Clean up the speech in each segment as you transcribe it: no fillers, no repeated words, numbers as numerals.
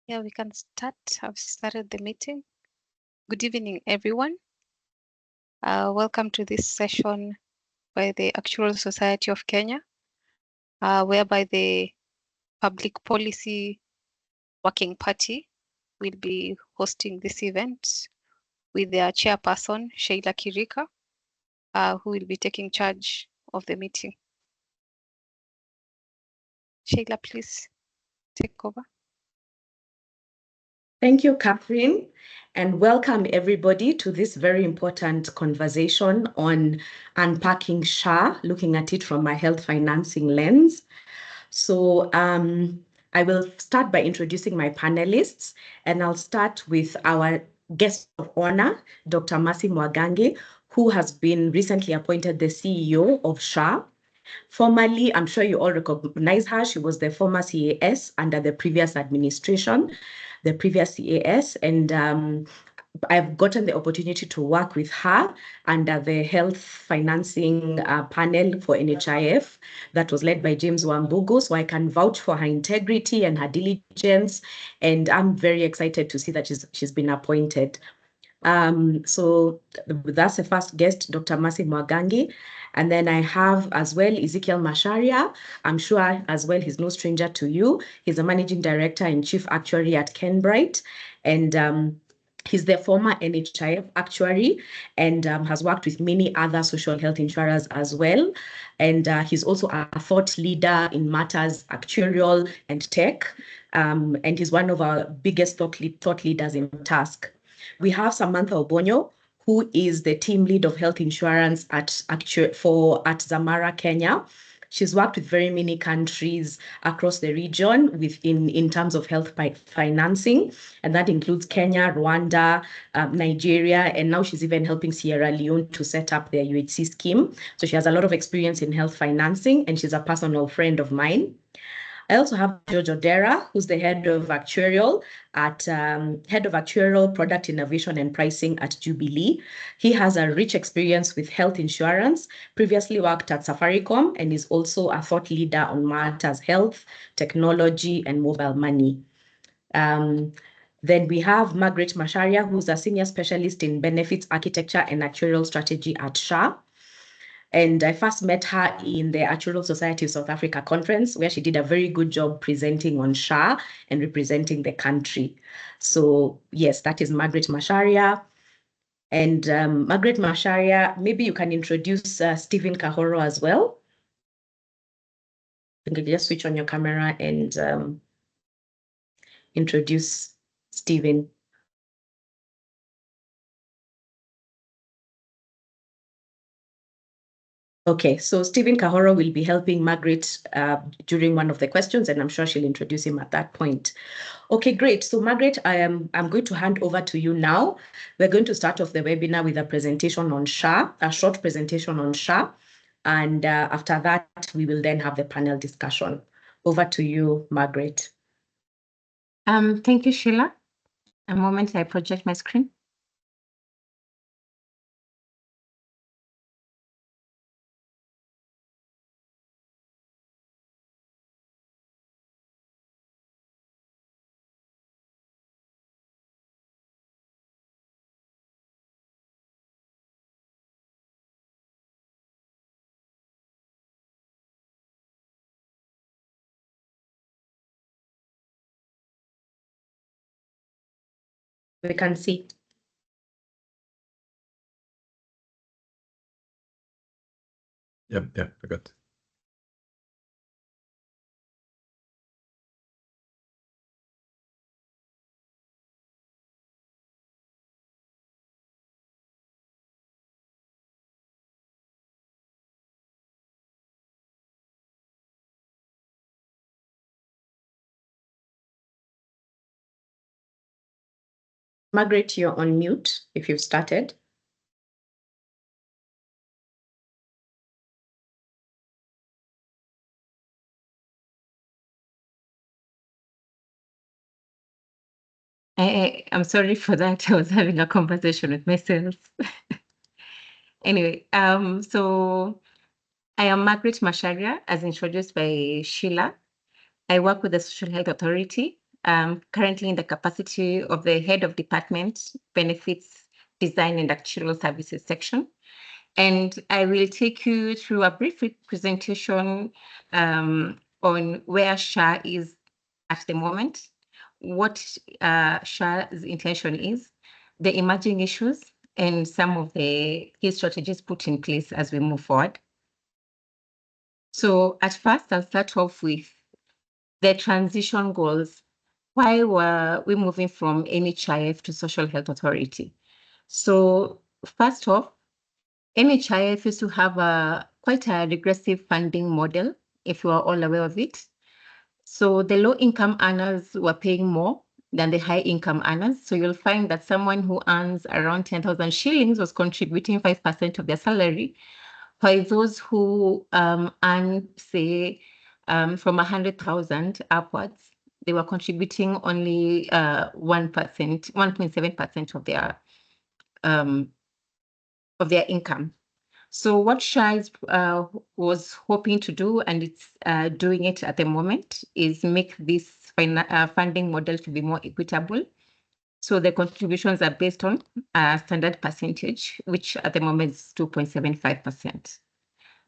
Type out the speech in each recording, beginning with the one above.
Yeah, we can start. I've started the meeting. Good evening, everyone. Welcome to this session by the Actuarial Society of Kenya, whereby the Public Policy Working Party will be hosting this event with their chairperson, Sheila Kirika, who will be taking charge of the meeting. Sheila, please take over. Thank you, Catherine, and welcome everybody to this very important conversation on unpacking SHA, looking at it from a health financing lens. So I will start by introducing my panelists, and I'll start with our guest of honor, Dr. Mwangangi, who has been recently appointed the CEO of SHA. Formerly, I'm sure you all recognize her. She was the former CAS under the previous administration, the previous CAS, and I've gotten the opportunity to work with her under the health financing panel for NHIF that was led by James Wambugu. So I can vouch for her integrity and her diligence, and I'm very excited to see that she's been appointed. So that's the first guest, Dr. Mwangangi. And then I have as well Ezekiel Macharia. I'm sure as well he's no stranger to you. He's a managing director and chief actuary at Kenbright. And he's the former NHIF actuary and has worked with many other social health insurers as well. And he's also a thought leader in matters actuarial and tech. And he's one of our biggest thought leaders in task. We have Samantha Obonyo, who is the team lead of health insurance at Zamara, Kenya. She's worked with very many countries across the region in terms of health financing, and that includes Kenya, Rwanda, Nigeria, and now she's even helping Sierra Leone to set up their UHC scheme. So she has a lot of experience in health financing, and she's a personal friend of mine. I also have Odera, who's the head of actuarial product innovation and pricing at Jubilee. He has a rich experience with health insurance, previously worked at Safaricom, and is also a thought leader on matters health, technology, and mobile money. Then we have Margaret Macharia, who's a senior specialist in benefits architecture and actuarial strategy at SHA. And I first met her in the Actuarial Society of South Africa conference, where she did a very good job presenting on SHA and representing the country. So yes, that is Margaret Macharia. And Margaret Macharia, maybe you can introduce Stephen Kahoro as well. You can just switch on your camera and introduce Stephen. Okay, so Stephen Kahoro will be helping Margaret during one of the questions, and I'm sure she'll introduce him at that point. Okay, great. So Margaret, I'm going to hand over to you now. We're going to start off the webinar with a presentation on SHA, a short presentation on SHA. And after that, we will then have the panel discussion. Over to you, Margaret. Thank you, Sheila. A moment, I project my screen. We can see. Yep, I got it. Margaret, you're on mute if you've started. I'm sorry for that. I was having a conversation with myself. Anyway, so I am Margaret Macharia, as introduced by Sheila. I work with the Social Health Authority currently in the capacity of the head of department, benefits, design and actuarial services section. And I will take you through a brief presentation on where SHA is at the moment, what SHA's intention is, the emerging issues, and some of the key strategies put in place as we move forward. So at first, I'll start off with the transition goals. Why were we moving from NHIF to Social Health Authority? So first off, NHIF used to have quite a regressive funding model, if you are all aware of it. So the low-income earners were paying more than the high-income earners. So you'll find that someone who earns around 10,000 shillings was contributing 5% of their salary, while those who earn, say, from 100,000 upwards, they were contributing only 1%, 1.7% of their income. So what SHA was hoping to do, and it's doing it at the moment, is make this funding model to be more equitable. So the contributions are based on a standard percentage, which at the moment is 2.75%.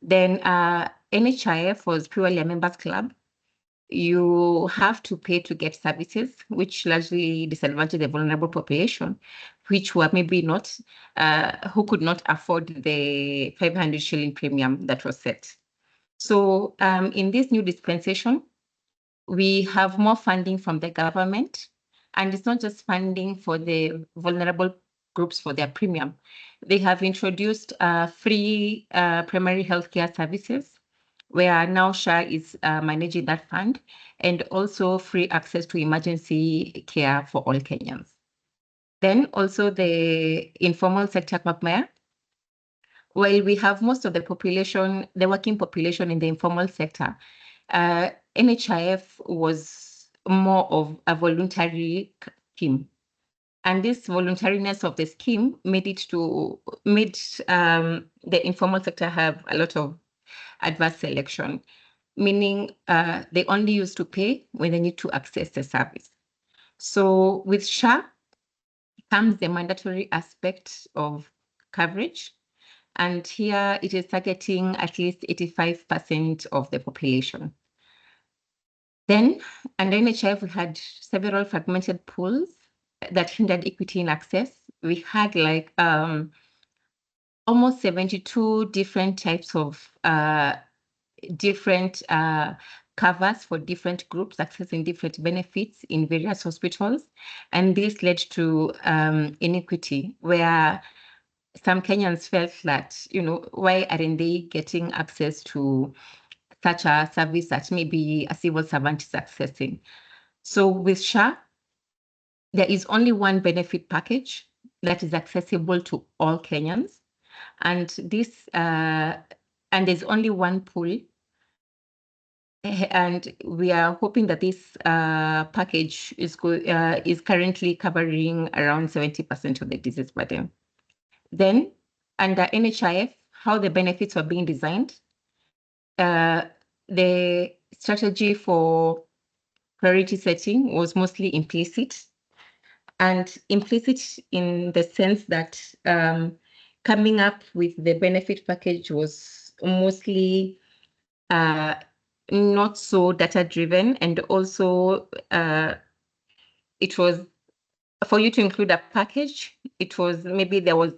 Then NHIF was purely a members club. You have to pay to get services, which largely disadvantage the vulnerable population, which were maybe not, who could not afford the 500 shilling premium that was set. So in this new dispensation, we have more funding from the government, and it's not just funding for the vulnerable groups for their premium. They have introduced free primary healthcare services, where now SHA is managing that fund, and also free access to emergency care for all Kenyans. Then also the informal sector quagmire. While we have most of the population, the working population in the informal sector, NHIF was more of a voluntary scheme. And this voluntariness of the scheme made the informal sector have a lot of adverse selection, meaning they only used to pay when they need to access the service. So with SHA comes the mandatory aspect of coverage. And here it is targeting at least 85% of the population. Then, under NHIF, we had several fragmented pools that hindered equity in access. We had like almost 72 different types of different covers for different groups accessing different benefits in various hospitals. And this led to inequity, where some Kenyans felt that, why aren't they getting access to such a service that maybe a civil servant is accessing? So with SHA, there is only one benefit package that is accessible to all Kenyans. And there's only one pool. And we are hoping that this package is currently covering around 70% of the disease burden. Then, under NHIF, how the benefits were being designed, the strategy for priority setting was mostly implicit, and implicit in the sense that coming up with the benefit package was mostly not so data-driven, and also it was for you to include a package. It was maybe there was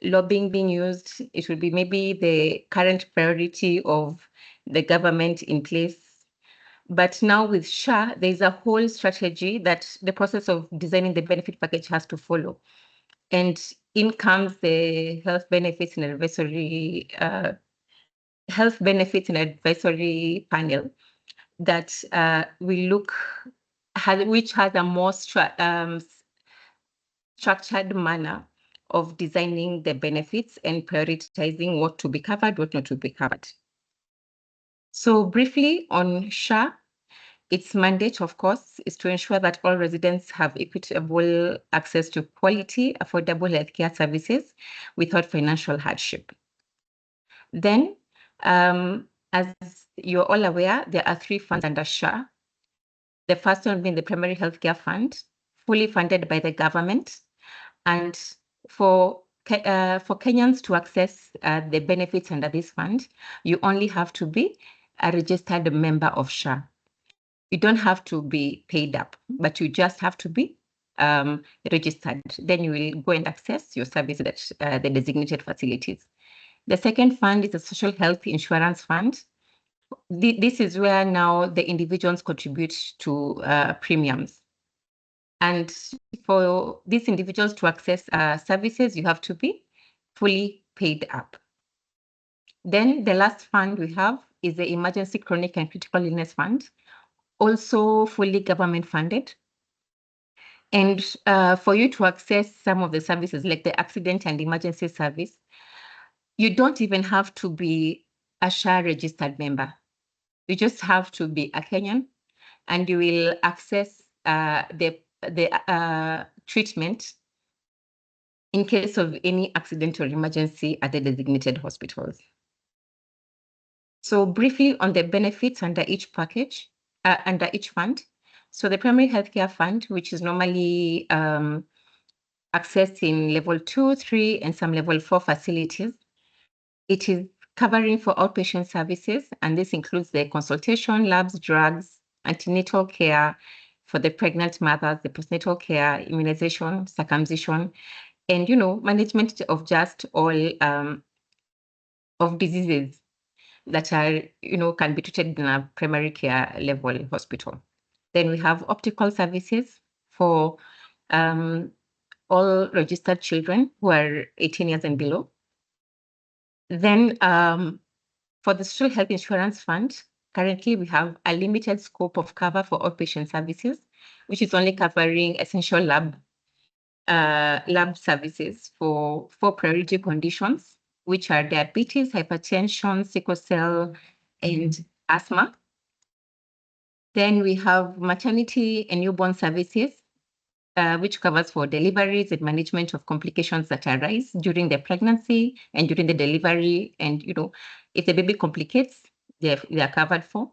lobbying being used. It would be maybe the current priority of the government in place. But now with SHA, there's a whole strategy that the process of designing the benefit package has to follow. And in comes the health benefits and advisory panel that we look at, which has a more structured manner of designing the benefits and prioritizing what to be covered, what not to be covered. So briefly on SHA, its mandate, of course, is to ensure that all residents have equitable access to quality, affordable healthcare services without financial hardship. Then, as you're all aware, there are 3 funds under SHA. The first one being the Primary Healthcare Fund, fully funded by the government. And for Kenyans to access the benefits under this fund, you only have to be a registered member of SHA. You don't have to be paid up, but you just have to be registered. Then you will go and access your services at the designated facilities. The second fund is the Social Health Insurance Fund. This is where now the individuals contribute to premiums. And for these individuals to access services, you have to be fully paid up. Then the last fund we have is the Emergency Chronic and Critical Illness Fund, also fully government funded. And for you to access some of the services like the accident and emergency service, you don't even have to be a SHA registered member. You just have to be a Kenyan, and you will access the treatment in case of any accident or emergency at the designated hospitals. So briefly on the benefits under each package, under each fund. So the Primary Healthcare Fund, which is normally accessed in level 2, 3, and some level 4 facilities, it is covering for outpatient services, and this includes the consultation, labs, drugs, antenatal care for the pregnant mothers, the postnatal care, immunization, circumcision, and management of just all of diseases that are can be treated in a primary care level hospital. Then we have optical services for all registered children who are 18 years and below. Then for the Social Health Insurance Fund, currently we have a limited scope of cover for outpatient services, which is only covering essential lab services for 4 priority conditions, which are diabetes, hypertension, sickle cell, and asthma. Then we have maternity and newborn services, which covers for deliveries and management of complications that arise during the pregnancy and during the delivery. And, if the baby complicates, they are covered for.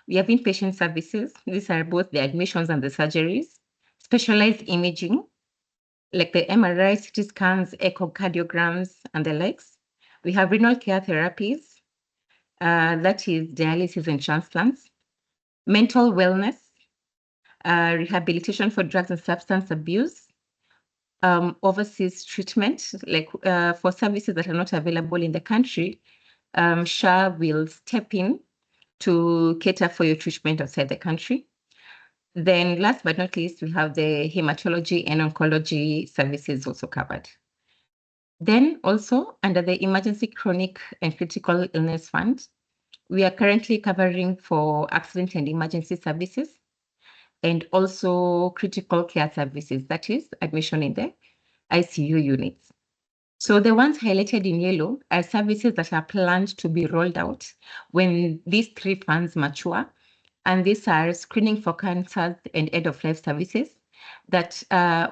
We have inpatient services. These are both the admissions and the surgeries. Specialized imaging, like the MRI, CT scans, echocardiograms, and the likes. We have renal care therapies, that is dialysis and transplants. Mental wellness, rehabilitation for drugs and substance abuse, overseas treatment, like for services that are not available in the country, SHA will step in to cater for your treatment outside the country. Then last but not least, we have the hematology and oncology services also covered. Then also under the Emergency Chronic and Critical Illness Fund, we are currently covering for accident and emergency services and also critical care services, that is admission in the ICU units. So the ones highlighted in yellow are services that are planned to be rolled out when these 3 funds mature. And these are screening for cancers and end-of-life services that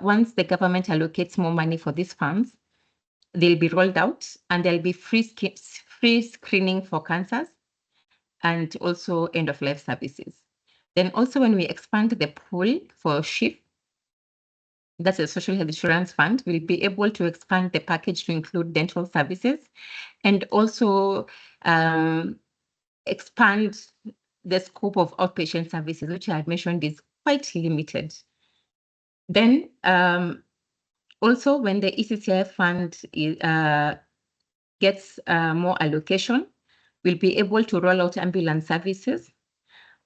once the government allocates more money for these funds, they'll be rolled out, and there'll be free screening for cancers and also end-of-life services. Then also when we expand the pool for SHIF, that's a Social Health Insurance Fund, we'll be able to expand the package to include dental services and also expand the scope of outpatient services, which I had mentioned is quite limited. Then also when the ECCI fund gets more allocation, we'll be able to roll out ambulance services,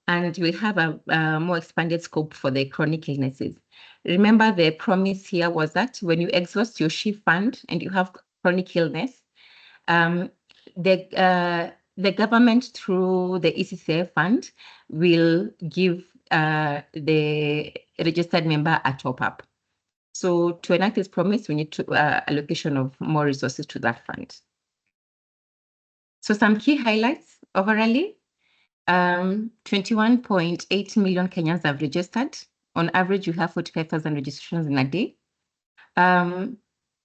and we'll have a more expanded scope for the chronic illnesses. Remember, the promise here was that when you exhaust your SHIF fund and you have chronic illness, the government through the ECCI fund will give the registered member a top-up. So to enact this promise, we need to allocation of more resources to that fund. So some key highlights overall. 21.8 million Kenyans have registered. On average, you have 45,000 registrations in a day.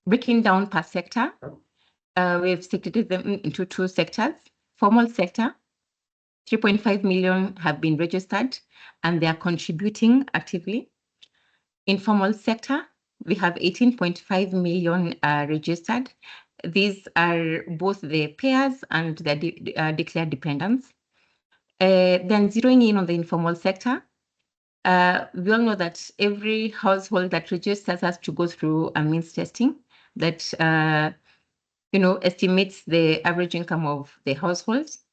Breaking down per sector, we've segregated them into 2 sectors. Formal sector, 3.5 million have been registered and they are contributing actively. Informal sector, we have 18.5 million registered. These are both the payers and the declared dependents. Then zeroing in on the informal sector, we all know that every household that registers has to go through a means testing that estimates the average income of the households,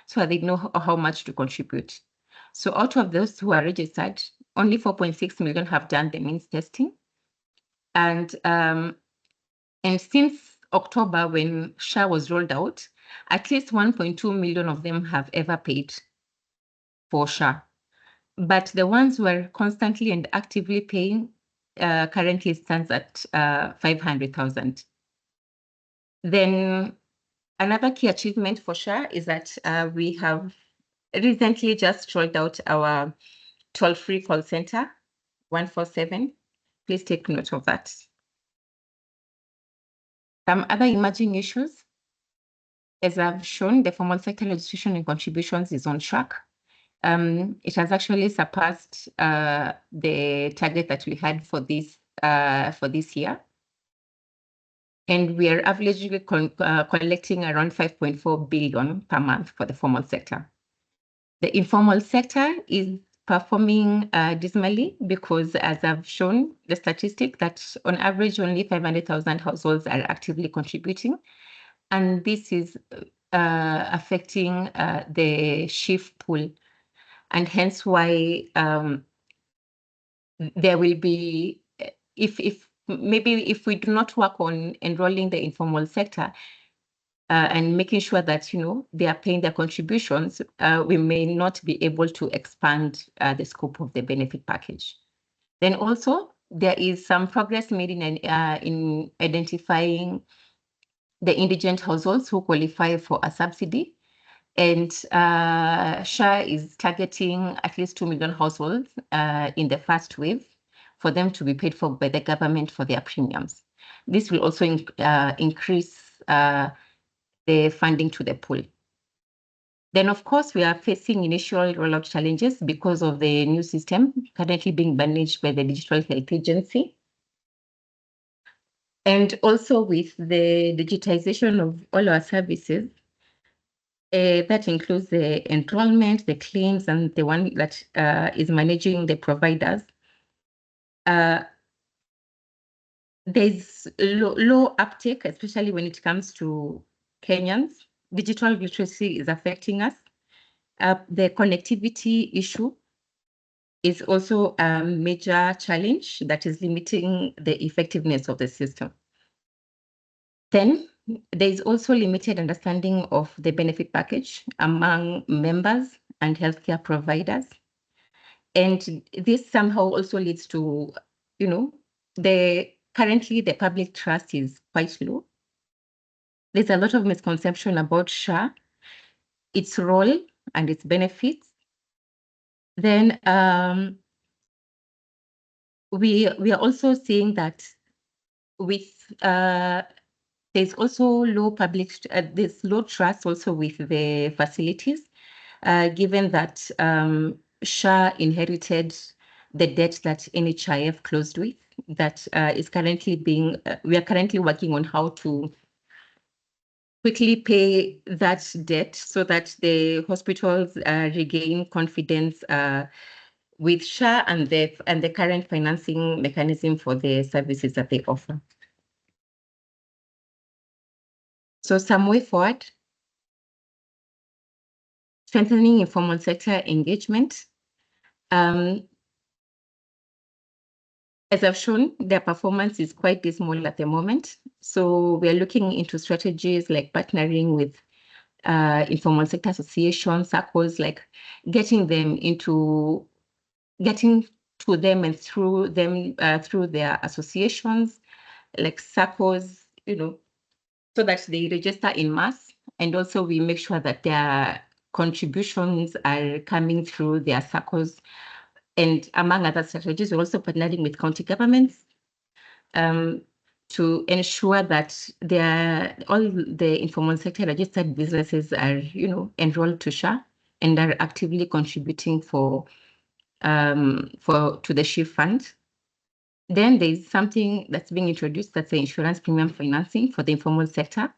so they know how much to contribute. So out of those who are registered, only 4.6 million have done the means testing. And since October, when SHA was rolled out, at least 1.2 million of them have ever paid for SHA. But the ones who are constantly and actively paying currently stands at 500,000. Then another key achievement for SHA is that we have recently just rolled out our toll-free call center, 147. Please take note of that. Some other emerging issues, as I've shown, the formal sector registration and contributions is on track. It has actually surpassed the target that we had for this year. And we are averagely collecting around 5.4 billion per month for the formal sector. The informal sector is performing dismally because, as I've shown the statistic, that on average only 500,000 households are actively contributing. And this is affecting the shift pool. And hence why there will be, if we do not work on enrolling the informal sector and making sure that they are paying their contributions, we may not be able to expand the scope of the benefit package. Then also there is some progress made in identifying the indigent households who qualify for a subsidy. And SHA is targeting at least 2 million households in the first wave for them to be paid for by the government for their premiums. This will also increase the funding to the pool. Then, of course, we are facing initial rollout challenges because of the new system currently being managed by the Digital Health Agency. And also with the digitization of all our services, that includes the enrollment, the claims, and the one that is managing the providers. There's low uptake, especially when it comes to Kenyans. Digital literacy is affecting us. The connectivity issue is also a major challenge that is limiting the effectiveness of the system. Then there is also limited understanding of the benefit package among members and healthcare providers. And this somehow also leads to, currently the public trust is quite low. There's a lot of misconception about SHA, its role and its benefits. Then we are also seeing that with there's also low public, there's low trust also with the facilities, given that SHA inherited the debt that NHIF closed with, that is currently we are currently working on how to quickly pay that debt so that the hospitals regain confidence with SHA and the current financing mechanism for the services that they offer. So some way forward, strengthening informal sector engagement. As I've shown, their performance is quite dismal at the moment. So we are looking into strategies like partnering with informal sector associations, SACCOs, like getting to them and through them, through their associations, like SACCOs, so that they register in mass. And also we make sure that their contributions are coming through their SACCOs. And among other strategies, we're also partnering with county governments to ensure that all the informal sector registered businesses are, enrolled to SHA and are actively contributing to the SHA fund. Then there's something that's being introduced, that's the insurance premium financing for the informal sector.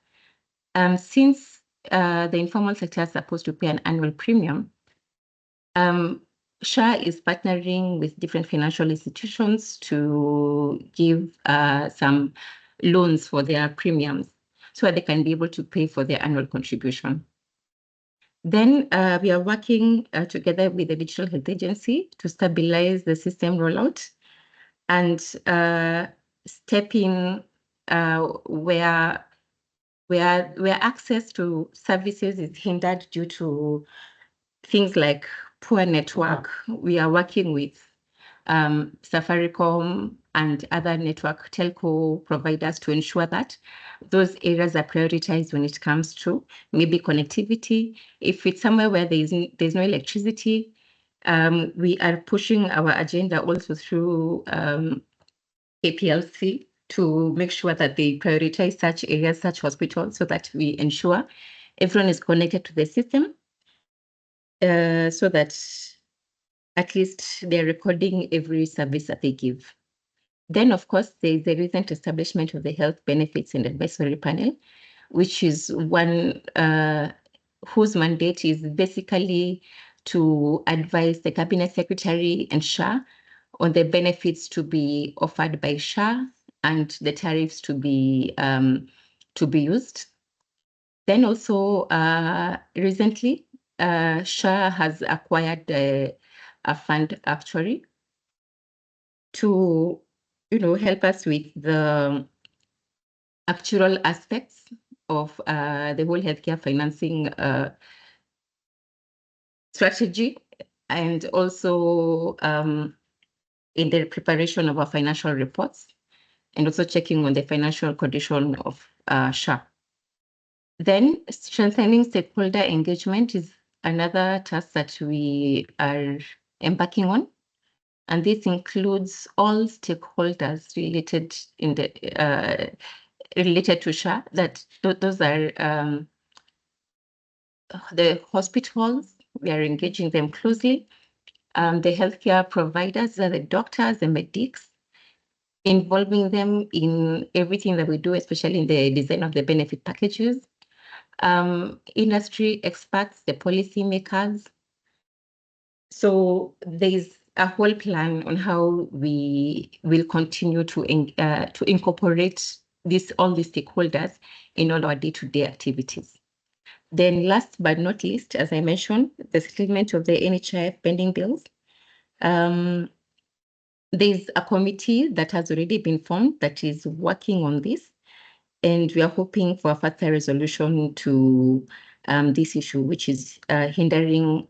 Since the informal sector is supposed to pay an annual premium, SHA is partnering with different financial institutions to give some loans for their premiums so that they can be able to pay for their annual contribution. Then we are working together with the Digital Health Agency to stabilize the system rollout and step in where access to services is hindered due to things like poor network. We are working with Safaricom and other network telco providers to ensure that those areas are prioritized when it comes to maybe connectivity. If it's somewhere where there's no electricity, we are pushing our agenda also through APLC to make sure that they prioritize such areas, such hospitals, so that we ensure everyone is connected to the system, so that at least they're recording every service that they give. Then, of course, there's the recent establishment of the Health Benefits and Advisory Panel, which is one whose mandate is basically to advise the Cabinet Secretary and SHA on the benefits to be offered by SHA and the tariffs to be used. Then also recently, SHA has acquired a fund actuary to help us with the actual aspects of the whole healthcare financing strategy, and also in the preparation of our financial reports, and also checking on the financial condition of SHA. Then strengthening stakeholder engagement is another task that we are embarking on. And this includes all stakeholders related to SHA. Those are the hospitals. We are engaging them closely. The healthcare providers, the doctors, the medics, involving them in everything that we do, especially in the design of the benefit packages. Industry experts, the policy makers. So there's a whole plan on how we will continue to incorporate all the stakeholders in all our day-to-day activities. Then last but not least, as I mentioned, the settlement of the NHIF pending bills. There's a committee that has already been formed that is working on this, and we are hoping for a faster resolution to this issue, which is hindering.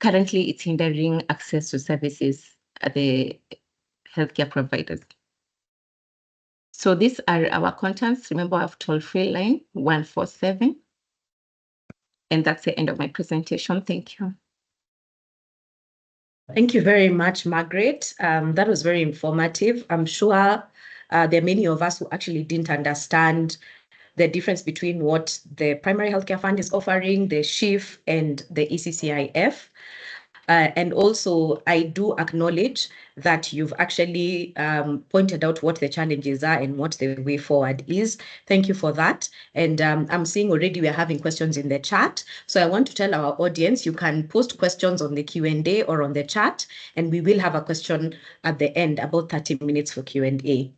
Currently, it's hindering access to services at the healthcare providers. So these are our contacts. Remember, I have toll-free line 147. And that's the end of my presentation. Thank you. Thank you very much, Margaret. That was very informative. I'm sure there are many of us who actually didn't understand the difference between what the Primary Healthcare Fund is offering, the SHIF and the ECCIF. And also, I do acknowledge that you've actually pointed out what the challenges are and what the way forward is. Thank you for that. And I'm seeing already we're having questions in the chat. So I want to tell our audience, you can post questions on the Q&A or on the chat, and we will have a question at the end, about 30 minutes for Q&A.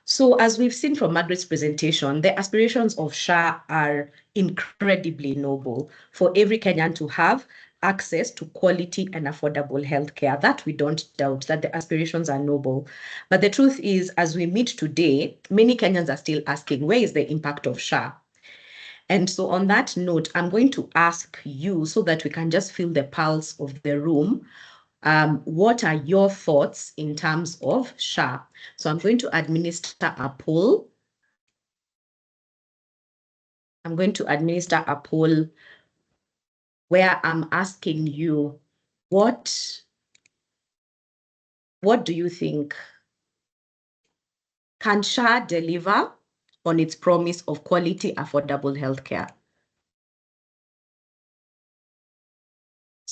So as we've seen from Margaret's presentation, the aspirations of SHA are incredibly noble for every Kenyan to have access to quality and affordable healthcare. That we don't doubt, that the aspirations are noble. But the truth is, as we meet today, many Kenyans are still asking, where is the impact of SHA? And so on that note, I'm going to ask you, so that we can just feel the pulse of the room, what are your thoughts in terms of SHA? So I'm going to administer a poll. I'm going to administer a poll where I'm asking you, what do you think? Can SHA deliver on its promise of quality, affordable healthcare?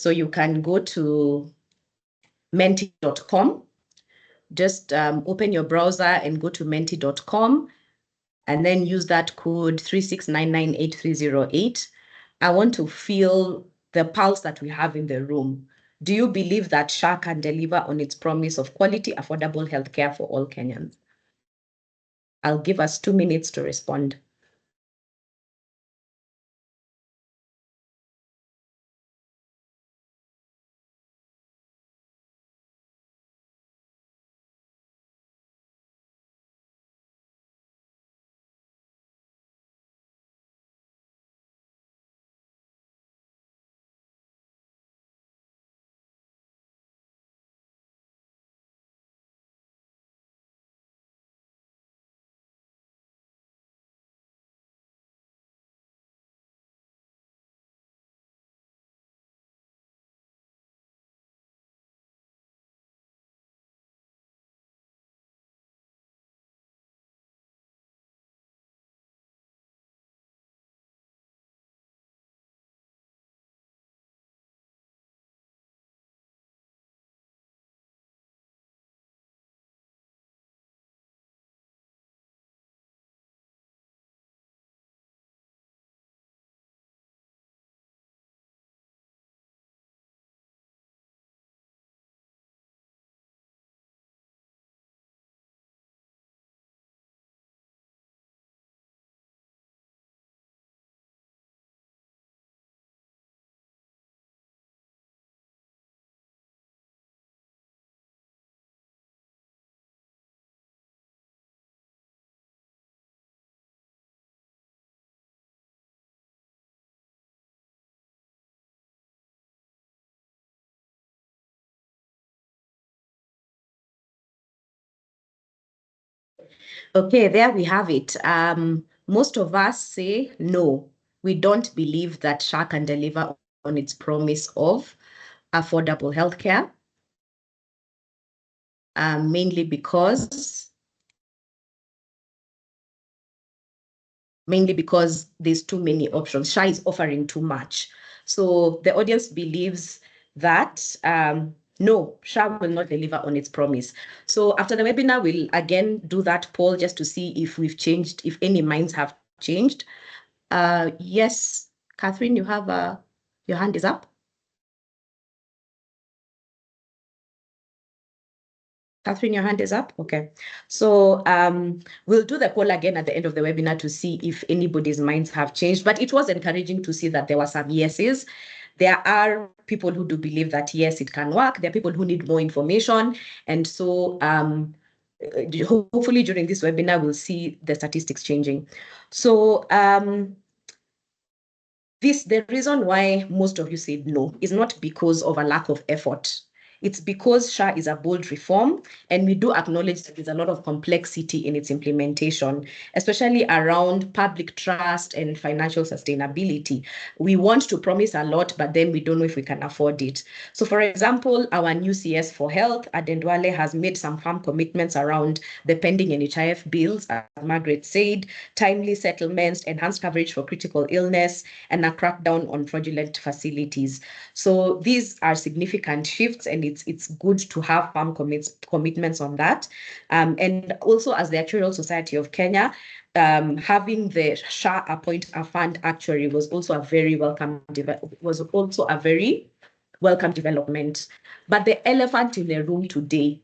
So you can go to menti.com. Just open your browser and go to menti.com and then use that code 36998308. I want to feel the pulse that we have in the room. Do you believe that SHA can deliver on its promise of quality, affordable healthcare for all Kenyans? I'll give us 2 minutes to respond. Okay, there we have it. Most of us say no. We don't believe that SHA can deliver on its promise of affordable healthcare, mainly because there's too many options. SHA is offering too much. So the audience believes that no, SHA will not deliver on its promise. So after the webinar, we'll again do that poll just to see if we've changed, if any minds have changed. Yes, Catherine, you have your hand is up. Catherine, your hand is up. Okay. So we'll do the poll again at the end of the webinar to see if anybody's minds have changed. But it was encouraging to see that there were some yeses. There are people who do believe that, yes, it can work. There are people who need more information. And so hopefully during this webinar, we'll see the statistics changing. So the reason why most of you said no is not because of a lack of effort. It's because SHA is a bold reform, and we do acknowledge that there's a lot of complexity in its implementation, especially around public trust and financial sustainability. We want to promise a lot, but then we don't know if we can afford it. So for example, our new CS for Health, Adendwale, has made some firm commitments around the pending NHIF bills, as Margaret said, timely settlements, enhanced coverage for critical illness, and a crackdown on fraudulent facilities. So these are significant shifts, and it's good to have firm commitments on that. And also, as the Actuarial Society of Kenya, having the SHA appoint a fund actuary was also a very welcome development. But the elephant in the room today,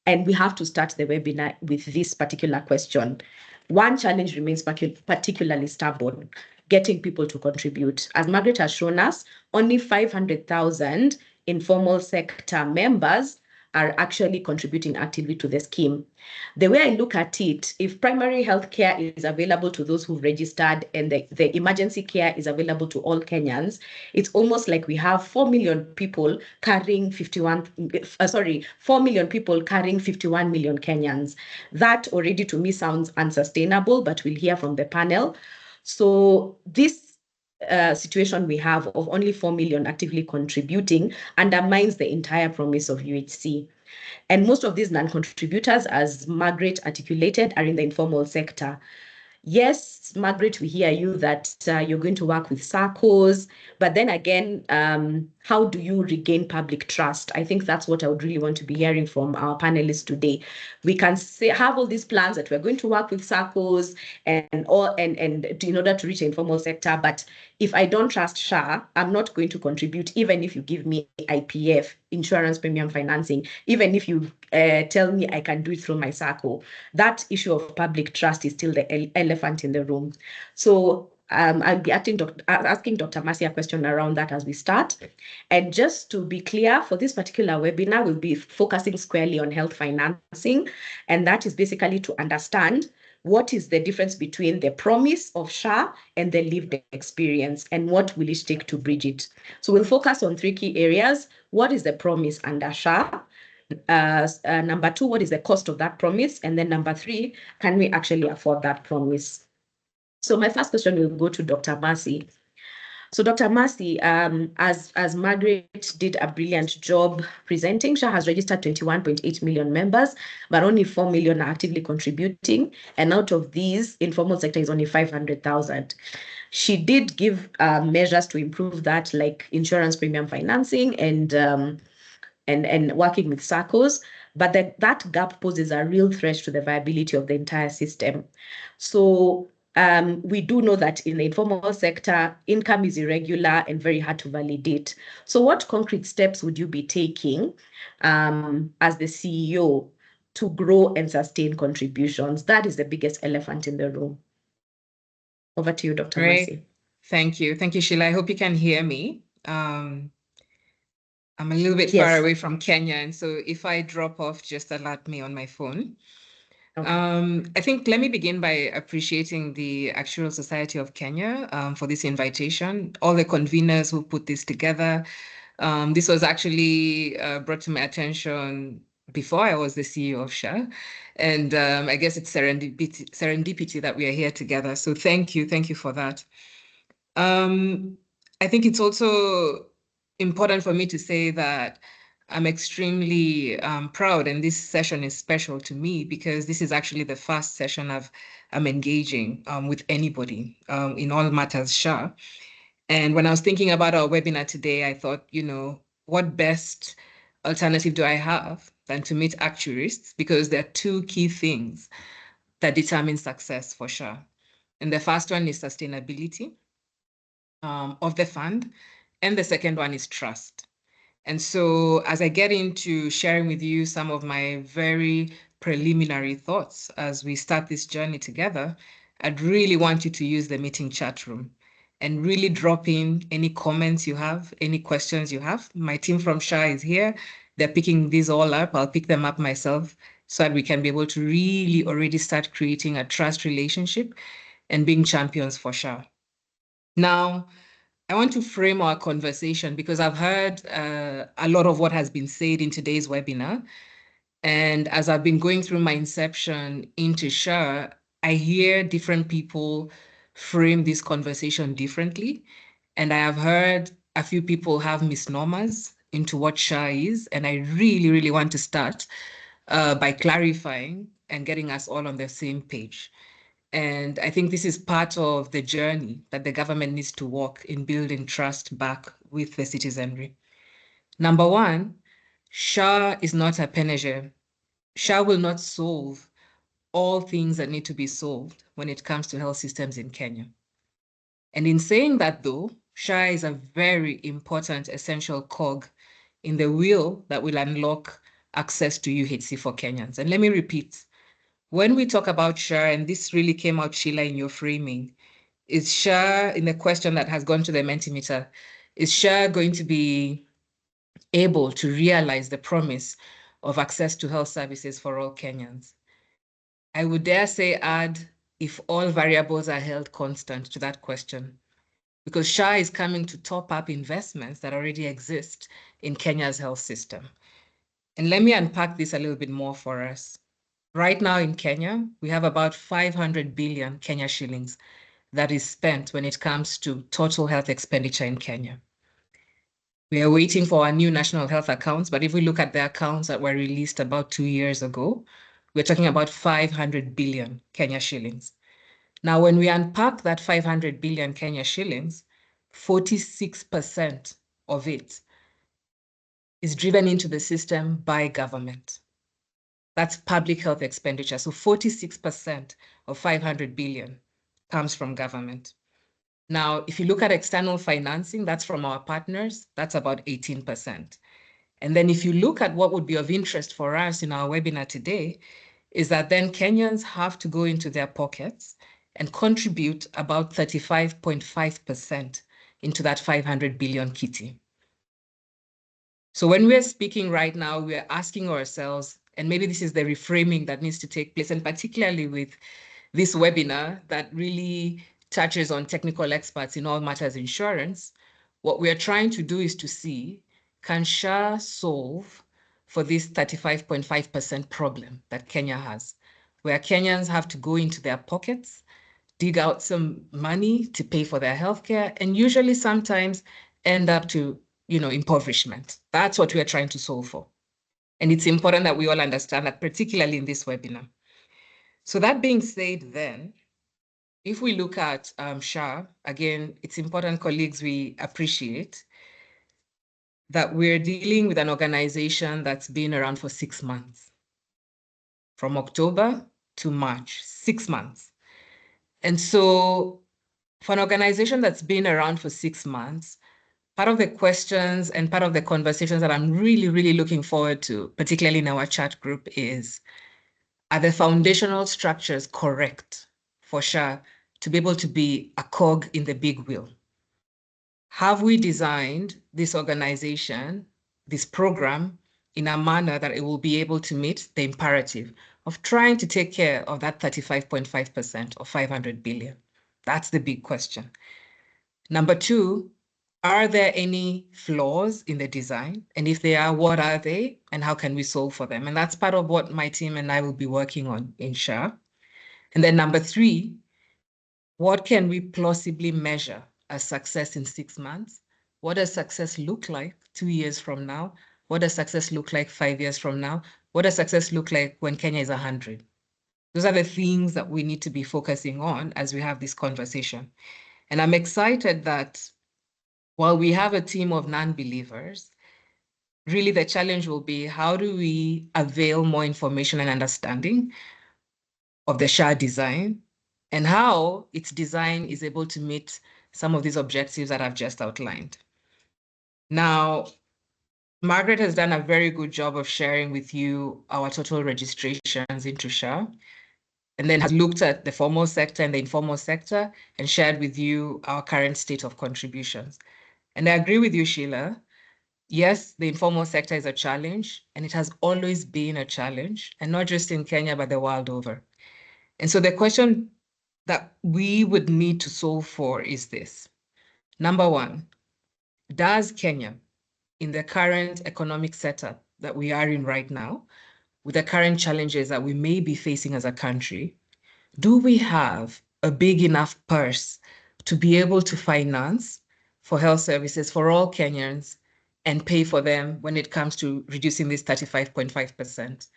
and we have to start the webinar with this particular question. One challenge remains particularly stubborn: getting people to contribute. As Margaret has shown us, only 500,000 informal sector members are actually contributing actively to the scheme. The way I look at it, if primary health care is available to those who've registered and the emergency care is available to all Kenyans, it's almost like we have 4 million people carrying 4 million people carrying 51 million Kenyans. That already to me sounds unsustainable, but we'll hear from the panel. So this situation we have of only 4 million actively contributing undermines the entire promise of UHC. And most of these non-contributors, as Margaret articulated, are in the informal sector. Yes, Margaret, we hear you that you're going to work with SACCOs, but then again, how do you regain public trust? I think that's what I would really want to be hearing from our panelists today. We can have all these plans that we're going to work with SACCOs and in order to reach the informal sector. But if I don't trust SHA, I'm not going to contribute, even if you give me IPF, insurance premium financing, even if you tell me I can do it through my SACCO. That issue of public trust is still the elephant in the room. So I'll be asking Dr. Macharia a question around that as we start. And just to be clear, for this particular webinar, we'll be focusing squarely on health financing. And that is basically to understand what is the difference between the promise of SHA and the lived experience, and what will it take to bridge it. So we'll focus on 3 key areas. What is the promise under SHA? Number 2, what is the cost of that promise? And then number 3, can we actually afford that promise? So my first question will go to Dr. Macharia. So Dr. Macharia, as Margaret did a brilliant job presenting, SHA has registered 21.8 million members, but only 4 million are actively contributing. And out of these, informal sector is only 500,000. She did give measures to improve that, like insurance premium financing and working with SACCOs, but that gap poses a real threat to the viability of the entire system. So we do know that in the informal sector, income is irregular and very hard to validate. So what concrete steps would you be taking as the CEO to grow and sustain contributions? That is the biggest elephant in the room. Over to you, Dr. Macharia. Thank you. Thank you, Sheila. I hope you can hear me. I'm a little bit far away from Kenya, and so if I drop off, just alert me on my phone. Okay. I think let me begin by appreciating the Actuarial Society of Kenya for this invitation, all the conveners who put this together. This was actually brought to my attention before I was the CEO of SHA. And I guess it's serendipity that we are here together. So thank you for that. I think it's also important for me to say that I'm extremely proud, and this session is special to me because this is actually the first session I'm engaging with anybody in all matters SHA. And when I was thinking about our webinar today, I thought, what best alternative do I have than to meet actuaries? Because there are 2 key things that determine success for SHA. And the first one is sustainability of the fund, and the second one is trust. And so as I get into sharing with you some of my very preliminary thoughts as we start this journey together, I'd really want you to use the meeting chat room and really drop in any comments you have, any questions you have. My team from SHA is here. They're picking these all up. I'll pick them up myself so that we can be able to really already start creating a trust relationship and being champions for SHA. Now, I want to frame our conversation because I've heard a lot of what has been said in today's webinar. And as I've been going through my inception into SHA, I hear different people frame this conversation differently. And I have heard a few people have misnomers into what SHA is. And I really, really want to start by clarifying and getting us all on the same page. And I think this is part of the journey that the government needs to walk in building trust back with the citizenry. Number 1, SHA is not a panacea. SHA will not solve all things that need to be solved when it comes to health systems in Kenya. And in saying that, though, SHA is a very important, essential cog in the wheel that will unlock access to UHC for Kenyans. And let me repeat. When we talk about SHA, and this really came out, Sheila, in your framing, is SHA, in the question that has gone to the Mentimeter, is SHA going to be able to realize the promise of access to health services for all Kenyans? I would dare say add, if all variables are held constant to that question, because SHA is coming to top up investments that already exist in Kenya's health system. And let me unpack this a little bit more for us. Right now in Kenya, we have about 500 billion Kenya shillings that is spent when it comes to total health expenditure in Kenya. We are waiting for our new national health accounts, but if we look at the accounts that were released about 2 years ago, we're talking about 500 billion Kenya shillings. Now, when we unpack that 500 billion Kenya shillings, 46% of it is driven into the system by government. That's public health expenditure. So 46% of 500 billion comes from government. Now, if you look at external financing, that's from our partners, that's about 18%. And then if you look at what would be of interest for us in our webinar today, is that then Kenyans have to go into their pockets and contribute about 35.5% into that 500 billion kitty. So when we're speaking right now, we're asking ourselves, and maybe this is the reframing that needs to take place, and particularly with this webinar that really touches on technical experts in all matters insurance, what we're trying to do is to see, can SHA solve for this 35.5% problem that Kenya has, where Kenyans have to go into their pockets, dig out some money to pay for their healthcare, and usually sometimes end up to, impoverishment. That's what we're trying to solve for. And it's important that we all understand that, particularly in this webinar. So that being said then, if we look at SHA, again, it's important, colleagues, we appreciate that we're dealing with an organization that's been around for 6 months, from October to March, 6 months. And so for an organization that's been around for 6 months, part of the questions and part of the conversations that I'm really, really looking forward to, particularly in our chat group, is, are the foundational structures correct for SHA to be able to be a cog in the big wheel? Have we designed this organization, this program, in a manner that it will be able to meet the imperative of trying to take care of that 35.5% of 500 billion? That's the big question. Number two, are there any flaws in the design? And if there are, what are they? And how can we solve for them? And that's part of what my team and I will be working on in SHA. And then number three, what can we plausibly measure as success in 6 months? What does success look like 2 years from now? What does success look like 5 years from now? What does success look like when Kenya is 100? Those are the things that we need to be focusing on as we have this conversation. And I'm excited that while we have a team of non-believers, really the challenge will be, how do we avail more information and understanding of the SHA design and how its design is able to meet some of these objectives that I've just outlined. Now, Margaret has done a very good job of sharing with you our total registrations into SHA, and then has looked at the formal sector and the informal sector and shared with you our current state of contributions. And I agree with you, Sheila. Yes, the informal sector is a challenge, and it has always been a challenge, and not just in Kenya, but the world over. And so the question that we would need to solve for is this. Number one, does Kenya, in the current economic setup that we are in right now, with the current challenges that we may be facing as a country, do we have a big enough purse to be able to finance for health services for all Kenyans and pay for them when it comes to reducing this 35.5%?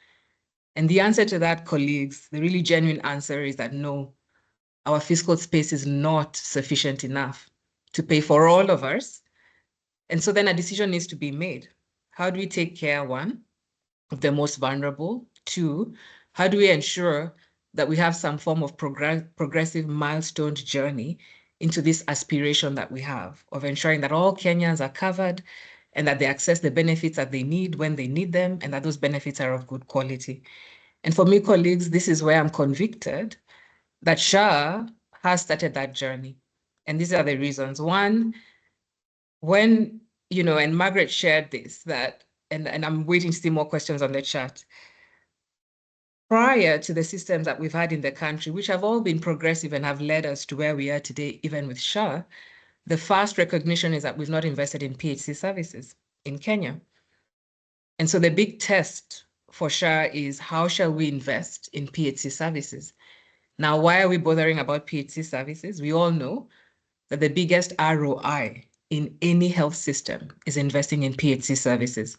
And the answer to that, colleagues, the really genuine answer is that no, our fiscal space is not sufficient enough to pay for all of us. And so then a decision needs to be made. How do we take care, one, of the most vulnerable? Two, how do we ensure that we have some form of progressive milestone journey into this aspiration that we have of ensuring that all Kenyans are covered and that they access the benefits that they need when they need them, and that those benefits are of good quality? And for me, colleagues, this is where I'm convicted that SHA has started that journey. And these are the reasons. One, when, and Margaret shared this, that, and I'm waiting to see more questions on the chat. Prior to the systems that we've had in the country, which have all been progressive and have led us to where we are today, even with SHA, the first recognition is that we've not invested in PHC services in Kenya. And so the big test for SHA is, how shall we invest in PHC services? Now, why are we bothering about PHC services? We all know that the biggest ROI in any health system is investing in PHC services.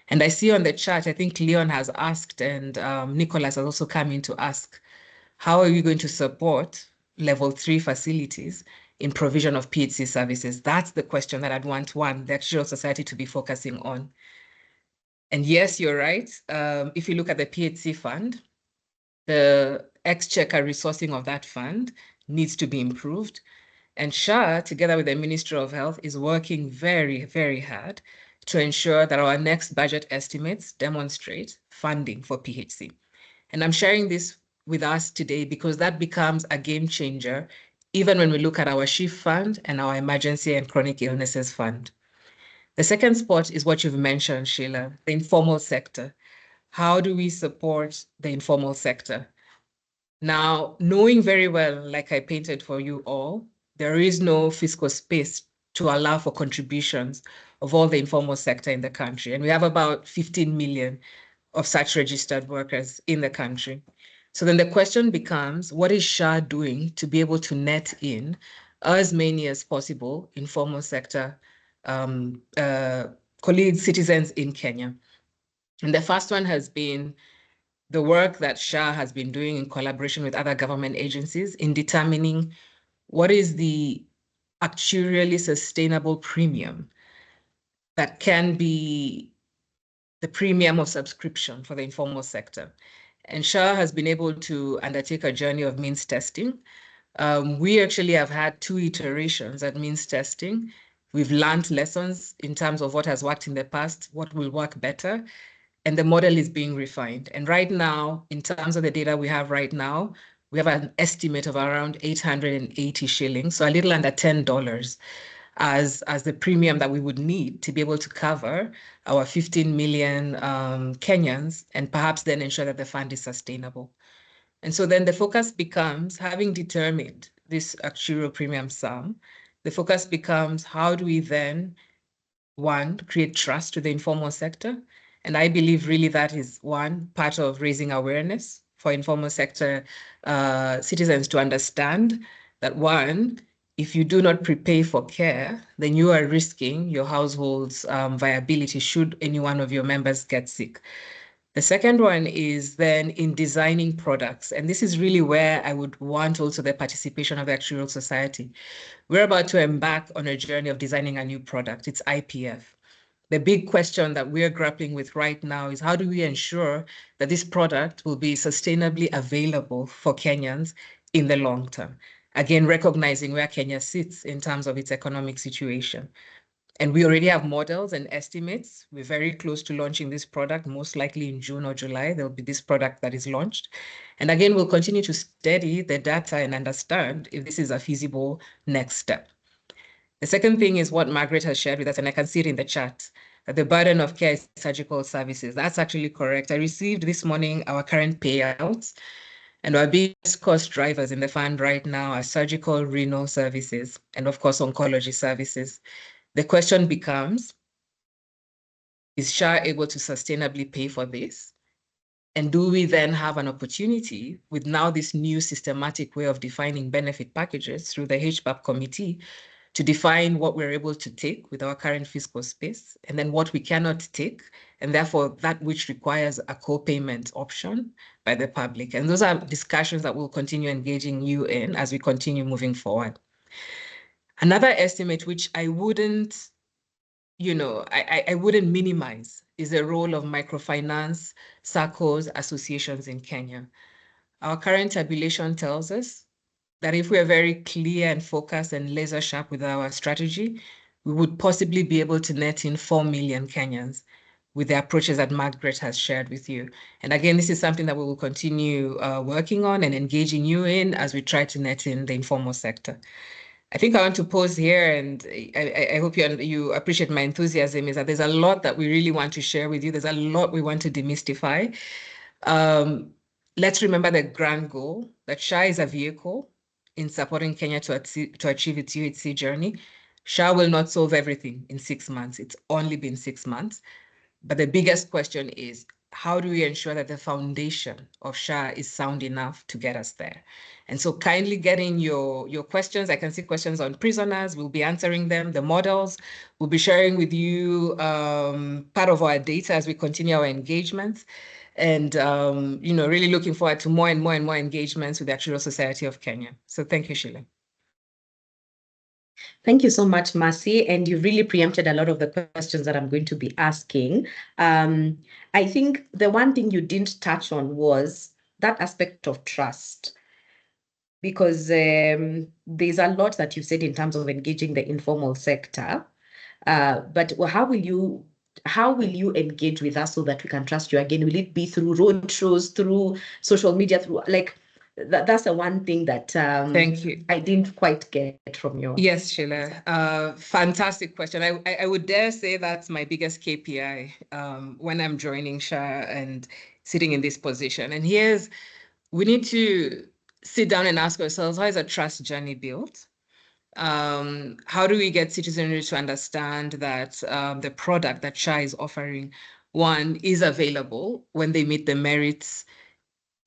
And I see on the chat, I think Leon has asked, and Nicholas has also come in to ask, how are we going to support level 3 facilities in provision of PHC services? That's the question that I'd want, one, the actual society to be focusing on. And yes, you're right. If you look at the PHC fund, the exchequer resourcing of that fund needs to be improved. And SHA, together with the Ministry of Health, is working very, very hard to ensure that our next budget estimates demonstrate funding for PHC. And I'm sharing this with us today because that becomes a game changer, even when we look at our SHIF fund and our emergency and chronic illnesses fund. The second spot is what you've mentioned, Sheila, the informal sector. How do we support the informal sector? Now, knowing very well, like I painted for you all, there is no fiscal space to allow for contributions of all the informal sector in the country. And we have about 15 million of such registered workers in the country. So then the question becomes, what is SHA doing to be able to net in as many as possible informal sector colleagues, citizens in Kenya? And the first one has been the work that SHA has been doing in collaboration with other government agencies in determining what is the actuarially sustainable premium that can be the premium of subscription for the informal sector. And SHA has been able to undertake a journey of means testing. We actually have had 2 iterations at means testing. We've learned lessons in terms of what has worked in the past, what will work better, and the model is being refined. And right now, in terms of the data we have right now, we have an estimate of around 880 shillings, so a little under $10 as the premium that we would need to be able to cover our 15 million Kenyans and perhaps then ensure that the fund is sustainable. And so then the focus becomes, having determined this actuarial premium sum, the focus becomes how do we then, one, create trust to the informal sector. And I believe really that is one part of raising awareness for informal sector citizens to understand that, one, if you do not prepay for care, then you are risking your household's viability should any one of your members get sick. The second one is then in designing products. And this is really where I would want also the participation of the Actuarial Society. We're about to embark on a journey of designing a new product. It's IPF. The big question that we're grappling with right now is how do we ensure that this product will be sustainably available for Kenyans in the long term? Again, recognizing where Kenya sits in terms of its economic situation. And we already have models and estimates. We're very close to launching this product, most likely in June or July, there'll be this product that is launched. And again, we'll continue to study the data and understand if this is a feasible next step. The second thing is what Margaret has shared with us, and I can see it in the chat, that the burden of care is surgical services. That's actually correct. I received this morning our current payouts, and our biggest cost drivers in the fund right now are surgical, renal services, and of course, oncology services. The question becomes, is SHA able to sustainably pay for this? And do we then have an opportunity with now this new systematic way of defining benefit packages through the HBAP committee to define what we're able to take with our current fiscal space and then what we cannot take, and therefore that which requires a co-payment option by the public. And those are discussions that we'll continue engaging you in as we continue moving forward. Another estimate, which I wouldn't, I wouldn't minimize, is the role of microfinance, SACCOs, associations in Kenya. Our current tabulation tells us that if we are very clear and focused and laser sharp with our strategy, we would possibly be able to net in 4 million Kenyans with the approaches that Margaret has shared with you. And again, this is something that we will continue working on and engaging you in as we try to net in the informal sector. I think I want to pause here, and I hope you appreciate my enthusiasm, is that there's a lot that we really want to share with you. There's a lot we want to demystify. Let's remember the grand goal, that SHA is a vehicle in supporting Kenya to achieve its UHC journey. SHA will not solve everything in 6 months. It's only been 6 months. But the biggest question is, how do we ensure that the foundation of SHA is sound enough to get us there? And so kindly get in your questions. I can see questions on prisoners. We'll be answering them. The models, we'll be sharing with you part of our data as we continue our engagements. And really looking forward to more and more engagements with the Actuarial Society of Kenya. So thank you, Sheila. Thank you so much, Mercy. And you really preempted a lot of the questions that I'm going to be asking. I think the one thing you didn't touch on was that aspect of trust, because there's a lot that you said in terms of engaging the informal sector. But how will you engage with us so that we can trust you again? Will it be through roadshows, through social media, through that's the one thing that Thank you. I didn't quite get from your. Yes, Sheila. Fantastic question. I would dare say that's my biggest KPI when I'm joining SHA and sitting in this position. And we need to sit down and ask ourselves, how is a trust journey built? How do we get citizenry to understand that the product that SHA is offering, one, is available when they meet the merits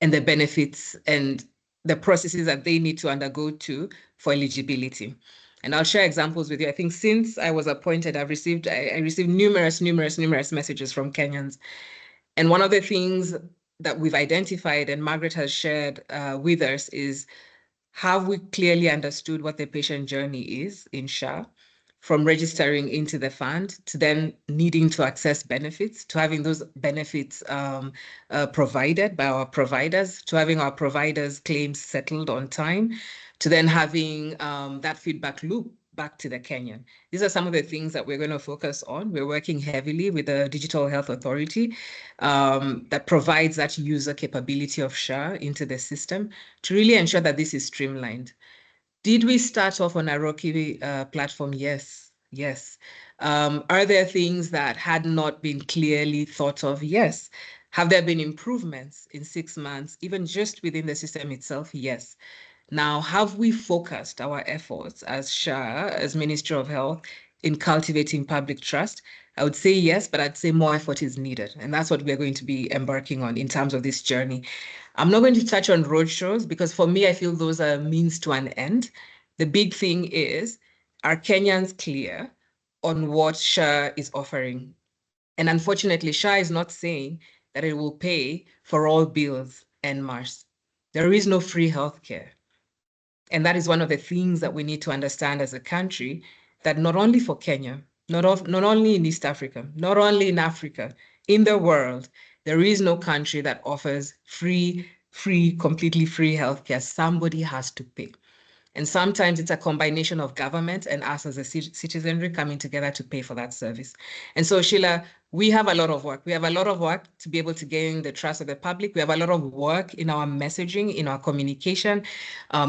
and the benefits and the processes that they need to undergo for eligibility. And I'll share examples with you. I think since I was appointed, I received numerous messages from Kenyans. And one of the things that we've identified and Margaret has shared with us is, have we clearly understood what the patient journey is in SHA, from registering into the fund to then needing to access benefits, to having those benefits provided by our providers, to having our providers' claims settled on time, to then having that feedback loop back to the Kenyan. These are some of the things that we're going to focus on. We're working heavily with the Digital Health Authority that provides that user capability of SHA into the system to really ensure that this is streamlined. Did we start off on a rocky platform? Yes. Are there things that had not been clearly thought of? Yes. Have there been improvements in 6 months, even just within the system itself? Yes. Now, have we focused our efforts as SHA, as Ministry of Health, in cultivating public trust? I would say yes, but I'd say more effort is needed. And that's what we're going to be embarking on in terms of this journey. I'm not going to touch on roadshows because for me, I feel those are means to an end. The big thing is, are Kenyans clear on what SHA is offering? And unfortunately, SHA is not saying that it will pay for all bills en masse. There is no free healthcare. And that is one of the things that we need to understand as a country, that not only for Kenya, not only in East Africa, not only in Africa, in the world, there is no country that offers completely free healthcare. Somebody has to pay. And sometimes it's a combination of government and us as a citizenry coming together to pay for that service. And so, Sheila, we have a lot of work. We have a lot of work to be able to gain the trust of the public. We have a lot of work in our messaging, in our communication,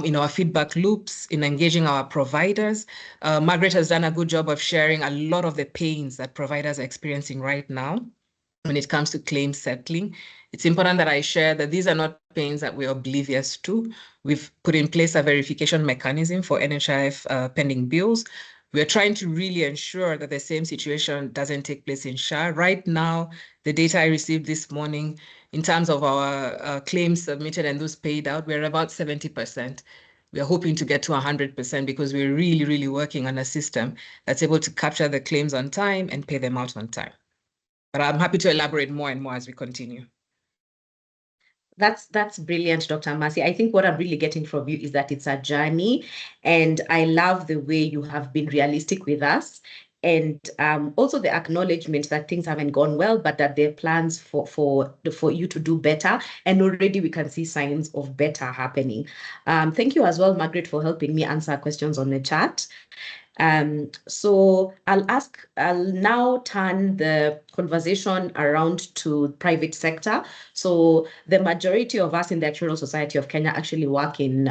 in our feedback loops, in engaging our providers. Margaret has done a good job of sharing a lot of the pains that providers are experiencing right now when it comes to claim settling. It's important that I share that these are not pains that we're oblivious to. We've put in place a verification mechanism for NHIF pending bills. We're trying to really ensure that the same situation doesn't take place in SHA. Right now, the data I received this morning, in terms of our claims submitted and those paid out, we're about 70%. We're hoping to get to 100% because we're really working on a system that's able to capture the claims on time and pay them out on time. But I'm happy to elaborate more and more as we continue. That's brilliant, Dr. Mercy. I think what I'm really getting from you is that it's a journey, and I love the way you have been realistic with us, and also the acknowledgement that things haven't gone well, but that there are plans for you to do better, and already we can see signs of better happening. Thank you as well, Margaret, for helping me answer questions on the chat. So I'll now turn the conversation around to private sector. So the majority of us in the Actuarial Society of Kenya actually work in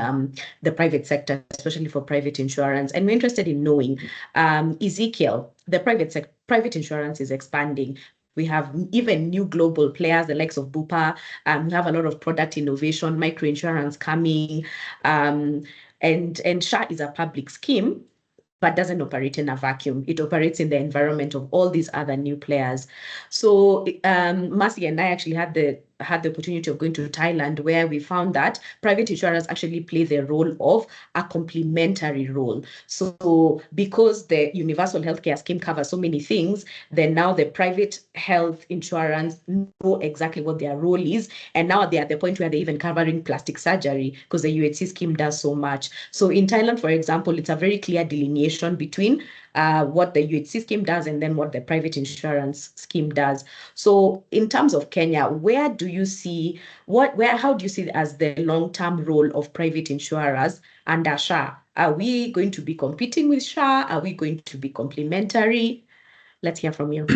the private sector, especially for private insurance. And we're interested in knowing, Ezekiel, the private insurance is expanding. We have even new global players, the likes of Bupa. We have a lot of product innovation, microinsurance coming, and SHA is a public scheme, but doesn't operate in a vacuum. It operates in the environment of all these other new players. So Mercy and I actually had the had the opportunity of going to Thailand, where we found that private insurers actually play the role of a complementary role. So because the universal healthcare scheme covers so many things, then now the private health insurance know exactly what their role is. And now they're at the point where they're even covering plastic surgery because the UHC scheme does so much. So in Thailand, for example, it's a very clear delineation between what the UHC scheme does and then what the private insurance scheme does. So in terms of Kenya, where do you see how do you see as the long-term role of private insurers under SHA? Are we going to be competing with SHA? Are we going to be complementary? Let's hear from you.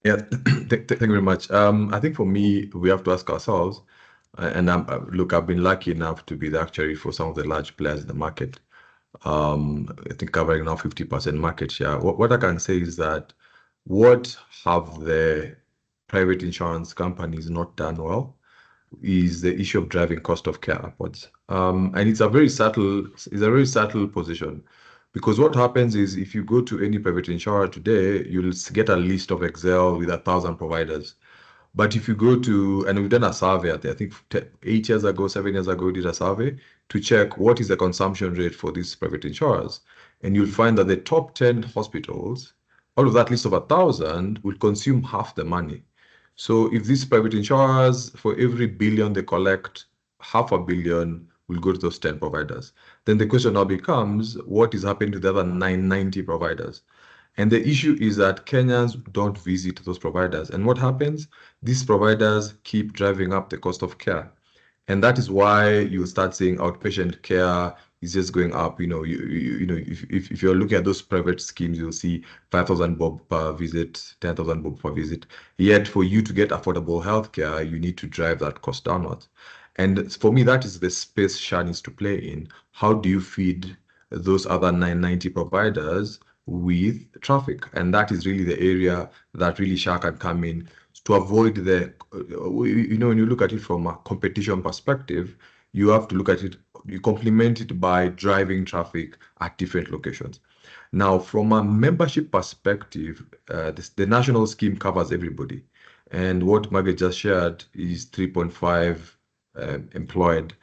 Yeah, thank you very much. I think for me, we have to ask ourselves, and look, I've been lucky enough to be the actuary for some of the large players in the market. I think covering now 50% market share. What I can say is that what have the private insurance companies not done well is the issue of driving cost of care upwards. And it's a very subtle position, because what happens is if you go to any private insurer today, you'll get a list of Excel with 1,000 providers. But if you go to, and we've done a survey, I think 8 years ago, 7 years ago, we did a survey to check what is the consumption rate for these private insurers. And you'll find that the top 10 hospitals, out of that list of 1,000, will consume half the money. So if these private insurers, for every billion they collect, $500 million will go to those 10 providers. Then the question now becomes, what is happening to the other 990 providers? And the issue is that Kenyans don't visit those providers. And what happens? These providers keep driving up the cost of care. And that is why you start seeing outpatient care is just going up. If you're looking at those private schemes, you'll see 5,000 bob per visit, 10,000 bob per visit. Yet for you to get affordable healthcare, you need to drive that cost downwards. And for me, that is the space SHA needs to play in. How do you feed those other 990 providers with traffic? And that is really the area that really SHA can come in to avoid the, when you look at it from a competition perspective, you have to look at it, you complement it by driving traffic at different locations. Now, from a membership perspective, the national scheme covers everybody. And what Margaret just shared is 3.5 employed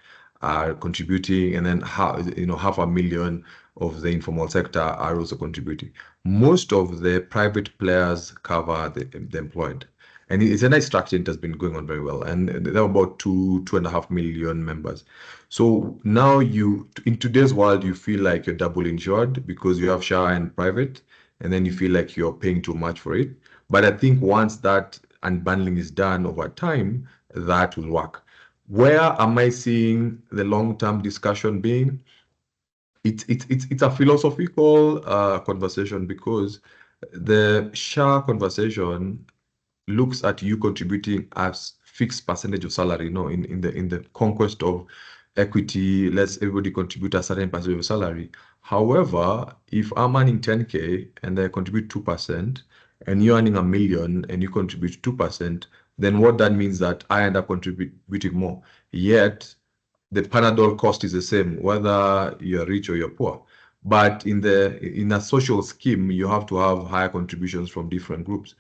are contributing, and then 500,000 of the informal sector are also contributing. Most of the private players cover the employed. And it's a nice structure. It has been going on very well. And there are about 2.5 million members. So now in today's world, you feel like you're double insured because you have SHA and private, and then you feel like you're paying too much for it. But I think once that unbundling is done over time, that will work. Where am I seeing the long-term discussion being? It's a philosophical conversation, because the SHA conversation looks at you contributing as fixed percentage of salary. In the conquest of equity, let's everybody contribute a certain percentage of salary. However, if I'm earning 10K and I contribute 2%, and you're earning $1 million and you contribute 2%, then what that means that I end up contributing more. Yet the Panadol cost is the same, whether you're rich or you're poor. But in a social scheme, you have to have higher contributions from different groups.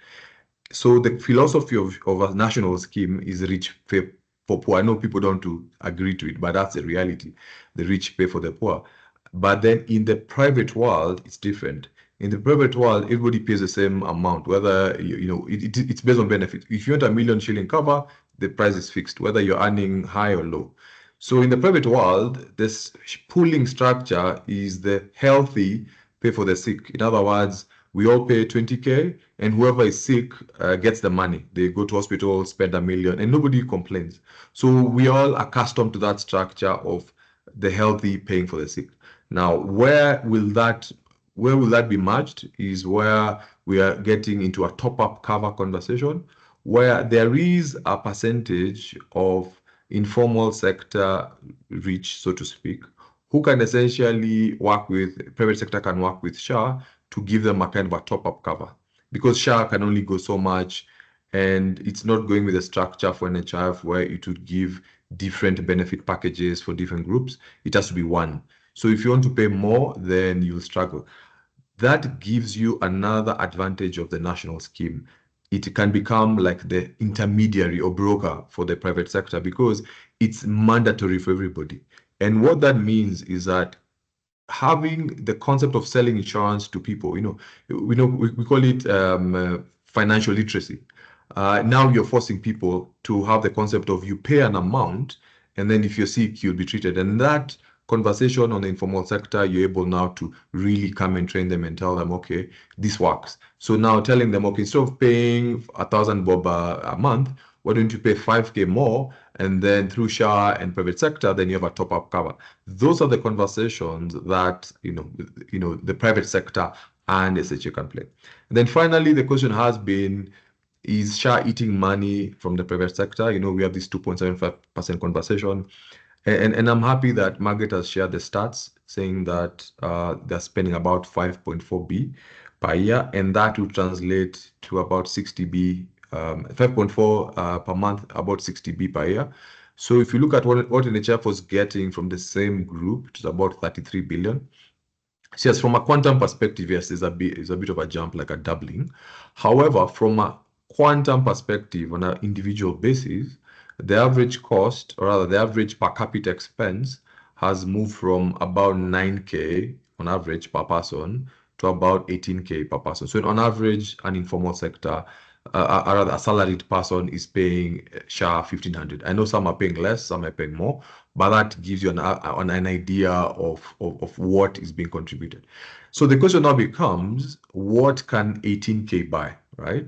So the philosophy of a national scheme is rich pay for poor. I know people don't agree to it, but that's the reality. The rich pay for the poor. But then in the private world, it's different. In the private world, everybody pays the same amount, whether, it's based on benefit. If you want $1 million shilling cover, the price is fixed, whether you're earning high or low. So in the private world, this pooling structure is the healthy pay for the sick. In other words, we all pay 20K, and whoever is sick gets the money. They go to hospital, spend $1 million, and nobody complains. So we all accustomed to that structure of the healthy paying for the sick. Now, where will that be merged is where we are getting into a top-up cover conversation, where there is a percentage of informal sector rich, so to speak, who can essentially private sector can work with SHA to give them a kind of a top-up cover, because SHA can only go so much, and it's not going with a structure for NHIF where it would give different benefit packages for different groups. It has to be one. So if you want to pay more, then you'll struggle. That gives you another advantage of the national scheme. it can become like the intermediary or broker for the private sector because it's mandatory for everybody. And what that means is that having the concept of selling insurance to people, we call it financial literacy. Now you're forcing people to have the concept of you pay an amount, and then if you're sick, you'll be treated. And that conversation on the informal sector, you're able now to really come and train them and tell them, okay, this works. So now telling them, okay, instead of paying 1,000 bob a month, why don't you pay 5K more? And then through SHA and private sector, then you have a top-up cover. Those are the conversations that the private sector and SHA can play. And then finally, the question has been, is SHA eating money from the private sector? We have this 2.75% conversation. And I'm happy that Margaret has shared the stats saying that they're spending about 5.4 B per year, and that will translate to about 60 B, 5.4 per month, about 60 B per year. So if you look at what NHF was getting from the same group, it's about 33 billion. So yes, from a quantum perspective, yes, there's a bit of a jump, like a doubling. However, from a quantum perspective, on an individual basis, the average cost, or rather the average per capita expense, has moved from about 9K on average per person to about 18K per person. So on average, an informal sector, a salaried person is paying SHA 1,500. I know some are paying less, some are paying more, but that gives you an idea of what is being contributed. So the question now becomes, what can 18K buy, right?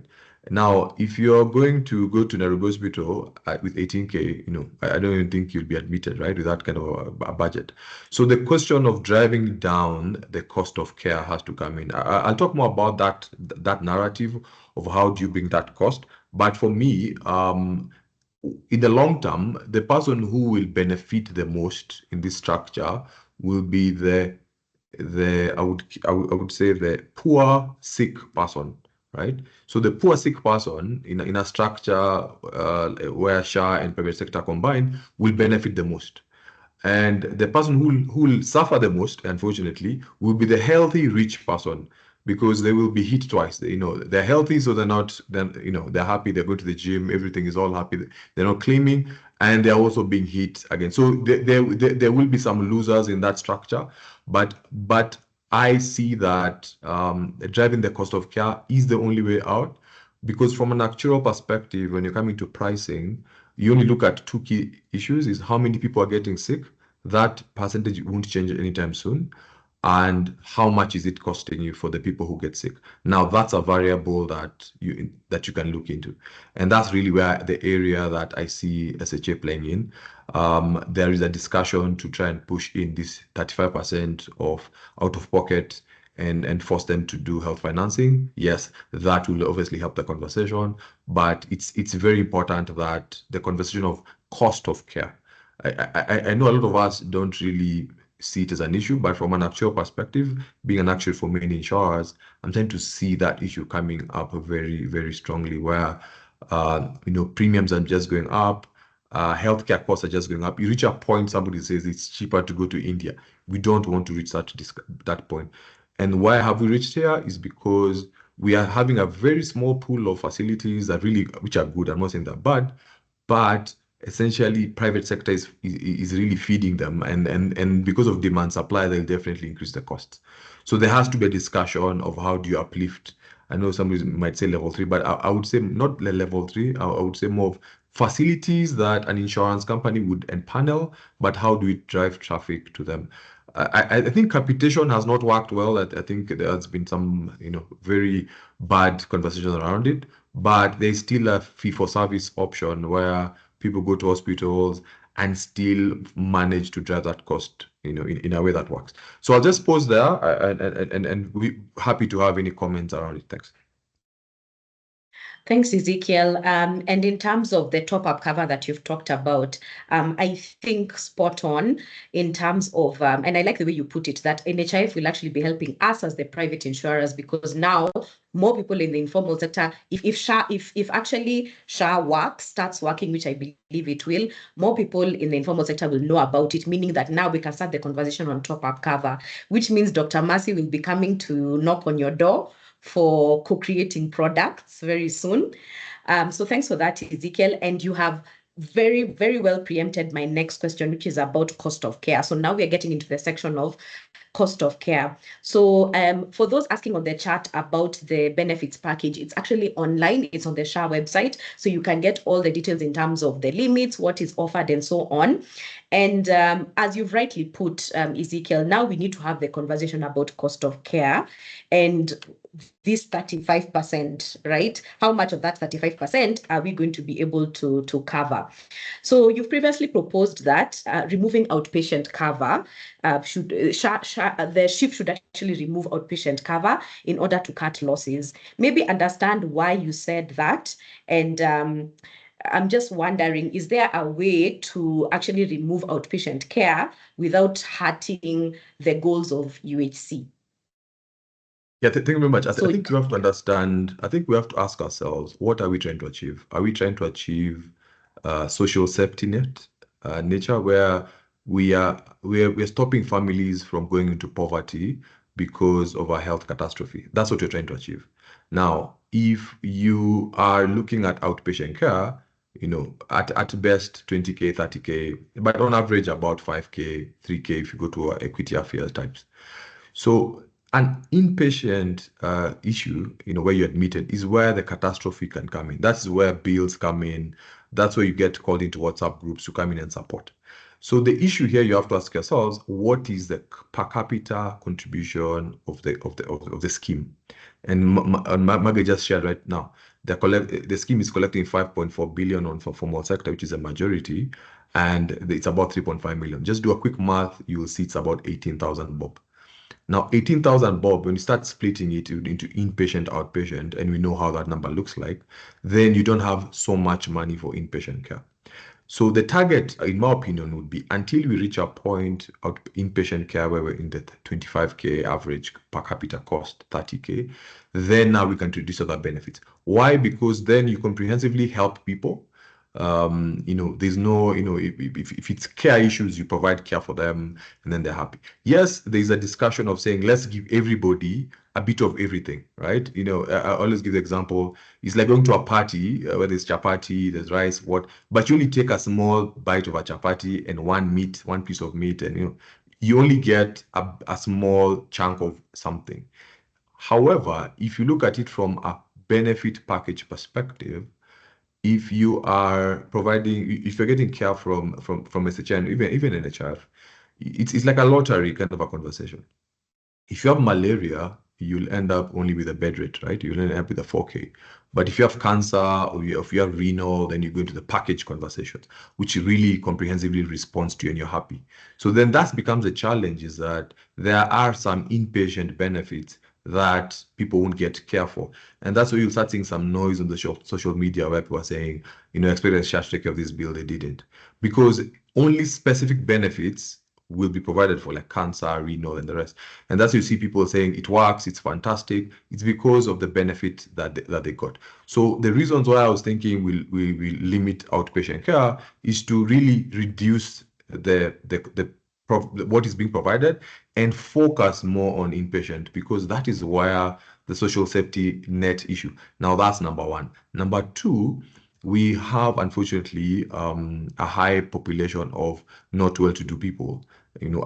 Now, if you're going to go to Nairobi Hospital with 18K, I don't even think you'll be admitted, right, with that kind of a budget. So the question of driving down the cost of care has to come in. I'll talk more about that narrative of how do you bring that cost. But for me, in the long term, the person who will benefit the most in this structure will be I would say the poor sick person, right? So the poor sick person in a structure where SHA and private sector combined will benefit the most. And the person who will suffer the most, unfortunately, will be the healthy rich person, because they will be hit twice. They're healthy, so they're not, they're happy, they go to the gym, everything is all happy, they're not claiming, and they're also being hit again. So there will be some losers in that structure, but I see that driving the cost of care is the only way out, because from an actuarial perspective, when you're coming to pricing, you only look at two key issues: is how many people are getting sick. That percentage won't change anytime soon. And how much is it costing you for the people who get sick? Now, that's a variable that you can look into. And that's really where the area that I see SHA playing in. There is a discussion to try and push in this 35% of out-of-pocket and force them to do health financing. Yes, that will obviously help the conversation, but it's very important that the conversation of cost of care. I know a lot of us don't really see it as an issue, but from an actual perspective, being an actuary for many insurers, I'm trying to see that issue coming up very, very strongly, where premiums are just going up, healthcare costs are just going up. You reach a point, somebody says it's cheaper to go to India. We don't want to reach that point. And why have we reached here is because we are having a very small pool of facilities which are good. I'm not saying they're bad, but essentially private sector is really feeding them, and because of demand supply, they'll definitely increase the costs. So there has to be a discussion of how do you uplift. I know somebody might say level 3, but I would say not level 3. I would say more of facilities that an insurance company would empanel, but how do we drive traffic to them? I think capitation has not worked well. I think there's been some very bad conversations around it, but there's still a fee-for-service option where people go to hospitals and still manage to drive that cost in a way that works. So I'll just pause there, and we're happy to have any comments around it. Thanks. Thanks, Ezekiel. And in terms of the top-up cover that you've talked about, I think spot on in terms of, and I like the way you put it, that NHIF will actually be helping us as the private insurers, because now more people in the informal sector, if actually SHA starts working, which I believe it will, more people in the informal sector will know about it, meaning that now we can start the conversation on top-up cover, which means Dr. Mercy will be coming to knock on your door for co-creating products very soon. So thanks for that, Ezekiel. And you have very, very well preempted my next question, which is about cost of care. So now we are getting into the section of cost of care. So for those asking on the chat about the benefits package, it's actually online. It's on the SHA website. So you can get all the details in terms of the limits, what is offered, and so on. And as you've rightly put, Ezekiel, now we need to have the conversation about cost of care and this 35%, right? How much of that 35% are we going to be able to cover? So you've previously proposed that removing outpatient cover the shift should actually remove outpatient cover in order to cut losses. Maybe understand why you said that. And I'm just wondering, is there a way to actually remove outpatient care without hurting the goals of UHC? Yeah, thank you very much. I think we have to understand, I think we have to ask ourselves, what are we trying to achieve? Are we trying to achieve social safety net nature where we're stopping families from going into poverty because of a health catastrophe? That's what we're trying to achieve. Now, if you are looking at outpatient care, at best 20K, 30K, but on average about 5K, 3K if you go to equity affairs types. So an inpatient issue, where you're admitted is where the catastrophe can come in. That's where bills come in. That's where you get called into WhatsApp groups to come in and support. So the issue here, you have to ask yourselves, what is the per capita contribution of the scheme? And Margaret just shared right now, the scheme is collecting 5.4 billion on for formal sector, which is a majority, and it's about 3.5 million. Just do a quick math, you will see it's about 18,000 bob. Now, 18,000 bob, when you start splitting it into inpatient, outpatient, and we know how that number looks like, then you don't have so much money for inpatient care. So the target, in my opinion, would be until we reach a point of inpatient care where we're in the 25K average per capita cost, 30K, then now we can introduce other benefits. Why? Because then you comprehensively help people. There's no, if it's care issues, you provide care for them and then they're happy. Yes, there's a discussion of saying, let's give everybody a bit of everything, right? I always give the example, it's like going to a party where there's chapati, there's rice, but you only take a small bite of a chapati and one piece of meat, and you only get a small chunk of something. However, if you look at it from a benefit package perspective, if you are if you're getting care from SHA and even NHR, it's like a lottery kind of a conversation. If you have malaria, you'll end up only with a bed rate, right? You'll end up with a 4K. But if you have cancer or if you have renal, then you go into the package conversations, which really comprehensively responds to you and you're happy. So then that becomes a challenge, is that there are some inpatient benefits that people won't get care for. And that's where you'll start seeing some noise on the social media where people are saying, expect SHA to take care of this bill. They didn't. Because only specific benefits will be provided for, like cancer, renal, and the rest. And that's you see people saying it works, it's fantastic. It's because of the benefit that they got. So the reasons why I was thinking we limit outpatient care is to really reduce what is being provided and focus more on inpatient, because that is where the social safety net issue. Now that's number one. Number two, we have, unfortunately, a high population of not well-to-do people.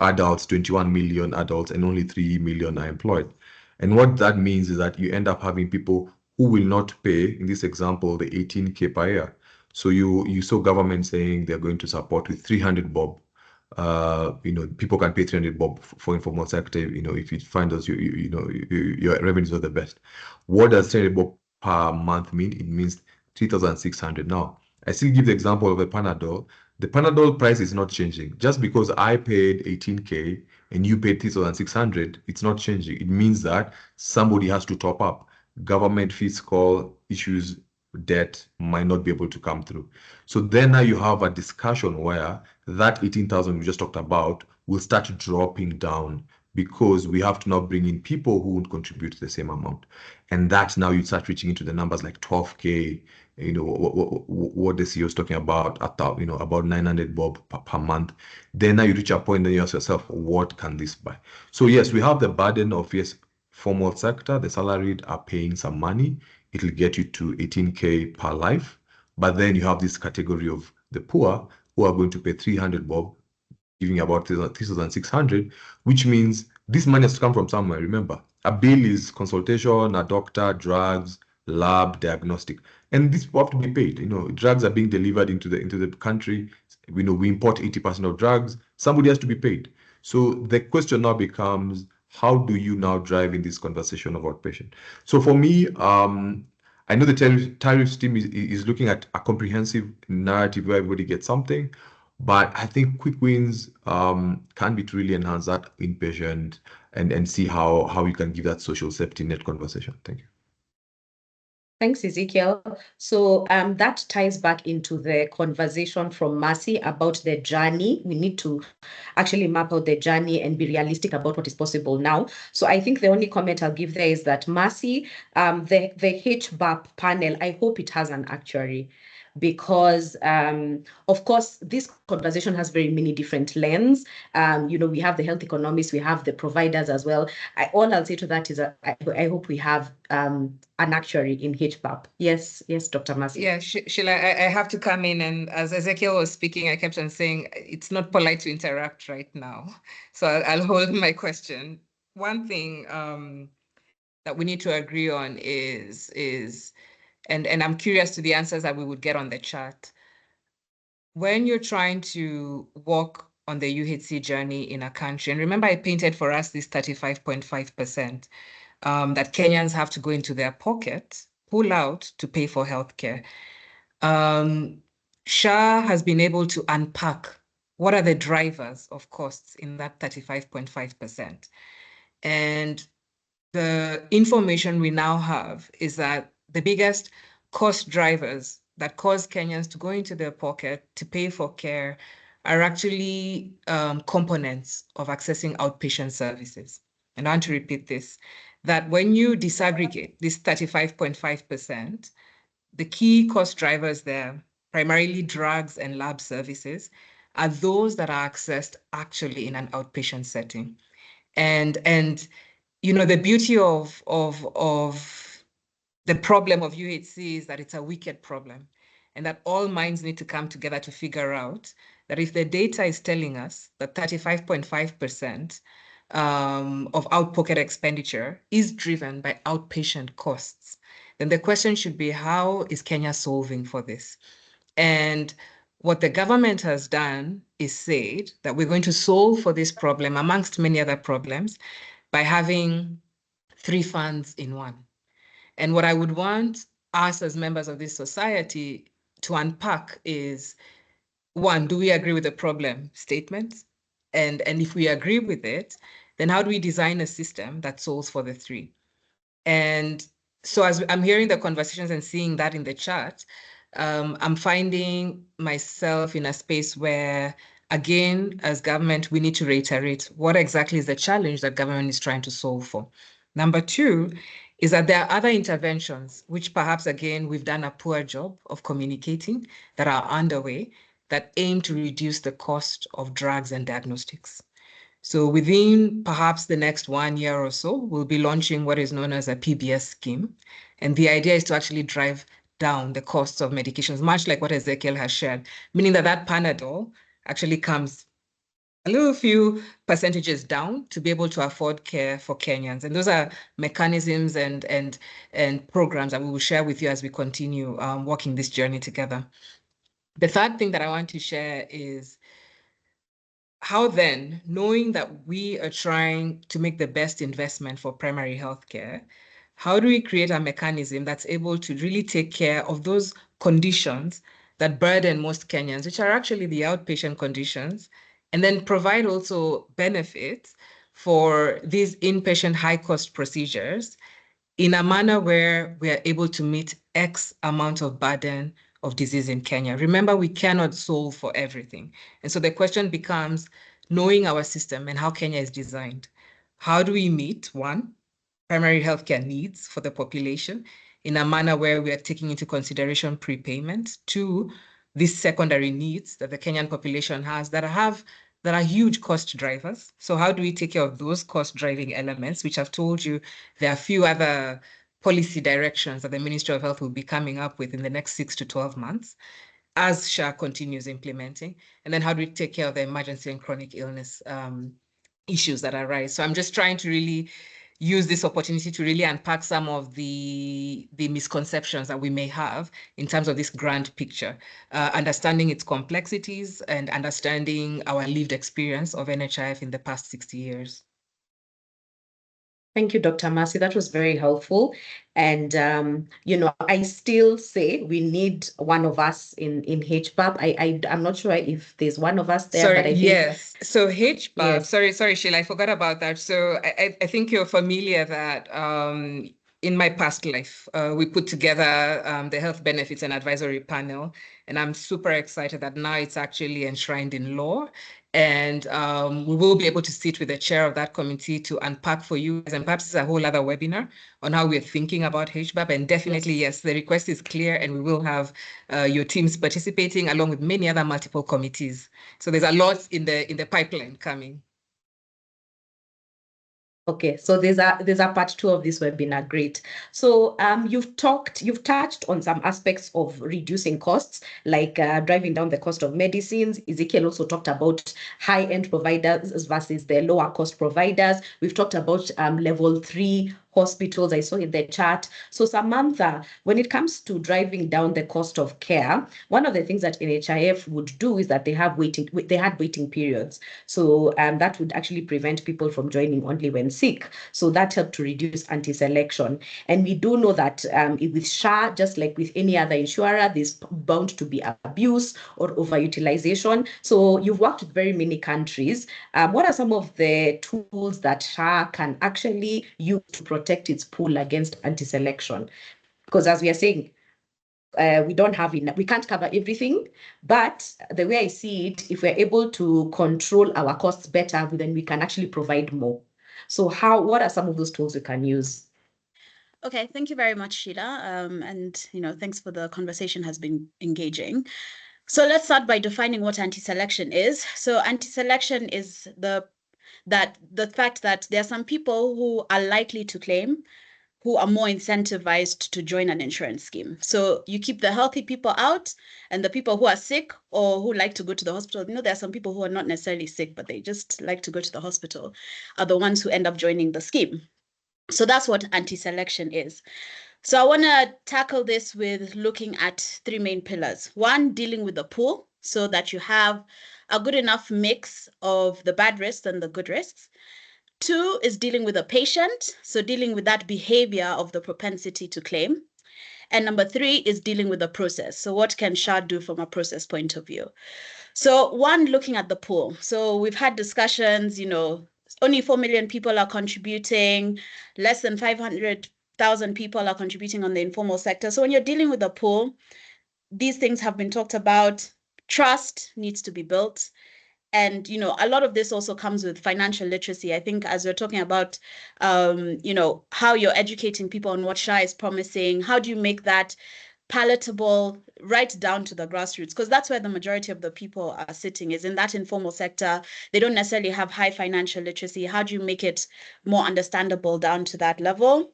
Adults, 21 million adults, and only 3 million are employed. And what that means is that you end up having people who will not pay, in this example, the 18K per year. So you saw government saying they're going to support with 300 bob. People can pay 300 bob for informal sector. If you find those, your revenues are the best. What does 300 bob per month mean? It means 3,600. Now, I still give the example of a Panadol. The Panadol price is not changing. Just because I paid 18K and you paid 3,600, it's not changing. It means that somebody has to top up. Government fiscal issues, debt might not be able to come through. So then now you have a discussion where that 18,000 we just talked about will start dropping down, because we have to now bring in people who won't contribute the same amount. And that's now you start reaching into the numbers like 12K, what the CEO is talking about, about 900 bob per month. Then now you reach a point and you ask yourself, what can this buy? So yes, we have the burden of, yes, formal sector, the salaried are paying some money. It'll get you to 18K per life. But then you have this category of the poor who are going to pay 300 bob, giving about 3,600, which means this money has to come from somewhere. Remember, a bill is consultation, a doctor, drugs, lab, diagnostic, and this have to be paid. You know, drugs are being delivered into the country. We know we import 80% of drugs. Somebody has to be paid. So the question now becomes, how do you now drive in this conversation of outpatient? So for me, I know the tariffs team is looking at a comprehensive narrative where everybody gets something, but I think quick wins can be to really enhance that inpatient and see how you can give that social safety net conversation. Thank you. Thanks, Ezekiel. So that ties back into the conversation from Mercy about the journey. We need to actually map out the journey and be realistic about what is possible now. So I think the only comment I'll give there is that Mercy, the HBAP panel, I hope it has an actuary, because of course this conversation has very many different lenses. We have the health economists, we have the providers as well. All I'll say to that is that I hope we have an actuary in HBAP. Yes, Dr. Mercy. Yeah, Sheila, I have to come in, and as Ezekiel was speaking, I kept on saying it's not polite to interrupt right now. So I'll hold my question. One thing that we need to agree on is and I'm curious to the answers that we would get on the chat. When you're trying to walk on the UHC journey in a country, and remember I painted for us this 35.5% that Kenyans have to go into their pocket, pull out to pay for healthcare. SHA has been able to unpack what are the drivers of costs in that 35.5%. And the information we now have is that the biggest cost drivers that cause Kenyans to go into their pocket to pay for care are actually components of accessing outpatient services. And I want to repeat this, that when you disaggregate this 35.5%, the key cost drivers there, primarily drugs and lab services, are those that are accessed actually in an outpatient setting. And the beauty of the problem of UHC is that it's a wicked problem, and that all minds need to come together to figure out that if the data is telling us that 35.5% of out-pocket expenditure is driven by outpatient costs, then the question should be, how is Kenya solving for this? And what the government has done is said that we're going to solve for this problem, amongst many other problems, by having 3 funds in one. And what I would want us as members of this society to unpack is, one, do we agree with the problem statement? And if we agree with it, then how do we design a system that solves for the 3? And so as I'm hearing the conversations and seeing that in the chat, I'm finding myself in a space where, again, as government, we need to reiterate what exactly is the challenge that government is trying to solve for. Number 2 is that there are other interventions, which perhaps, again, we've done a poor job of communicating, that are underway, that aim to reduce the cost of drugs and diagnostics. So within perhaps the next 1 year or so, we'll be launching what is known as a PBS scheme. And the idea is to actually drive down the costs of medications, much like what Ezekiel has shared, meaning that Panadol actually comes a little few percentages down to be able to afford care for Kenyans. And those are mechanisms and programs that we will share with you as we continue walking this journey together. The third thing that I want to share is how then, knowing that we are trying to make the best investment for primary healthcare, how do we create a mechanism that's able to really take care of those conditions that burden most Kenyans, which are actually the outpatient conditions, and then provide also benefits for these inpatient high-cost procedures in a manner where we are able to meet X amount of burden of disease in Kenya. Remember, we cannot solve for everything. And so the question becomes, knowing our system and how Kenya is designed, how do we meet, 1, primary healthcare needs for the population in a manner where we are taking into consideration prepayment, 2, these secondary needs that the Kenyan population has that that are huge cost drivers. So how do we take care of those cost driving elements, which I've told you there are a few other policy directions that the Ministry of Health will be coming up with in the next 6 to 12 months as SHA continues implementing? And then how do we take care of the emergency and chronic illness issues that arise? So I'm just trying to really use this opportunity to really unpack some of the misconceptions that we may have in terms of this grand picture, understanding its complexities and understanding our lived experience of NHIF in the past 60 years. Thank you, Dr. Mercy. That was very helpful. And, I still say we need one of us in HBAP. I'm not sure if there's one of us there, but I think. Yes. So HBAP, Yes. sorry, Sheila, I forgot about that. So I think you're familiar that in my past life, we put together the health benefits and advisory panel, and I'm super excited that now it's actually enshrined in law. And we will be able to sit with the chair of that committee to unpack for you, and perhaps it's a whole other webinar on how we're thinking about HBAP. And definitely, yes, the request is clear, and we will have your teams participating along with many other multiple committees. So there's a lot in the pipeline coming. Okay, so there's a part 2 of this webinar. Great. So you've touched on some aspects of reducing costs, like driving down the cost of medicines. Ezekiel also talked about high-end providers versus the lower cost providers. We've talked about level 3 hospitals, I saw in the chat. So Samantha, when it comes to driving down the cost of care, one of the things that NHIF would do is that they had waiting periods. So that would actually prevent people from joining only when sick. So that helped to reduce anti-selection. And we do know that with SHA, just like with any other insurer, there's bound to be abuse or overutilization. So you've worked with very many countries. What are some of the tools that SHA can actually use to protect its pool against anti-selection? Because as we are saying, we don't have enough, we can't cover everything, but the way I see it, if we're able to control our costs better, then we can actually provide more. So what are some of those tools we can use? Okay, thank you very much, Sheila. And thanks for the conversation, has been engaging. So let's start by defining what anti-selection is. So anti-selection is the fact that there are some people who are likely to claim who are more incentivized to join an insurance scheme. So you keep the healthy people out, and the people who are sick or who like to go to the hospital, there are some people who are not necessarily sick, but they just like to go to the hospital, are the ones who end up joining the scheme. So that's what anti-selection is. So I want to tackle this with looking at 3 main pillars. 1, dealing with the pool, so that you have a good enough mix of the bad risks and the good risks. 2 is dealing with a patient, so dealing with that behavior of the propensity to claim. And number 3 is dealing with the process. So what can SHA do from a process point of view? So 1, looking at the pool. So we've had discussions, only 4 million people are contributing, less than 500,000 people are contributing on the informal sector. So when you're dealing with the pool, these things have been talked about. Trust needs to be built. And, a lot of this also comes with financial literacy. I think as we're talking about, how you're educating people on what SHA is promising, how do you make that palatable right down to the grassroots? Because that's where the majority of the people are sitting, is in that informal sector. They don't necessarily have high financial literacy. How do you make it more understandable down to that level?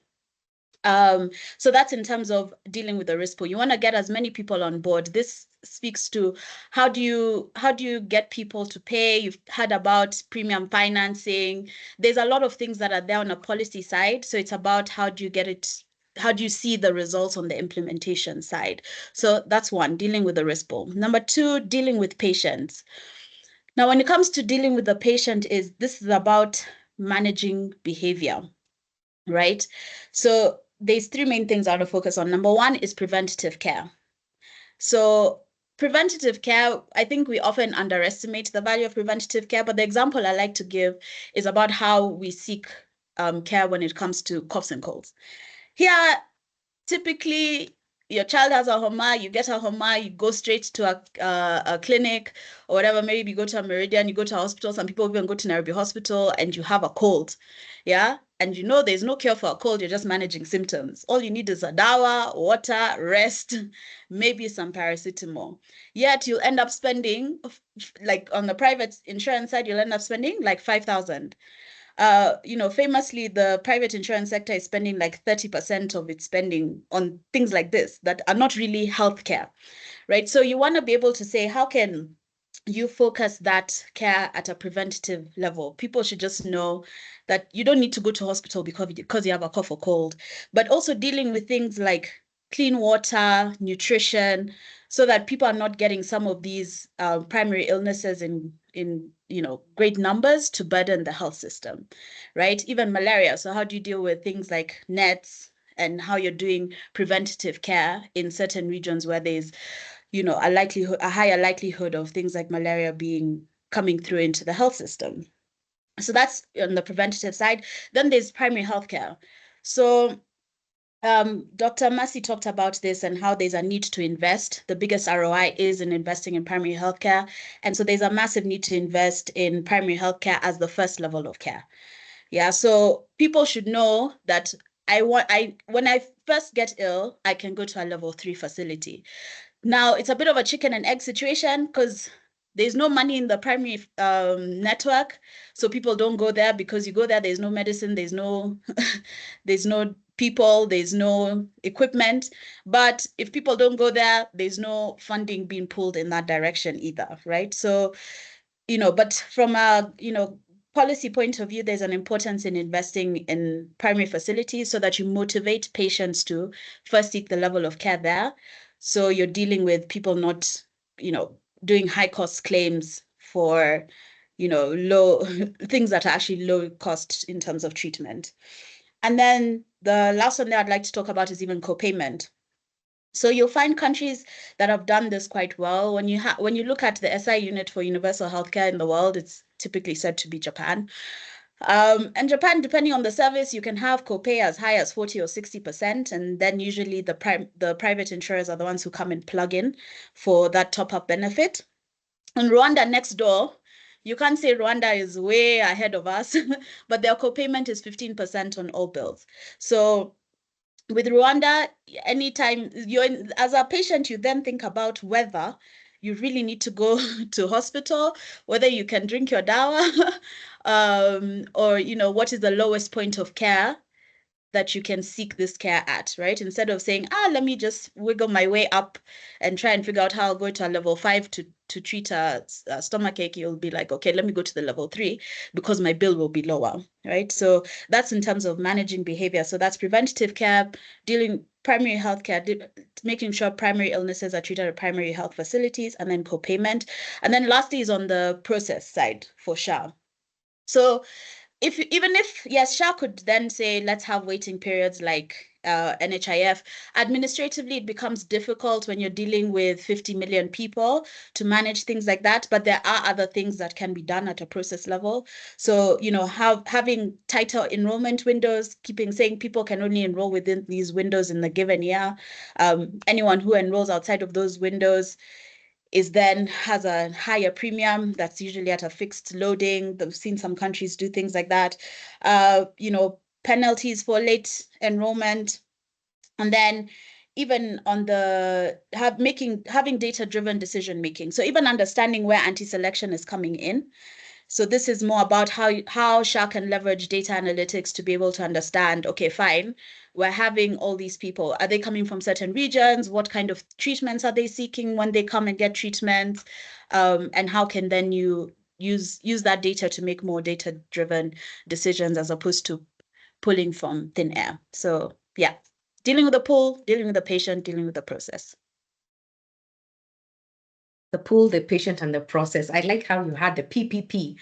So that's in terms of dealing with the risk pool. You want to get as many people on board. This speaks to how do you get people to pay? You've heard about premium financing. There's a lot of things that are there on a policy side. So it's about how do you see the results on the implementation side? So that's 1, dealing with the risk pool. Number 2, dealing with patients. Now, when it comes to dealing with the patient, this is about managing behavior, right? So there's 3 main things I want to focus on. Number 1 is preventative care. So preventative care, I think we often underestimate the value of preventative care, but the example I like to give is about how we seek care when it comes to coughs and colds. Here, typically, your child has a homa, you get a homa, you go straight to a clinic or whatever. Maybe you go to a Meridian, you go to a hospital. Some people even go to Nairobi Hospital and you have a cold, yeah? and you know there's no cure for a cold, you're just managing symptoms. All you need is a dawa, water, rest, maybe some paracetamol. Yet you'll end up spending, like on the private insurance side, you'll end up spending like 5,000. You know, famously, the private insurance sector is spending like 30% of its spending on things like this that are not really healthcare, right? So you want to be able to say, how can you focus that care at a preventative level? People should just know that you don't need to go to hospital because you have a cough or cold, but also dealing with things like clean water, nutrition, so that people are not getting some of these primary illnesses in you know, great numbers to burden the health system, right? Even malaria. So how do you deal with things like nets and how you're doing preventative care in certain regions where there's, you know, a higher likelihood of things like malaria coming through into the health system. So that's on the preventative side. Then there's primary healthcare. So Dr. Massey talked about this and how there's a need to invest. The biggest ROI is in investing in primary healthcare. And so there's a massive need to invest in primary healthcare as the first level of care. Yeah, so people should know that when I first get ill, I can go to a level 3 facility. Now, it's a bit of a chicken and egg situation because there's no money in the primary network. So people don't go there because you go there, there's no medicine, there's no people, there's no equipment. But if people don't go there, there's no funding being pulled in that direction either, right? So, you know, but from a, you know, policy point of view, there's an importance in investing in primary facilities so that you motivate patients to first seek the level of care there. So you're dealing with people not, you know, doing high cost claims for, you know, low things that are actually low cost in terms of treatment. And then the last one that I'd like to talk about is even co-payment. So you'll find countries that have done this quite well. When you look at the SI unit for universal healthcare in the world, it's typically said to be Japan. And Japan, depending on the service, you can have copay as high as 40 or 60%. And then usually the private insurers are the ones who come and plug in for that top-up benefit. And Rwanda next door, you can't say Rwanda is way ahead of us, but their copayment is 15% on all bills. So with Rwanda, anytime as a patient, you then think about whether you really need to go to hospital, whether you can drink your dawa, or, you know, what is the lowest point of care that you can seek this care at, right? Instead of saying, let me just wiggle my way up and try and figure out how I'll go to a level 5 to treat a stomach ache, you'll be like, okay, let me go to the level 3 because my bill will be lower, right? So that's in terms of managing behavior. So that's preventative care, primary health care, making sure primary illnesses are treated at primary health facilities, and then co-payment. And then lastly is on the process side for SHA. So even if, yes, SHA could then say, let's have waiting periods like NHIF, administratively, it becomes difficult when you're dealing with 50 million people to manage things like that. But there are other things that can be done at a process level. So, you know, having tighter enrollment windows, saying people can only enroll within these windows in the given year. Anyone who enrolls outside of those windows has a higher premium that's usually at a fixed loading. We've seen some countries do things like that. You know, penalties for late enrollment. And then even on the having data-driven decision making. So even understanding where anti-selection is coming in. So this is more about how SHA can leverage data analytics to be able to understand, okay, fine, we're having all these people. Are they coming from certain regions? What kind of treatments are they seeking when they come and get treatment? And how can then you use that data to make more data-driven decisions as opposed to pulling from thin air? So yeah, dealing with the pool, dealing with the patient, dealing with the process. The pool, the patient, and the process. I like how you had the PPP.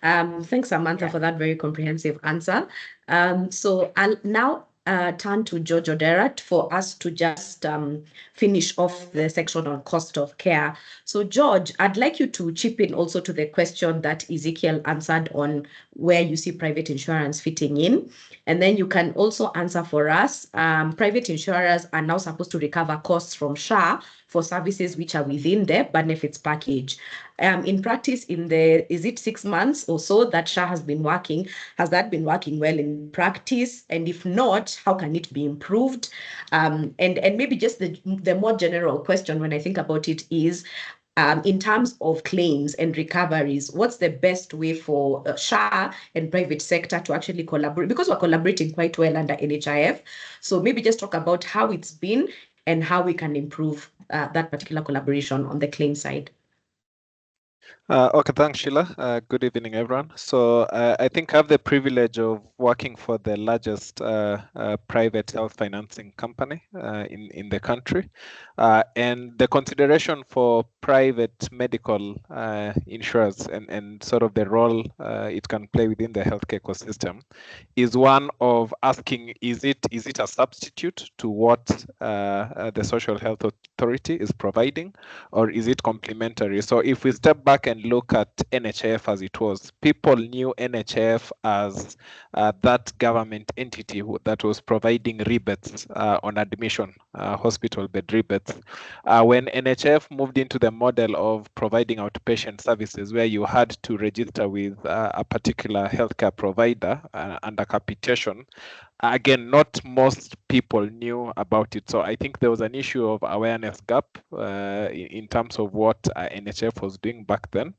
Thanks, Samantha, for that very comprehensive answer. So I'll now turn to George Odera for us to just finish off the section on cost of care. So George, I'd like you to chip in also to the question that Ezekiel answered on where you see private insurance fitting in. And then you can also answer for us. Private insurers are now supposed to recover costs from SHA for services which are within their benefits package. In practice, is it 6 months or so that SHA has been working? Has that been working well in practice? And if not, how can it be improved? And maybe just the more general question when I think about it is, in terms of claims and recoveries, what's the best way for SHA and private sector to actually collaborate? Because we're collaborating quite well under NHIF. So maybe just talk about how it's been and how we can improve that particular collaboration on the claim side. Okay, thanks, Sheila. Good evening, everyone. So I think I have the privilege of working for the largest private health financing company in the country. And the consideration for private medical insurers and sort of the role it can play within the healthcare ecosystem is one of asking, is it a substitute to what the Social Health Authority is providing, or is it complementary? So if we step back and look at NHIF as it was, people knew NHIF as that government entity that was providing rebates on admission, hospital bed rebates. When NHIF moved into the model of providing outpatient services, where you had to register with a particular healthcare provider under capitation, again, not most people knew about it. So I think there was an issue of awareness gap in terms of what NHIF was doing back then.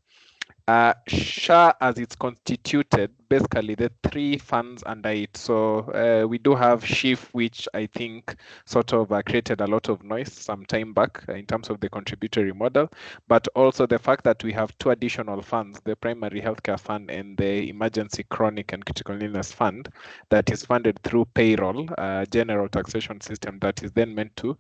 SHA, as it's constituted, basically the three funds under it. So we do have SHIF, which I think sort of created a lot of noise some time back in terms of the contributory model, but also the fact that we have two additional funds, the primary healthcare fund and the emergency chronic and critical illness fund, that is funded through payroll, general taxation system that is then meant to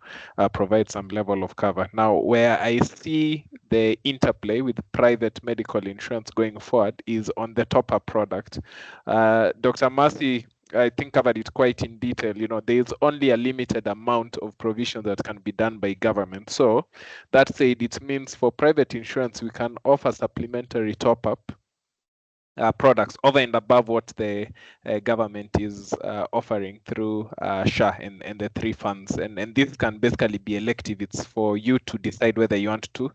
provide some level of cover. Now, where I see the interplay with private medical insurance going forward is on the top-up product. Dr. Mercy, I think, covered it quite in detail. You know, there is only a limited amount of provision that can be done by government. So that said, it means for private insurance, we can offer supplementary top-up products over and above what the government is offering through SHA and the three funds. And this can basically be elective. It's for you to decide whether you want to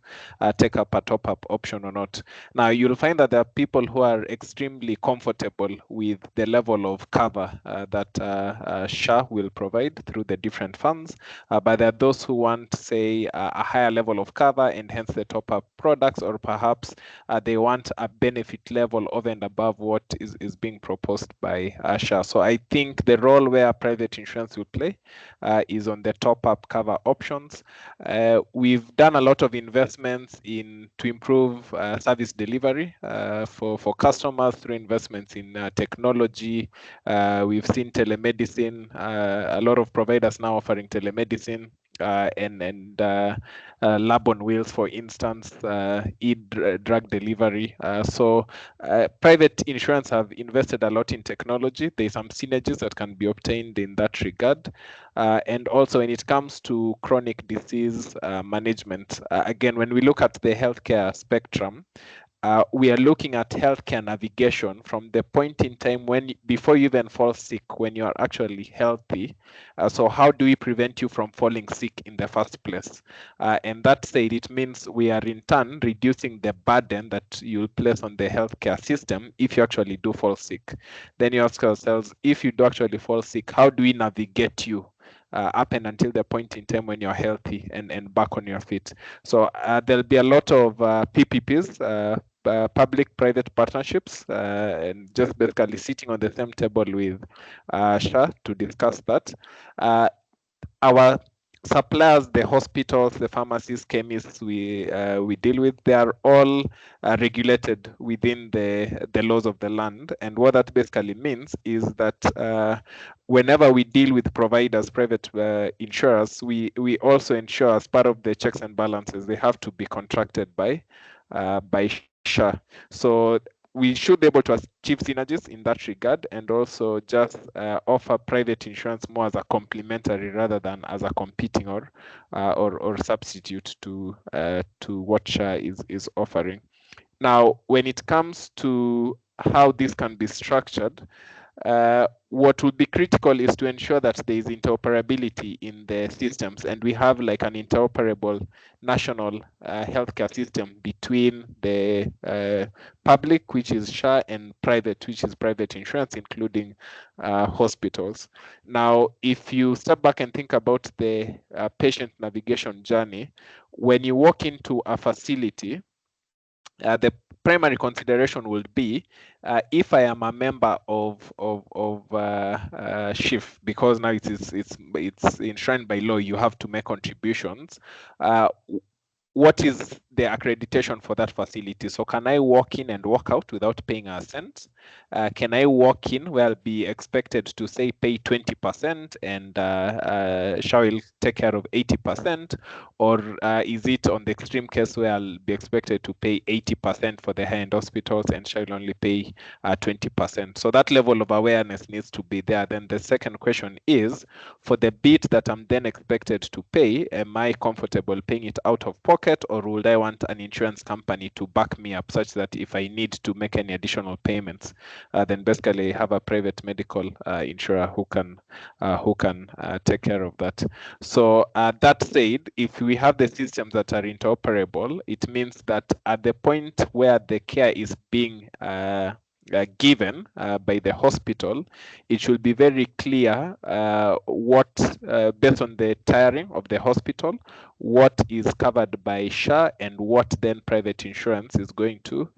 take up a top-up option or not. Now, you'll find that there are people who are extremely comfortable with the level of cover that SHA will provide through the different funds. But there are those who want, say, a higher level of cover and hence the top-up products, or perhaps they want a benefit level over and above what is being proposed by SHA. So I think the role where private insurance will play is on the top-up cover options. We've done a lot of investments to improve service delivery for customers through investments in technology. We've seen telemedicine, a lot of providers now offering telemedicine. And lab on wheels, for instance, drug delivery. So private insurance have invested a lot in technology. There's some synergies that can be obtained in that regard. And also when it comes to chronic disease management, again, when we look at the healthcare spectrum, we are looking at healthcare navigation from the point in time before you even fall sick, when you are actually healthy. So how do we prevent you from falling sick in the first place? And that said, it means we are in turn reducing the burden that you place on the healthcare system if you actually do fall sick. Then you ask ourselves, if you do actually fall sick, how do we navigate you up and until the point in time when you're healthy and back on your feet? So there'll be a lot of PPPs, public-private partnerships, and just basically sitting on the same table with SHA to discuss that. Our suppliers, the hospitals, the pharmacies, chemists we deal with, they are all regulated within the laws of the land. And what that basically means is that whenever we deal with providers, private insurers, we also ensure, as part of the checks and balances, they have to be contracted by SHA. So we should be able to achieve synergies in that regard, and also just offer private insurance more as a complementary rather than as a competing or substitute to what SHA is offering. Now, when it comes to how this can be structured, What would be critical is to ensure that there is interoperability in the systems, and we have like an interoperable national healthcare system between the public, which is SHA, and private, which is private insurance, including hospitals. Now, if you step back and think about the patient navigation journey, when you walk into a facility, the primary consideration would be if I am a member of SHIF, because now it's enshrined by law, you have to make contributions. What is the accreditation for that facility? So can I walk in and walk out without paying a cent? Can I walk in where I'll be expected to say pay 20% and SHA will take care of 80%? Or is it on the extreme case where I'll be expected to pay 80% for the high-end hospitals and SHA will only pay 20%? So that level of awareness needs to be there. Then the second question is, for the bit that I'm then expected to pay, am I comfortable paying it out of pocket, or would I want an insurance company to back me up such that if I need to make any additional payments, then basically have a private medical insurer who can take care of that. So that said, if we have the systems that are interoperable, it means that at the point where the care is being given by the hospital, it should be very clear what, based on the tiering of the hospital, what is covered by SHA and what then private insurance is going to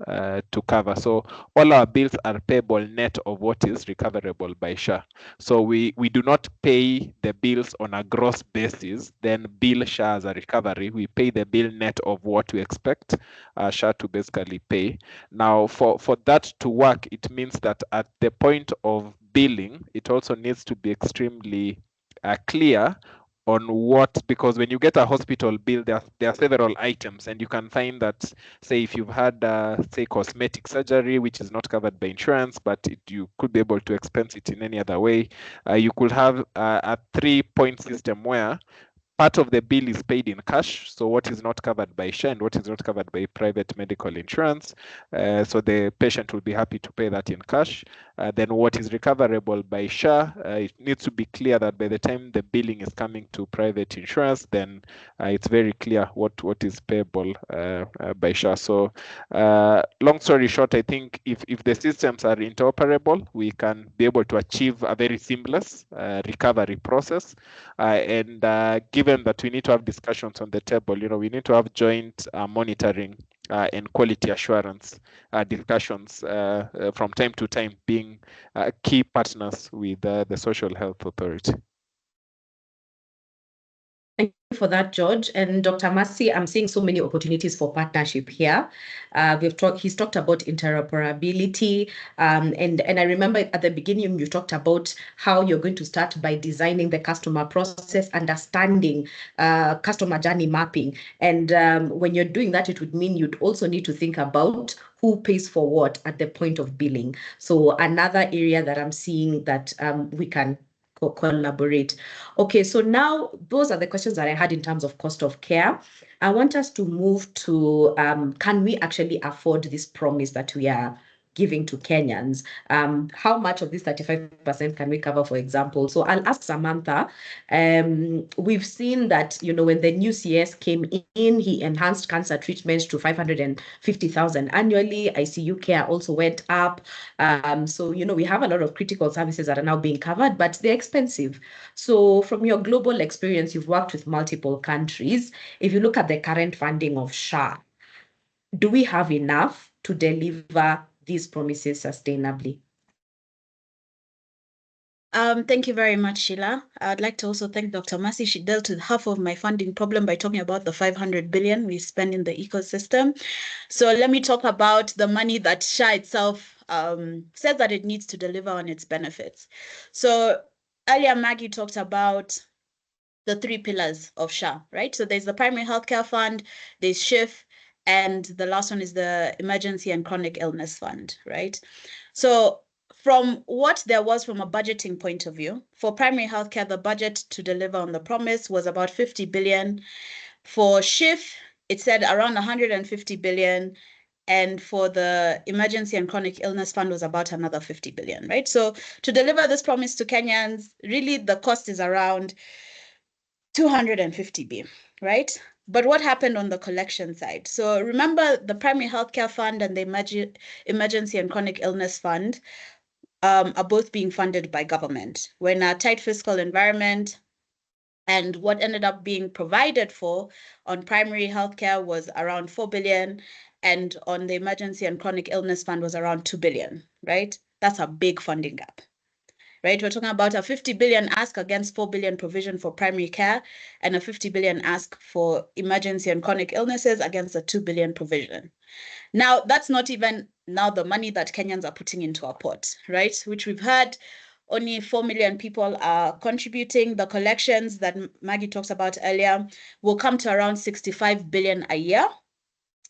cover. So all our bills are payable net of what is recoverable by SHA. So we do not pay the bills on a gross basis, then bill SHA as a recovery. We pay the bill net of what we expect SHA to basically pay. Now, for that to work, it means that at the point of billing, it also needs to be extremely clear on what, because when you get a hospital bill, there are several items, and you can find that, say, if you've had, say, cosmetic surgery, which is not covered by insurance, but you could be able to expense it in any other way. You could have a 3-point system where part of the bill is paid in cash, so what is not covered by SHA and what is not covered by private medical insurance. So the patient will be happy to pay that in cash. Then what is recoverable by SHA, it needs to be clear that by the time the billing is coming to private insurance, then it's very clear what is payable by SHA. So long story short, I think if the systems are interoperable, we can be able to achieve a very seamless recovery process. And given that we need to have discussions on the table, we need to have joint monitoring and quality assurance discussions from time to time, being key partners with the Social Health Authority. Thank you for that, George. And Dr. Mercy, I'm seeing so many opportunities for partnership here. He's talked about interoperability. And I remember at the beginning, you talked about how you're going to start by designing the customer process, understanding customer journey mapping. And when you're doing that, it would mean you'd also need to think about who pays for what at the point of billing. So another area that I'm seeing that we can collaborate. Okay, so now those are the questions that I had in terms of cost of care. I want us to move to can we actually afford this promise that we are giving to Kenyans? How much of this 35% can we cover, for example? So I'll ask Samantha. We've seen that, when the new CS came in, he enhanced cancer treatments to 550,000 annually. ICU care also went up. So, we have a lot of critical services that are now being covered, but they're expensive. So from your global experience, you've worked with multiple countries. If you look at the current funding of SHA, do we have enough to deliver these promises sustainably? Thank you very much, Sheila. I'd like to also thank Dr. Mercy. She dealt with half of my funding problem by talking about the 500 billion we spend in the ecosystem. So let me talk about the money that SHA itself says that it needs to deliver on its benefits. So earlier, Maggie talked about the 3 pillars of SHA, right? So there's the primary healthcare fund, there's SHIF, and the last one is the emergency and chronic illness fund, right? So from what there was from a budgeting point of view, for primary healthcare, the budget to deliver on the promise was about 50 billion. For SHIF, it said around 150 billion. and for the emergency and chronic illness fund was about another 50 billion, right? So to deliver this promise to Kenyans, really the cost is around 250 billion, right? But what happened on the collection side? So remember the primary healthcare fund and the emergency and chronic illness fund are both being funded by government. We're in a tight fiscal environment, and what ended up being provided for on primary healthcare was around 4 billion, and on the emergency and chronic illness fund was around 2 billion, right? That's a big funding gap, right? We're talking about a 50 billion ask against 4 billion provision for primary care and a 50 billion ask for emergency and chronic illnesses against a 2 billion provision. Now, that's not even now the money that Kenyans are putting into our pot, right? Which we've heard only 4 million people are contributing. The collections that Maggie talks about earlier will come to around 65 billion a year.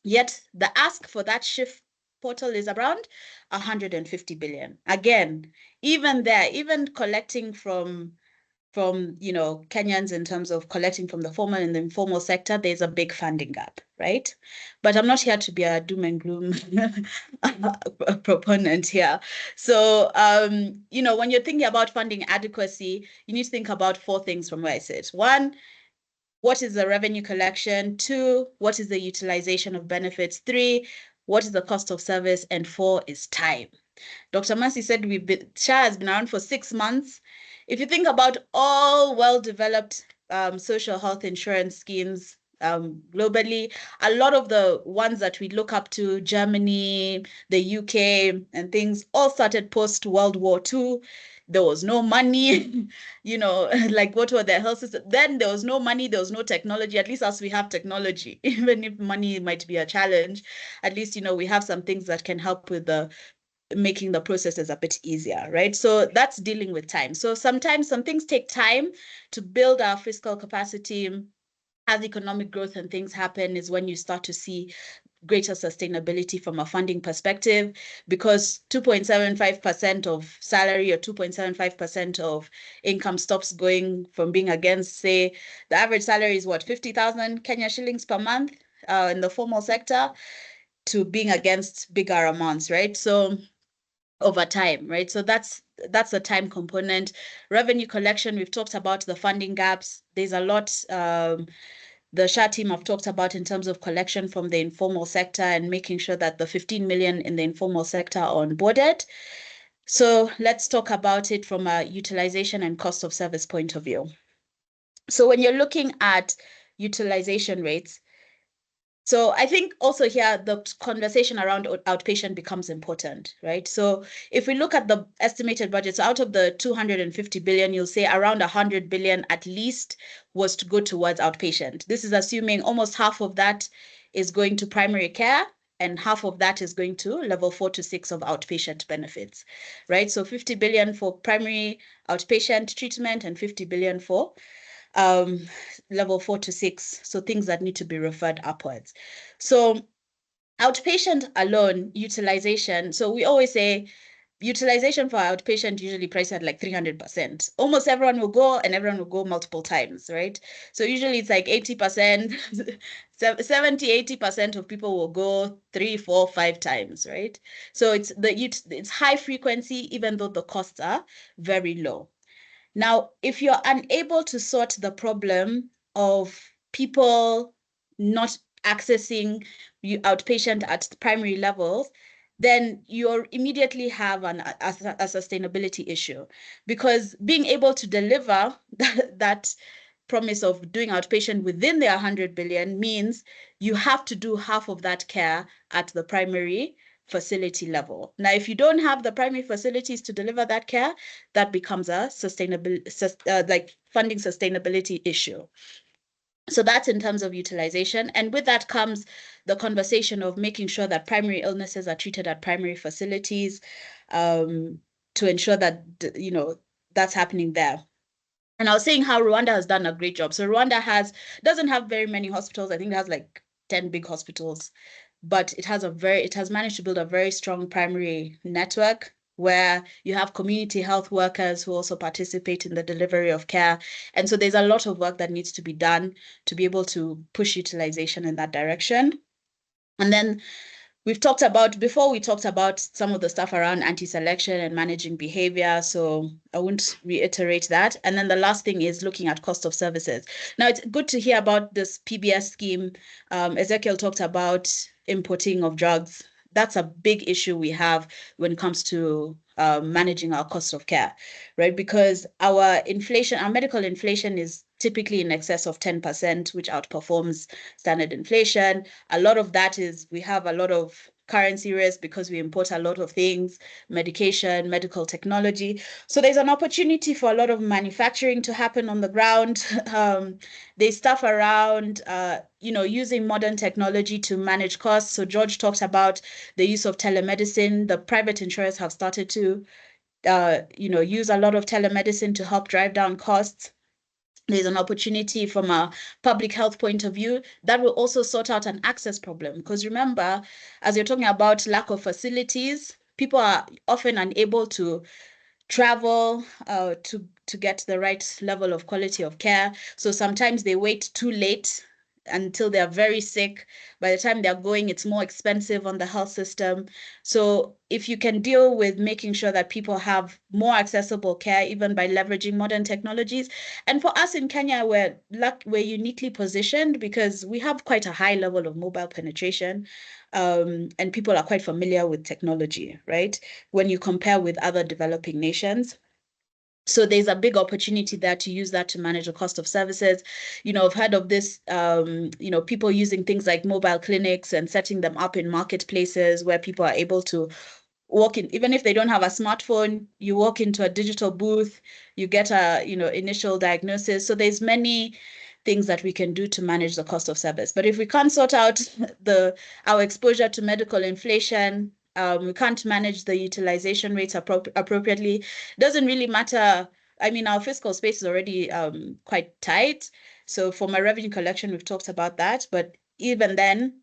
Yet the ask for that shift portal is around 150 billion. Again, even there, even collecting from Kenyans in terms of collecting from the formal and the informal sector, there's a big funding gap, right? But I'm not here to be a doom and gloom proponent here. So, when you're thinking about funding adequacy, you need to think about 4 things from where I sit. 1, what is the revenue collection? 2, what is the utilization of benefits? 3, what is the cost of service? And 4 is time. Dr. Mercy said SHA has been around for 6 months. If you think about all well-developed social health insurance schemes globally, a lot of the ones that we look up to, Germany, the UK, and things, all started post-World War II. There was no money, like what were their health systems? Then there was no money, there was no technology, at least as we have technology. Even if money might be a challenge, at least, we have some things that can help with making the processes a bit easier, right? So that's dealing with time. So sometimes some things take time to build our fiscal capacity. As economic growth and things happen is when you start to see greater sustainability from a funding perspective, because 2.75% of salary or 2.75% of income stops going from being against, say, the average salary is what, 50,000 Kenya shillings per month in the formal sector, to being against bigger amounts, right? So over time, right? So that's the time component. Revenue collection, we've talked about the funding gaps. There's a lot the SHA team have talked about in terms of collection from the informal sector and making sure that the 15 million in the informal sector are onboarded. So let's talk about it from a utilization and cost of service point of view. So when you're looking at utilization rates, so I think also here, the conversation around outpatient becomes important, right? So if we look at the estimated budget, so out of the 250 billion, you'll say around 100 billion at least was to go towards outpatient. This is assuming almost half of that is going to primary care and half of that is going to level 4 to 6 of outpatient benefits, right? So 50 billion for primary outpatient treatment and 50 billion for level 4 to 6, so things that need to be referred upwards. So outpatient alone, utilization, so we always say utilization for outpatient usually priced at like 300%. Almost everyone will go and everyone will go multiple times, right? So usually it's like 80%, 70-80% of people will go 3, 4, 5 times, right? So it's high frequency, even though the costs are very low. Now, if you're unable to sort the problem of people not accessing outpatient at primary levels, then you immediately have a sustainability issue, because being able to deliver that promise of doing outpatient within the 100 billion means you have to do half of that care at the primary facility level. Now, if you don't have the primary facilities to deliver that care, that becomes a funding sustainability issue. So that's in terms of utilization. And with that comes the conversation of making sure that primary illnesses are treated at primary facilities to ensure that, that's happening there. And I was saying how Rwanda has done a great job. So Rwanda doesn't have very many hospitals. I think it has like 10 big hospitals, but it has managed to build a very strong primary network where you have community health workers who also participate in the delivery of care. And so there's a lot of work that needs to be done to be able to push utilization in that direction. And then We've talked about, before we talked about some of the stuff around anti-selection and managing behavior, so I won't reiterate that. And then the last thing is looking at cost of services. Now, it's good to hear about this PBS scheme. Ezekiel talked about importing of drugs. That's a big issue we have when it comes to managing our cost of care, right? Because our inflation, our medical inflation is typically in excess of 10%, which outperforms standard inflation. A lot of that is we have a lot of currency risk because we import a lot of things, medication, medical technology. So there's an opportunity for a lot of manufacturing to happen on the ground. There's stuff around, using modern technology to manage costs. So George talked about the use of telemedicine. The private insurers have started to, use a lot of telemedicine to help drive down costs. There's an opportunity from a public health point of view that will also sort out an access problem. Because remember, as you're talking about lack of facilities, people are often unable to travel to get the right level of quality of care. So sometimes they wait too late until they're very sick. By the time they're going, it's more expensive on the health system. So if you can deal with making sure that people have more accessible care, even by leveraging modern technologies. And for us in Kenya, we're uniquely positioned because we have quite a high level of mobile penetration. And people are quite familiar with technology, right? When you compare with other developing nations. So there's a big opportunity there to use that to manage the cost of services. I've heard of this, people using things like mobile clinics and setting them up in marketplaces where people are able to walk in, even if they don't have a smartphone, you walk into a digital booth, you get a, initial diagnosis. So there's many things that we can do to manage the cost of service. But if we can't sort out our exposure to medical inflation, we can't manage the utilization rates appropriately. It doesn't really matter. I mean, our fiscal space is already quite tight. So for my revenue collection, we've talked about that. But even then,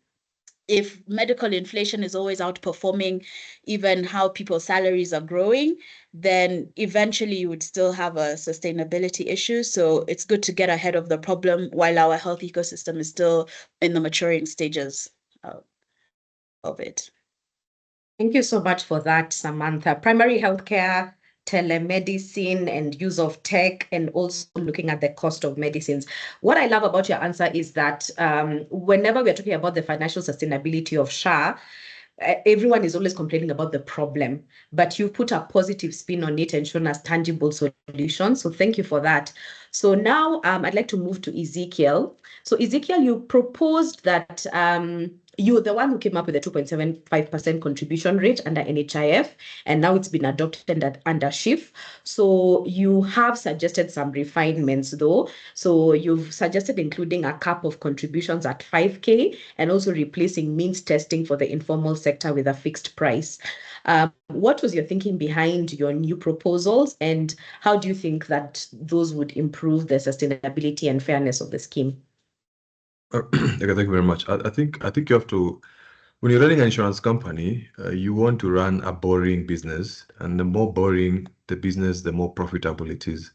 if medical inflation is always outperforming even how people's salaries are growing, then eventually you would still have a sustainability issue. So it's good to get ahead of the problem while our health ecosystem is still in the maturing stages of it. Thank you so much for that, Samantha. Primary healthcare, telemedicine, and use of tech, and also looking at the cost of medicines. What I love about your answer is that whenever we're talking about the financial sustainability of SHA, everyone is always complaining about the problem, but you put a positive spin on it and shown us tangible solutions. So thank you for that. So now I'd like to move to Ezekiel. So Ezekiel, you proposed that you're the one who came up with the 2.75% contribution rate under NHIF, and now it's been adopted under SHIF. So you have suggested some refinements though. So you've suggested including a cap of contributions at 5K and also replacing means testing for the informal sector with a fixed price. What was your thinking behind your new proposals, and how do you think that those would improve the sustainability and fairness of the scheme? Okay, thank you very much. I think you have to, when you're running an insurance company, you want to run a boring business, and the more boring the business, the more profitable it is.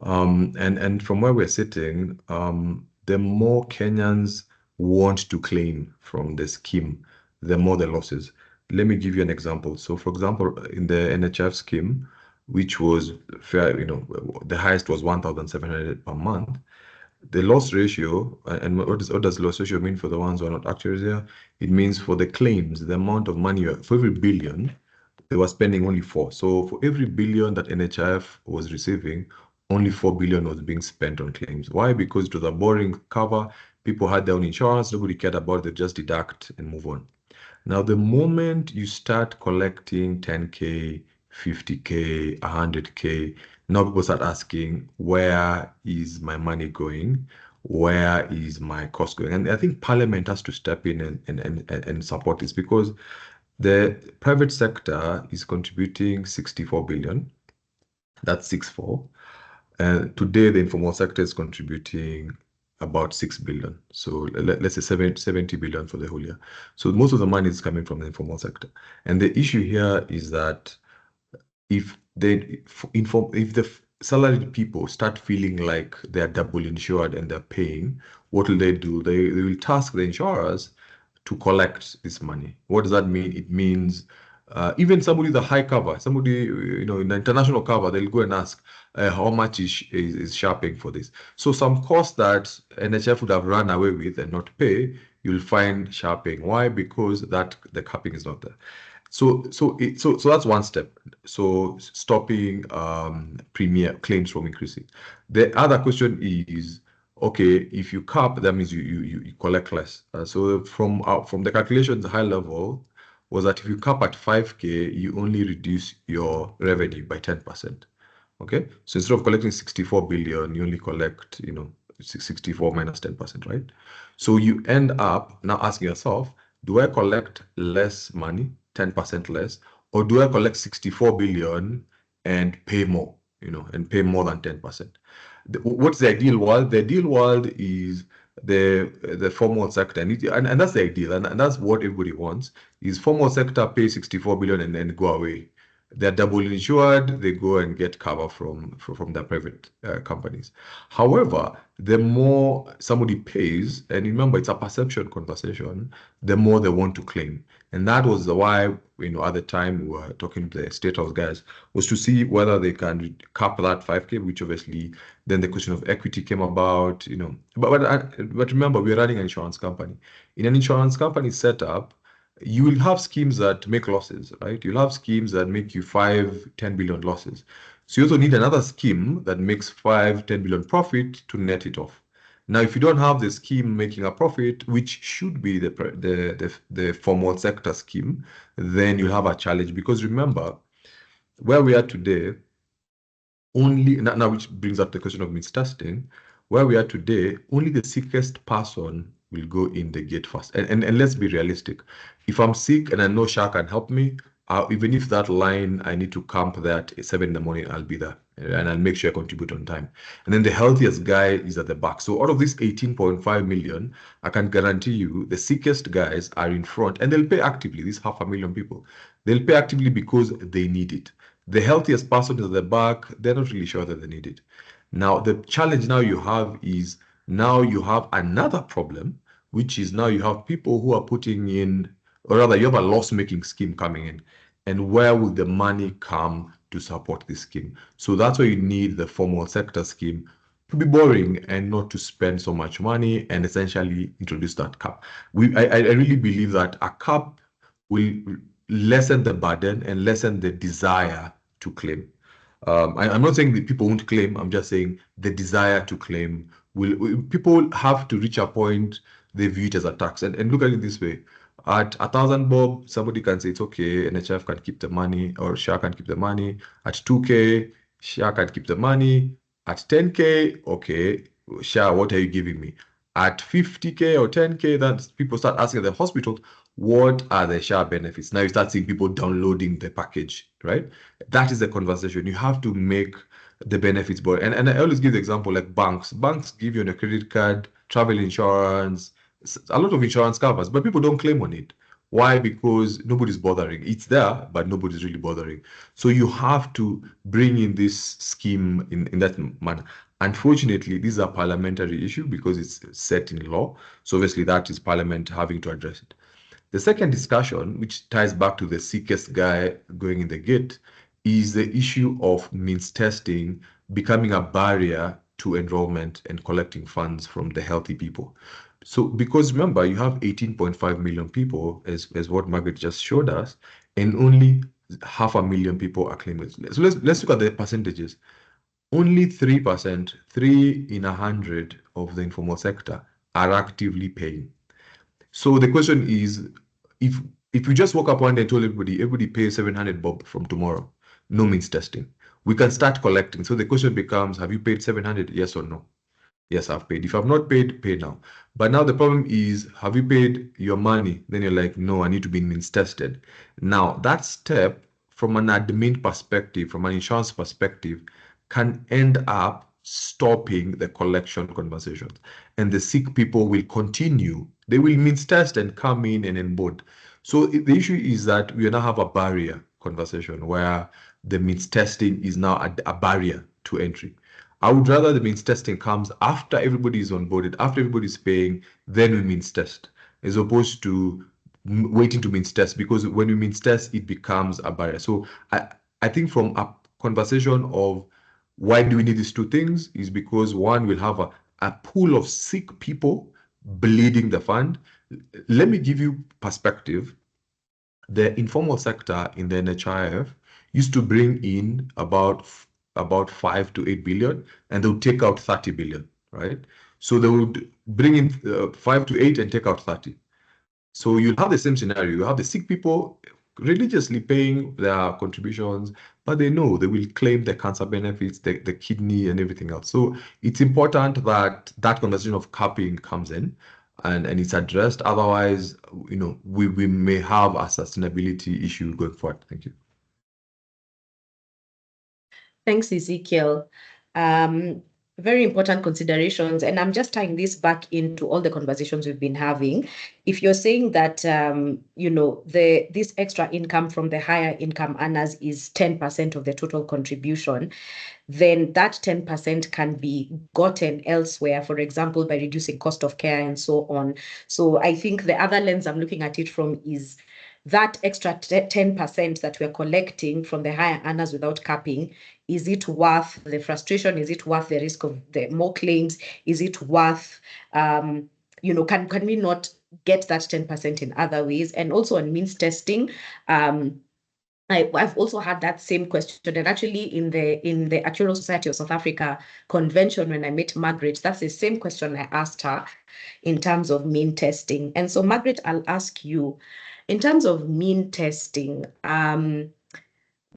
And from where we're sitting, the more Kenyans want to claim from the scheme, the more the losses. Let me give you an example. So, for example, in the NHF scheme, which was fair, the highest was 1,700 per month. The loss ratio, and what does loss ratio mean for the ones who are not actuaries here? It means for the claims, the amount of money for every billion, they were spending only 4. So for every billion that NHIF was receiving, only 4 billion was being spent on claims. Why? Because it was a boring cover. People had their own insurance. Nobody cared about it. They just deduct and move on. Now, the moment you start collecting 10K, 50K, 100K, now people start asking, where is my money going? Where is my cost going? And I think Parliament has to step in and support this, because the private sector is contributing 64 billion. That's 64. Today, the informal sector is contributing about 6 billion. So let's say 70 billion for the whole year. So most of the money is coming from the informal sector. And the issue here is that if the salaried people start feeling like they're double insured and they're paying, what will they do? They will task the insurers to collect this money. What does that mean? It means even somebody with a high cover, somebody, you know, in the international cover, they'll go and ask, how much is SHA paying for this? So some costs that NHF would have run away with and not pay, you'll find SHA paying. Why? Because the capping is not there. So that's one step. So stopping premier claims from increasing. The other question is, okay, if you cap, that means you collect less. So from the calculations, the high level was that if you cap at 5K, you only reduce your revenue by 10%. Okay, so instead of collecting 64 billion, you only collect, you know, 64 minus 10%, right? So you end up now asking yourself, do I collect less money, 10% less, or do I collect 64 billion and pay more, you know, and pay more than 10%? What's the ideal world? The ideal world is the formal sector, and that's the ideal, and that's what everybody wants, is formal sector pay 64 billion and then go away. They're double insured, they go and get cover from their private companies. However, the more somebody pays, and remember, it's a perception conversation, the more they want to claim. And that was why, you know, at the time we were talking to the State House guys, was to see whether they can cap that 5K, which obviously then the question of equity came about, you know. But remember, we're running an insurance company. In an insurance company setup, you will have schemes that make losses, right? You'll have schemes that make you 5-10 billion losses. So you also need another scheme that makes 5-10 billion profit to net it off. Now, if you don't have the scheme making a profit, which should be the formal sector scheme, then you'll have a challenge. Because remember, where we are today, only now, which brings up the question of means testing, where we are today, only the sickest person will go in the gate first. And let's be realistic. If I'm sick and I know SHA can help me, even if that line I need to camp there at 7 in the morning, I'll be there and I'll make sure I contribute on time. And then the healthiest guy is at the back. So out of this 18.5 million, I can guarantee you the sickest guys are in front, and they'll pay actively. These 500,000 people, they'll pay actively because they need it. The healthiest person is at the back, they're not really sure that they need it. Now, the challenge now you have is, now you have another problem, which is now you have people who are putting in, or rather you have a loss-making scheme coming in. And where will the money come to support this scheme? So that's why you need the formal sector scheme to be boring and not to spend so much money, and essentially introduce that cap. I really believe that a cap will lessen the burden and lessen the desire to claim. I'm not saying that people won't claim, I'm just saying the desire to claim people have to reach a point they view it as a tax. And look at it this way. At 1,000 bob, somebody can say it's okay, NHF can keep the money, or SHA can keep the money. At 2K, SHA can keep the money. At 10K, okay, SHA, what are you giving me? At 50K or 10K, then people start asking the hospital, what are the SHA benefits? Now you start seeing people downloading the package, right? That is the conversation. You have to make the benefits board. And I always give the example like banks. Banks give you on a credit card, travel insurance, a lot of insurance covers, but people don't claim on it. Why? Because nobody's bothering. It's there, but nobody's really bothering. So you have to bring in this scheme in that manner. Unfortunately, this is a parliamentary issue because it's set in law. So obviously that is Parliament having to address it. The second discussion, which ties back to the sickest guy going in the gate, is the issue of means testing becoming a barrier to enrollment and collecting funds from the healthy people. So, because remember, you have 18.5 million people, as what Margaret just showed us, and only 500,000 people are claiming. So let's look at the percentages. Only 3%, 3 in 100 of the informal sector are actively paying. So the question is, if you just woke up one day and told everybody pays 700 bob from tomorrow, no means testing, we can start collecting. So the question becomes, have you paid 700? Yes or no? Yes, I've paid. If I've not paid, pay now. But now the problem is, have you paid your money? Then you're like, no, I need to be means tested. Now that step, from an admin perspective, from an insurance perspective, can end up stopping the collection conversations. And the sick people will continue. They will means test and come in and onboard. So the issue is that we now have a barrier conversation where the means testing is now a barrier to entry. I would rather the means testing comes after everybody is onboarded, after everybody is paying, then we means test. as opposed to waiting to means test, because when you means test, it becomes a barrier. So I think from a conversation of why do we need these two things is because one, we'll have a pool of sick people bleeding the fund. Let me give you perspective. The informal sector in the NHIF used to bring in about 5 to 8 billion, and they would take out 30 billion, right? So they would bring in 5 to 8 and take out 30. So you'll have the same scenario. You have the sick people religiously paying their contributions, but they know they will claim the cancer benefits, the kidney and everything else. So it's important that that conversation of capping comes in and it's addressed. Otherwise, we may have a sustainability issue going forward. Thank you. Thanks, Ezekiel. Very important considerations. And I'm just tying this back into all the conversations we've been having. If you're saying that, this extra income from the higher income earners is 10% of the total contribution, then that 10% can be gotten elsewhere, for example, by reducing cost of care and so on. So I think the other lens I'm looking at it from is that extra 10% that we're collecting from the higher earners without capping, is it worth the frustration? Is it worth the risk of the more claims? Is it worth, can we not get that 10% in other ways? And also on means testing, I've also had that same question, and actually in the Actuarial Society of South Africa convention, when I met Margaret, that's the same question I asked her in terms of mean testing. And so, Margaret, I'll ask you, in terms of mean testing,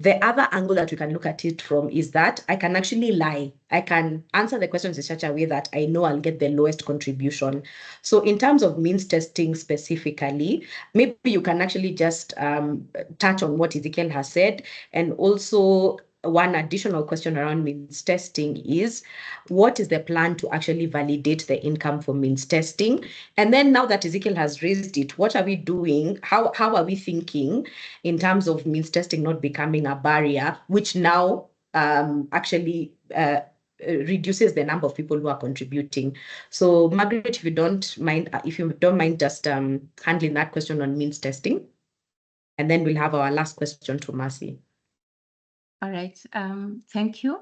the other angle that we can look at it from is that I can actually lie. I can answer the questions in such a way that I know I'll get the lowest contribution. So in terms of means testing specifically, maybe you can actually just touch on what Ezekiel has said. And also one additional question around means testing is, what is the plan to actually validate the income for means testing? And then now that Ezekiel has raised it, what are we doing? How are we thinking in terms of means testing not becoming a barrier, which now actually reduces the number of people who are contributing? So Margaret, if you don't mind just handling that question on means testing, and then we'll have our last question to Mercy. All right, thank you.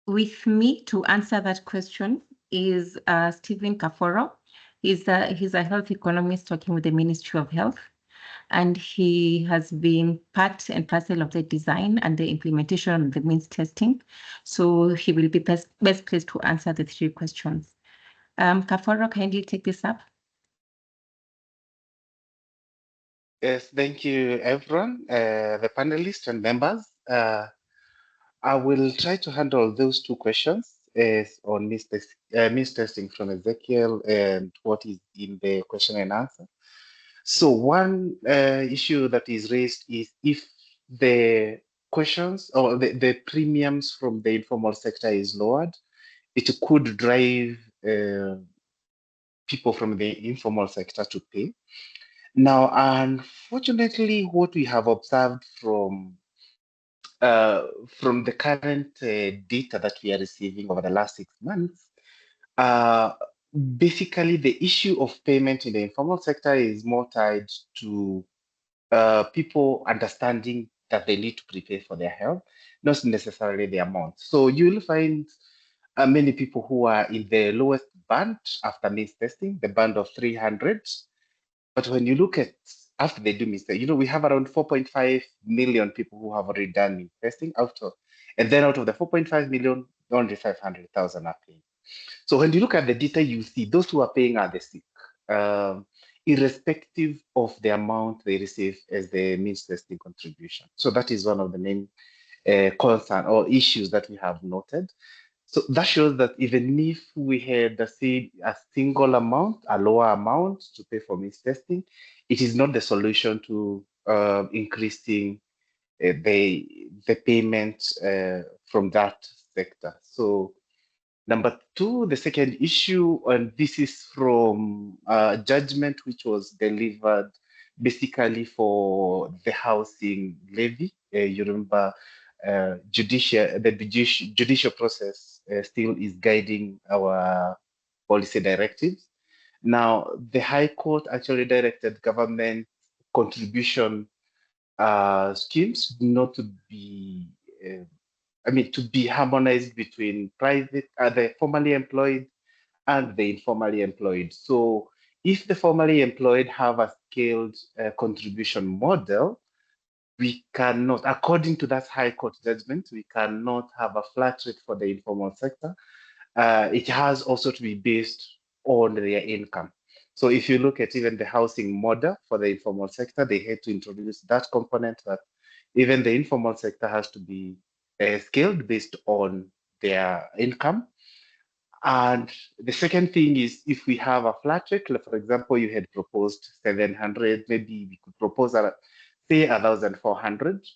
With me to answer that question is Stephen Kaforo. He's a health economist working with the Ministry of Health, and he has been part and parcel of the design and the implementation of the means testing. So he will be best placed to answer the three questions. Kaforo, kindly take this up. Yes, thank you, everyone, the panelists and members. I will try to handle those two questions on means testing from Ezekiel and what is in the question and answer. So one issue that is raised is if the questions or the premiums from the informal sector is lowered, it could drive people from the informal sector to pay. Now, unfortunately, what we have observed from the current data that we are receiving over the last 6 months, basically the issue of payment in the informal sector is more tied to people understanding that they need to prepare for their health, not necessarily the amount. So you'll find many people who are in the lowest band after means testing, the band of 300. But when you look at after they do means testing, we have around 4.5 million people who have already done means testing and then out of the 4.5 million, only 500,000 are paying. So when you look at the data, you see those who are paying are the sick, irrespective of the amount they receive as the means testing contribution. So that is one of the main concern or issues that we have noted. So that shows that even if we had a single amount, a lower amount to pay for means testing, it is not the solution to increasing the payment from that sector. So number two, the second issue, and this is from a judgment which was delivered basically for the housing levy. You remember the judicial process still is guiding our policy directives. Now, the High Court actually directed government contribution schemes not to be, to be harmonized between the formally employed and the informally employed. So if the formally employed have a scaled contribution model, we cannot, according to that High Court judgment, we cannot have a flat rate for the informal sector. It has also to be based on their income. So if you look at even the housing model for the informal sector, they had to introduce that component that even the informal sector has to be scaled based on their income. And the second thing is, if we have a flat rate, like for example, you had proposed 700, maybe we could propose, say, 1,400,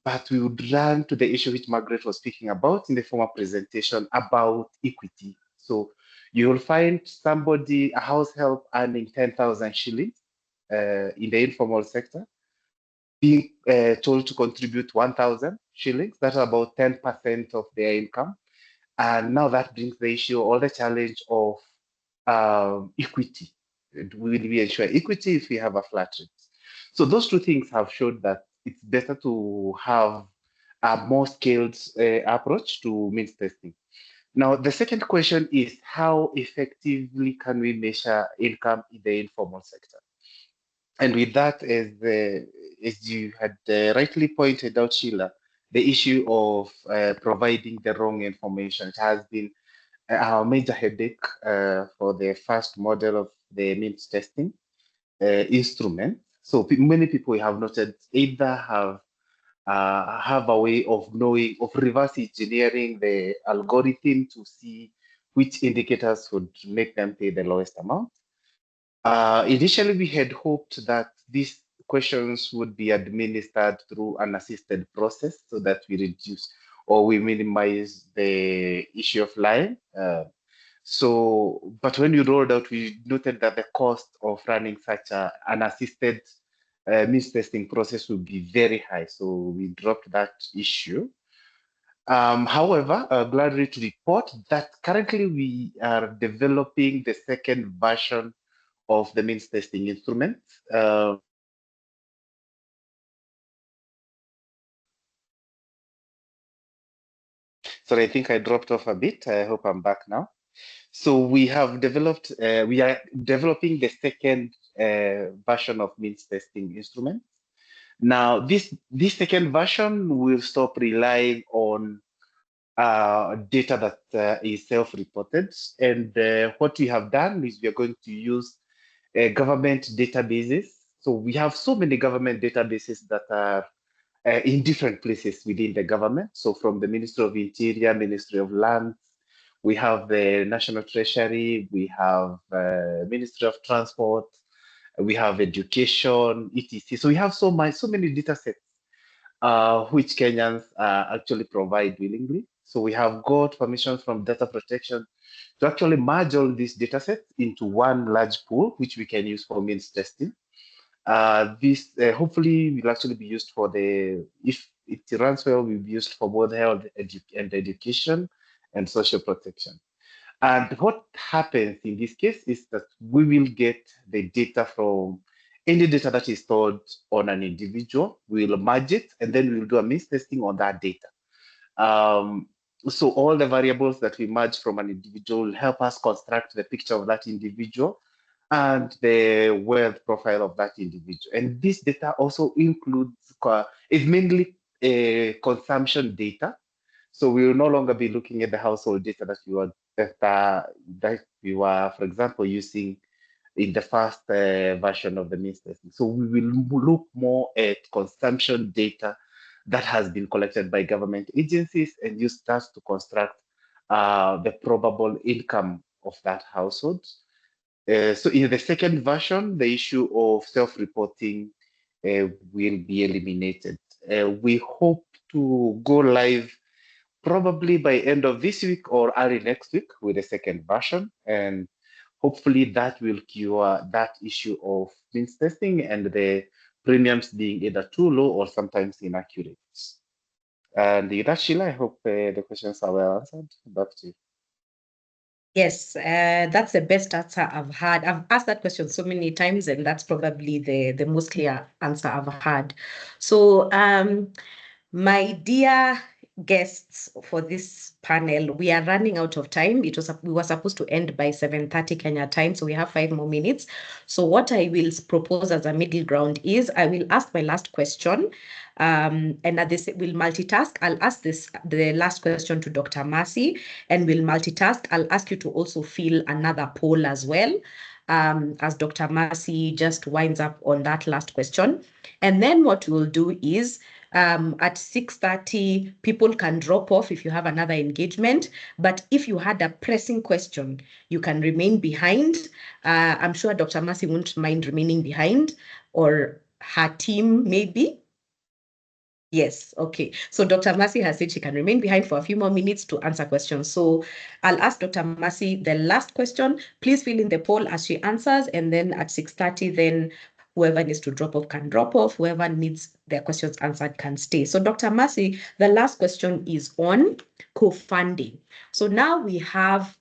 but we would run to the issue which Margaret was speaking about in the former presentation about equity. So you will find somebody, a house help earning 10,000 shillings in the informal sector, being told to contribute 1,000 shillings. That's about 10% of their income. And now that brings the issue or the challenge of equity. Will we ensure equity if we have a flat rate? So those two things have showed that it's better to have a more scaled approach to means testing. Now, the second question is, how effectively can we measure income in the informal sector? And with that, as you had rightly pointed out, Sheila, the issue of providing the wrong information, it has been our major headache for the first model of the means testing instrument. So many people have noted either have a way of knowing, of reverse engineering the algorithm to see which indicators would make them pay the lowest amount. Initially, we had hoped that these questions would be administered through an assisted process so that we reduce or we minimize the issue of lying. But when we rolled out, we noted that the cost of running such an assisted means testing process would be very high. So we dropped that issue. However, gladly to report that currently we are developing the second version of the means testing instrument. Sorry, I think I dropped off a bit. I hope I'm back now. So we have developed, we are developing the second version of means testing instrument. Now, this second version will stop relying on data that is self-reported. And what we have done is we are going to use government databases. So we have so many government databases that are in different places within the government. So from the Ministry of Interior, Ministry of Lands, we have the National Treasury, we have Ministry of Transport, we have Education, etc. So we have so many data sets which Kenyans actually provide willingly. So we have got permission from data protection to actually merge all these data sets into one large pool, which we can use for means testing. This hopefully will actually be used for if it runs well, will be used for both health and education and social protection. And what happens in this case is that we will get the data from any data that is stored on an individual. We'll merge it, and then we'll do a means testing on that data. So all the variables that we merge from an individual will help us construct the picture of that individual and the wealth profile of that individual. And this data also includes, is mainly consumption data. So we will no longer be looking at the household data that we were, for example, using in the first version of the means testing. So we will look more at consumption data that has been collected by government agencies and use that to construct the probable income of that household. So in the second version, the issue of self-reporting will be eliminated. We hope to go live probably by end of this week or early next week with the second version. And hopefully that will cure that issue of means testing and the premiums being either too low or sometimes inaccurate. And with that, Sheila, I hope the questions are well answered. Back to you. Yes, that's the best answer I've had. I've asked that question so many times, and that's probably the most clear answer I've had. So, my dear guests for this panel, we are running out of time. We were supposed to end by 7:30 Kenya time, so we have 5 more minutes. So what I will propose as a middle ground is I will ask my last question, and at this we'll multitask. I'll ask the last question to Dr. Mercy, and we'll multitask. I'll ask you to also fill another poll as well, as Dr. Mercy just winds up on that last question. And then what we'll do is at 6:30, people can drop off if you have another engagement. But if you had a pressing question, you can remain behind. I'm sure Dr. Mercy won't mind remaining behind, or her team maybe. Yes, okay. So Dr. Mercy has said she can remain behind for a few more minutes to answer questions. So I'll ask Dr. Mercy the last question. Please fill in the poll as she answers, and then at 6:30, then whoever needs to drop off can drop off. Whoever needs their questions answered can stay. So Dr. Mercy, the last question is on co-funding. So now we have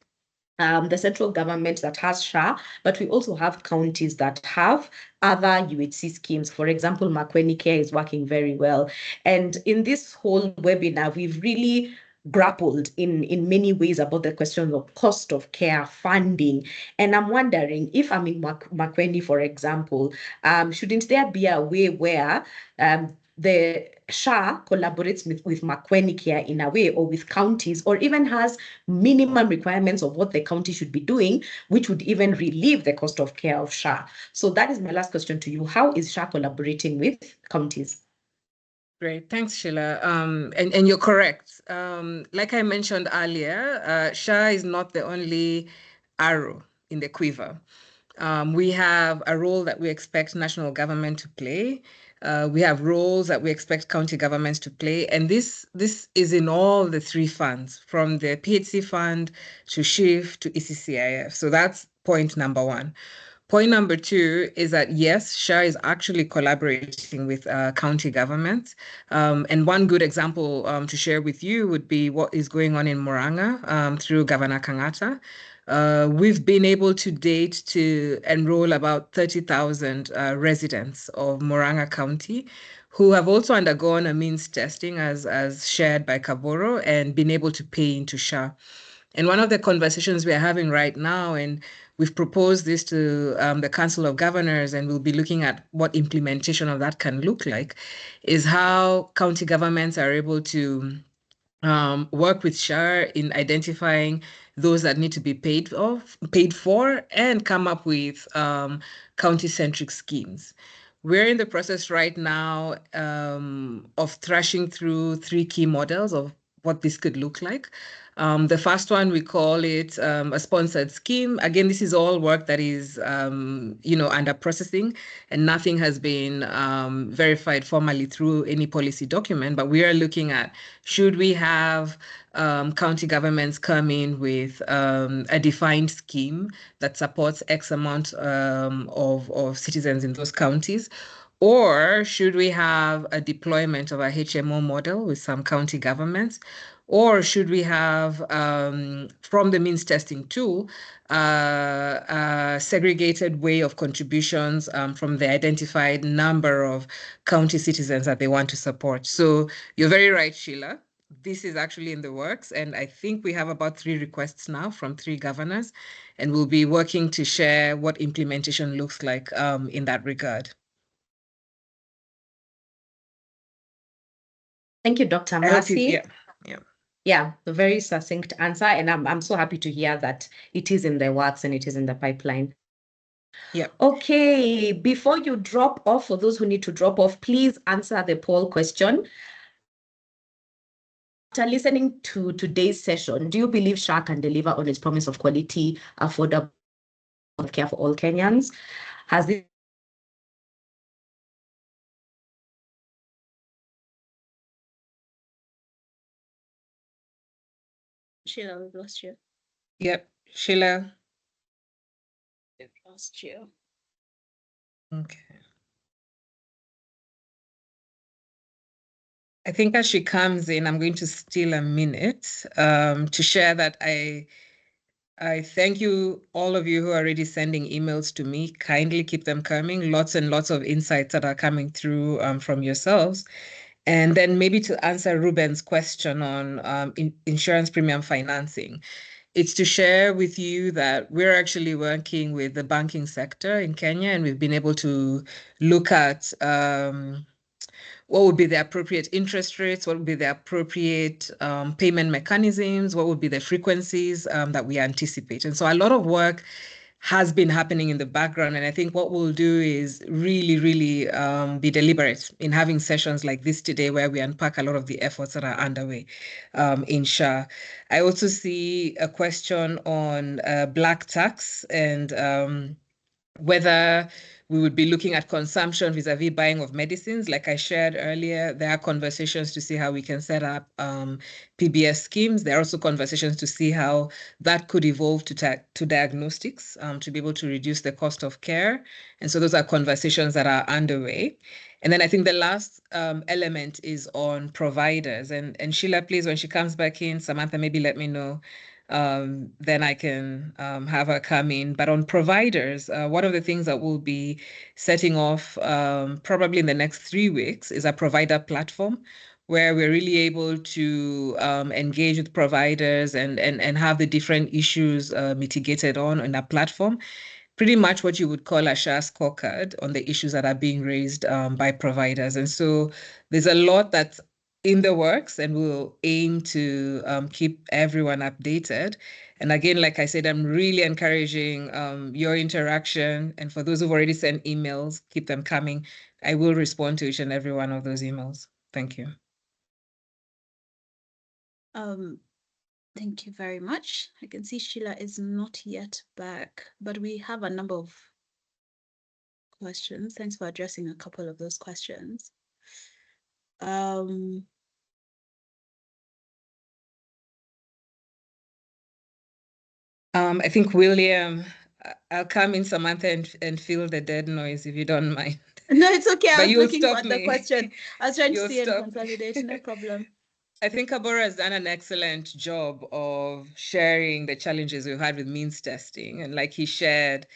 the central government that has SHA, but we also have counties that have other UHC schemes. For example, Mwangangi Care is working very well. And in this whole webinar, we've really grappled in many ways about the question of cost of care, funding. And I'm wondering if I'm in Mwangangi, for example, shouldn't there be a way where the SHA collaborates with Mwangangi Care in a way, or with counties, or even has minimum requirements of what the county should be doing, which would even relieve the cost of care of SHA. So that is my last question to you. How is SHA collaborating with counties? Great, thanks, Sheila. And you're correct. Like I mentioned earlier, SHA is not the only arrow in the quiver. We have a role that we expect national government to play. We have roles that we expect county governments to play. And this is in all the 3 funds, from the PHC fund to SHIF to ECCIF. So that's point number 1. Point number 2 is that, yes, SHA is actually collaborating with county governments. And one good example to share with you would be what is going on in Murang'a through Governor Kangata. We've been able to date to enroll about 30,000 residents of Murang'a County who have also undergone a means testing as shared by Kaboro and been able to pay into SHA. And one of the conversations we are having right now, and we've proposed this to the Council of Governors, and we'll be looking at what implementation of that can look like, is how county governments are able to work with SHA in identifying those that need to be paid for, and come up with county-centric schemes. We're in the process right now of thrashing through 3 key models of what this could look like. The first one, we call it a sponsored scheme. Again, this is all work that is, under processing, and nothing has been verified formally through any policy document. But we are looking at, should we have county governments come in with a defined scheme that supports X amount of citizens in those counties? Or should we have a deployment of a HMO model with some county governments? Or should we have, from the means testing tool, a segregated way of contributions from the identified number of county citizens that they want to support? So you're very right, Sheila. This is actually in the works, and I think we have about 3 requests now from 3 governors, and we'll be working to share what implementation looks like in that regard. Thank you, Dr. Mercy. Yeah, a very succinct answer, and I'm so happy to hear that it is in the works and it is in the pipeline. Yeah. Okay, before you drop off, for those who need to drop off, please answer the poll question. After listening to today's session, do you believe SHA can deliver on its promise of quality, affordable care for all Kenyans? Has this Sheila, we've lost you. Yep, Sheila. We've lost you. Okay. I think as she comes in, I'm going to steal a minute to share that I thank you, all of you who are already sending emails to me. Kindly keep them coming. Lots and lots of insights that are coming through from yourselves. And then maybe to answer Ruben's question on insurance premium financing, it's to share with you that we're actually working with the banking sector in Kenya, and we've been able to look at what would be the appropriate interest rates, what would be the appropriate payment mechanisms, what would be the frequencies that we anticipate. And so a lot of work has been happening in the background. And I think what we'll do is really, really be deliberate in having sessions like this today, where we unpack a lot of the efforts that are underway in SHA. I also see a question on black tax and whether we would be looking at consumption vis-a-vis buying of medicines. Like I shared earlier, there are conversations to see how we can set up PBS schemes. There are also conversations to see how that could evolve to diagnostics to be able to reduce the cost of care. And so those are conversations that are underway. And then I think the last element is on providers. And Sheila, please, when she comes back in, Samantha, maybe let me know. Then I can have her come in. But on providers, one of the things that we'll be setting off probably in the next 3 weeks is a provider platform where we're really able to engage with providers and have the different issues mitigated on a platform. Pretty much what you would call a SHA scorecard on the issues that are being raised by providers. And so there's a lot that's in the works, and we'll aim to keep everyone updated. And again, like I said, I'm really encouraging your interaction. And for those who've already sent emails, keep them coming. I will respond to each and every one of those emails. Thank you. Thank you very much. I can see Sheila is not yet back, but we have a number of questions. Thanks for addressing a couple of those questions. I think William, I'll come in, Samantha, and feel the dead noise if you don't mind. No, it's okay. I But was you'll looking stop for the me. question. I was trying to You'll see and stop. consolidate, no problem. I think Abora has done an excellent job of sharing the challenges we've had with means testing. And like he shared,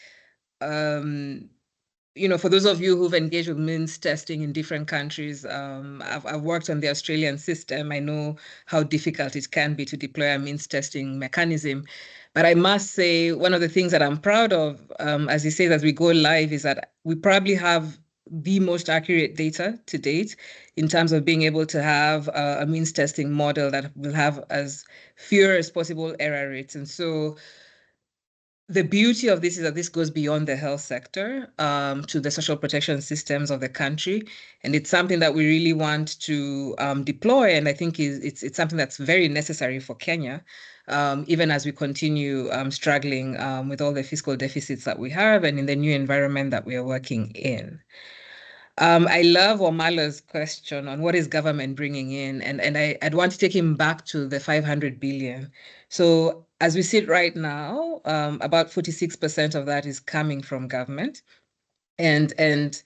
you know, for those of you who've engaged with means testing in different countries, I've worked on the Australian system. I know how difficult it can be to deploy a means testing mechanism. But I must say, one of the things that I'm proud of, as you say, as we go live, is that we probably have the most accurate data to date in terms of being able to have a means testing model that will have as fewer as possible error rates. And so the beauty of this is that this goes beyond the health sector to the social protection systems of the country. And it's something that we really want to deploy. And I think it's something that's very necessary for Kenya, even as we continue struggling with all the fiscal deficits that we have and in the new environment that we are working in. I love Omala's question on what is government bringing in, and I'd want to take him back to the 500 billion. So as we sit right now, about 46% of that is coming from government, and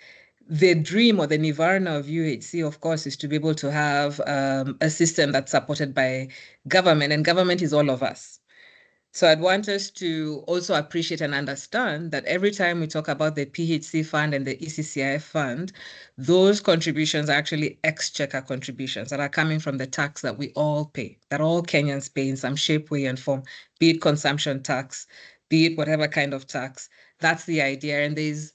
the dream or the nirvana of UHC, of course, is to be able to have a system that's supported by government, and government is all of us. So I'd want us to also appreciate and understand that every time we talk about the PHC fund and the ECCIF fund, those contributions are actually exchequer contributions that are coming from the tax that we all pay, that all Kenyans pay in some shape, way, and form, be it consumption tax, be it whatever kind of tax. That's the idea. And there's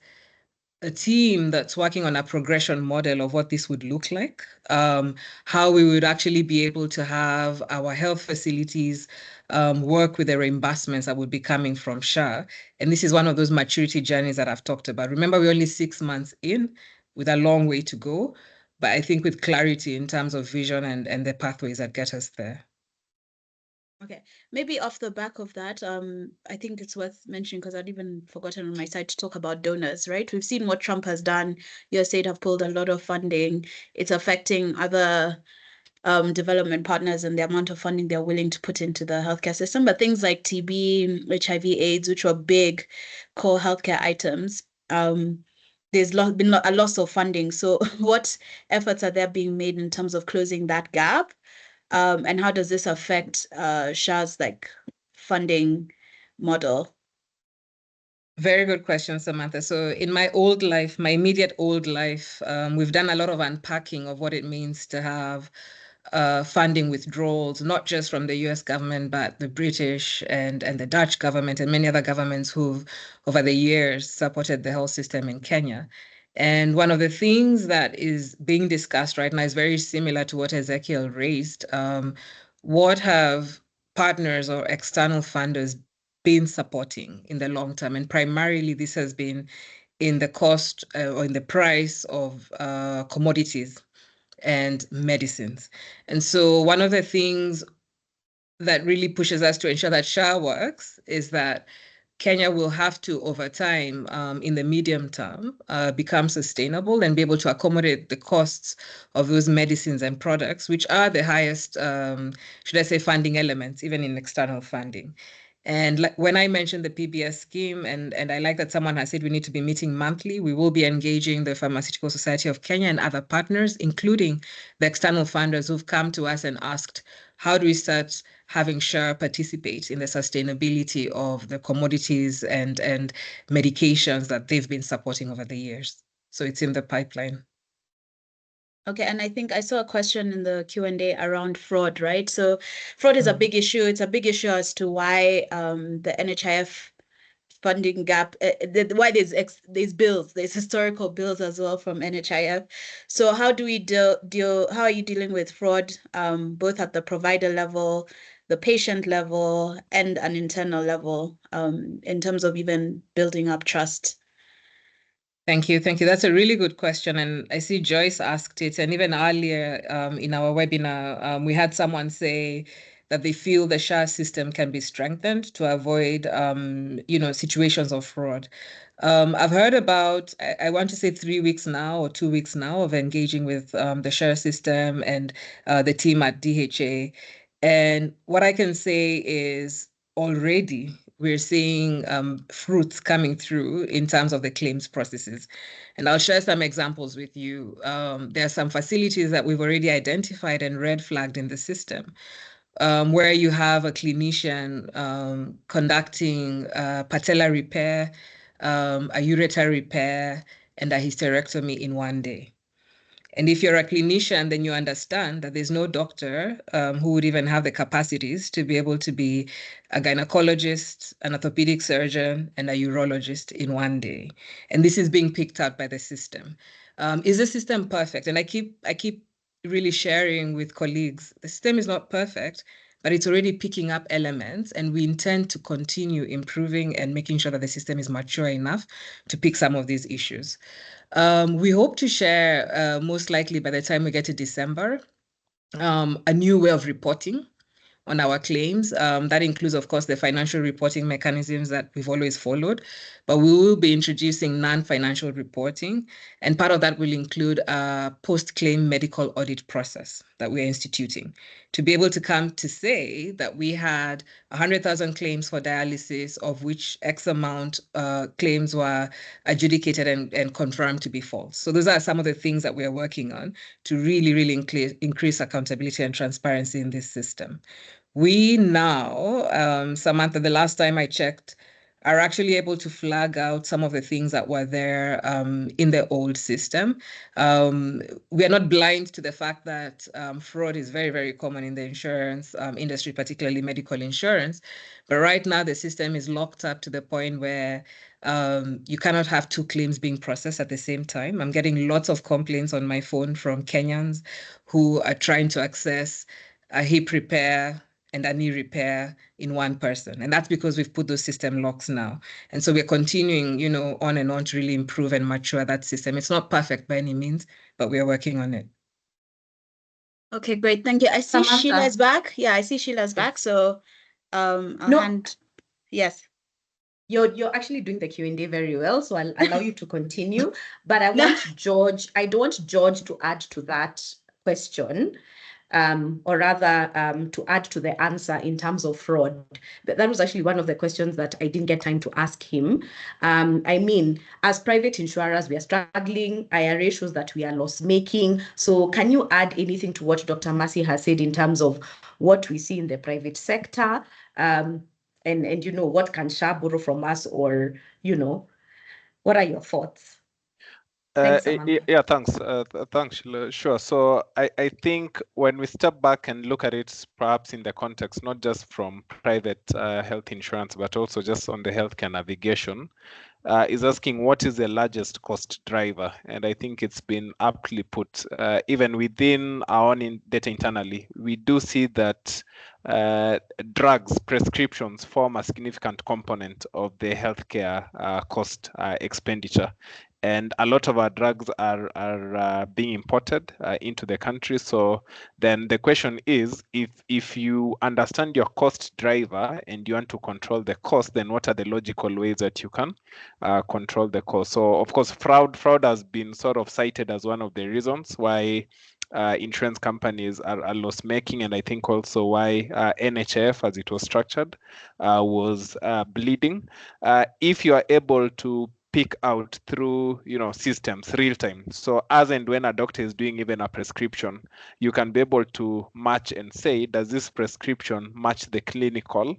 a team that's working on a progression model of what this would look like, how we would actually be able to have our health facilities work with the reimbursements that would be coming from SHA. And this is one of those maturity journeys that I've talked about. Remember, we're only 6 months in with a long way to go, but I think with clarity in terms of vision and the pathways that get us there. Okay, maybe off the back of that, I think it's worth mentioning because I'd even forgotten on my side to talk about donors, right? We've seen what Trump has done. Your state have pulled a lot of funding. It's affecting other development partners and the amount of funding they're willing to put into the healthcare system. But things like TB, HIV, AIDS, which were big core healthcare items, there's been a loss of funding. So what efforts are there being made in terms of closing that gap? And how does this affect SHA's like funding model? Very good question, Samantha. So in my old life, my immediate old life, we've done a lot of unpacking of what it means to have funding withdrawals, not just from the US government, but the British and the Dutch government and many other governments who've, over the years, supported the health system in Kenya. And one of the things that is being discussed right now is very similar to what Ezekiel raised. What have partners or external funders been supporting in the long term? And primarily, this has been in the cost or in the price of commodities and medicines. And so one of the things that really pushes us to ensure that SHA works is that Kenya will have to, over time, in the medium term, become sustainable and be able to accommodate the costs of those medicines and products, which are the highest, should I say, funding elements, even in external funding. And when I mentioned the PBS scheme, and I like that someone has said we need to be meeting monthly, we will be engaging the Pharmaceutical Society of Kenya and other partners, including the external funders who've come to us and asked, how do we start having SHA participate in the sustainability of the commodities and medications that they've been supporting over the years? So it's in the pipeline. Okay, and I think I saw a question in the Q&A around fraud, right? So fraud is a big issue. It's a big issue as to why the NHIF funding gap, why there's bills, there's historical bills as well from NHIF. So how do we how are you dealing with fraud, both at the provider level, the patient level, and an internal level, in terms of even building up trust? Thank you. Thank you. That's a really good question. And I see Joyce asked it. And even earlier in our webinar, we had someone say that they feel the SHA system can be strengthened to avoid, situations of fraud. I've heard about, I want to say 3 weeks now or 2 weeks now of engaging with the SHA system and the team at DHA. And what I can say is already we're seeing fruits coming through in terms of the claims processes. And I'll share some examples with you. There are some facilities that we've already identified and red flagged in the system, where you have a clinician conducting patella repair, a ureter repair, and a hysterectomy in one day. And if you're a clinician, then you understand that there's no doctor who would even have the capacities to be able to be a gynecologist, an orthopedic surgeon, and a urologist in one day. And this is being picked up by the system. Is the system perfect? And I keep really sharing with colleagues, the system is not perfect, but it's already picking up elements, and we intend to continue improving and making sure that the system is mature enough to pick some of these issues. We hope to share, most likely by the time we get to December, a new way of reporting on our claims. That includes, of course, the financial reporting mechanisms that we've always followed, but we will be introducing non-financial reporting. And part of that will include a post-claim medical audit process that we're instituting to be able to come to say that we had 100,000 claims for dialysis, of which X amount claims were adjudicated and confirmed to be false. So those are some of the things that we're working on to really, really increase accountability and transparency in this system. We now, Samantha, the last time I checked, are actually able to flag out some of the things that were there in the old system. We are not blind to the fact that fraud is very, very common in the insurance industry, particularly medical insurance. But right now, the system is locked up to the point where you cannot have two claims being processed at the same time. I'm getting lots of complaints on my phone from Kenyans who are trying to access a hip repair and a knee repair in one person. And that's because we've put those system locks now. And so we're continuing, on and on to really improve and mature that system. It's not perfect by any means, but we're working on it. Okay, great. Thank you. I see Samantha. Sheila's back. Yeah, I see Sheila's back. So yes. You're actually doing the Q&A very well, so I'll allow you to continue. But I want don't want George to add to that question. Or rather to add to the answer in terms of fraud. But that was actually one of the questions that I didn't get time to ask him. I mean, as private insurers, we are struggling. IRA shows that we are loss-making. So can you add anything to what Dr. Mercy has said in terms of what we see in the private sector? And what can SHA borrow from us, or what are your thoughts? Thanks, Samantha. Yeah, thanks. Thanks, Sheila. Sure. So I think when we step back and look at it, perhaps in the context, not just from private health insurance, but also just on the healthcare navigation, is asking what is the largest cost driver. And I think it's been aptly put, even within our own data internally, we do see that drugs, prescriptions form a significant component of the healthcare cost expenditure. And a lot of our drugs are being imported into the country. So then the question is, if you understand your cost driver and you want to control the cost, then what are the logical ways that you can control the cost? So of course, fraud has been sort of cited as one of the reasons why insurance companies are loss making, and I think also why NHF, as it was structured, was bleeding. If you are able to pick out through systems real time, so as and when a doctor is doing even a prescription, you can be able to match and say, does this prescription match the clinical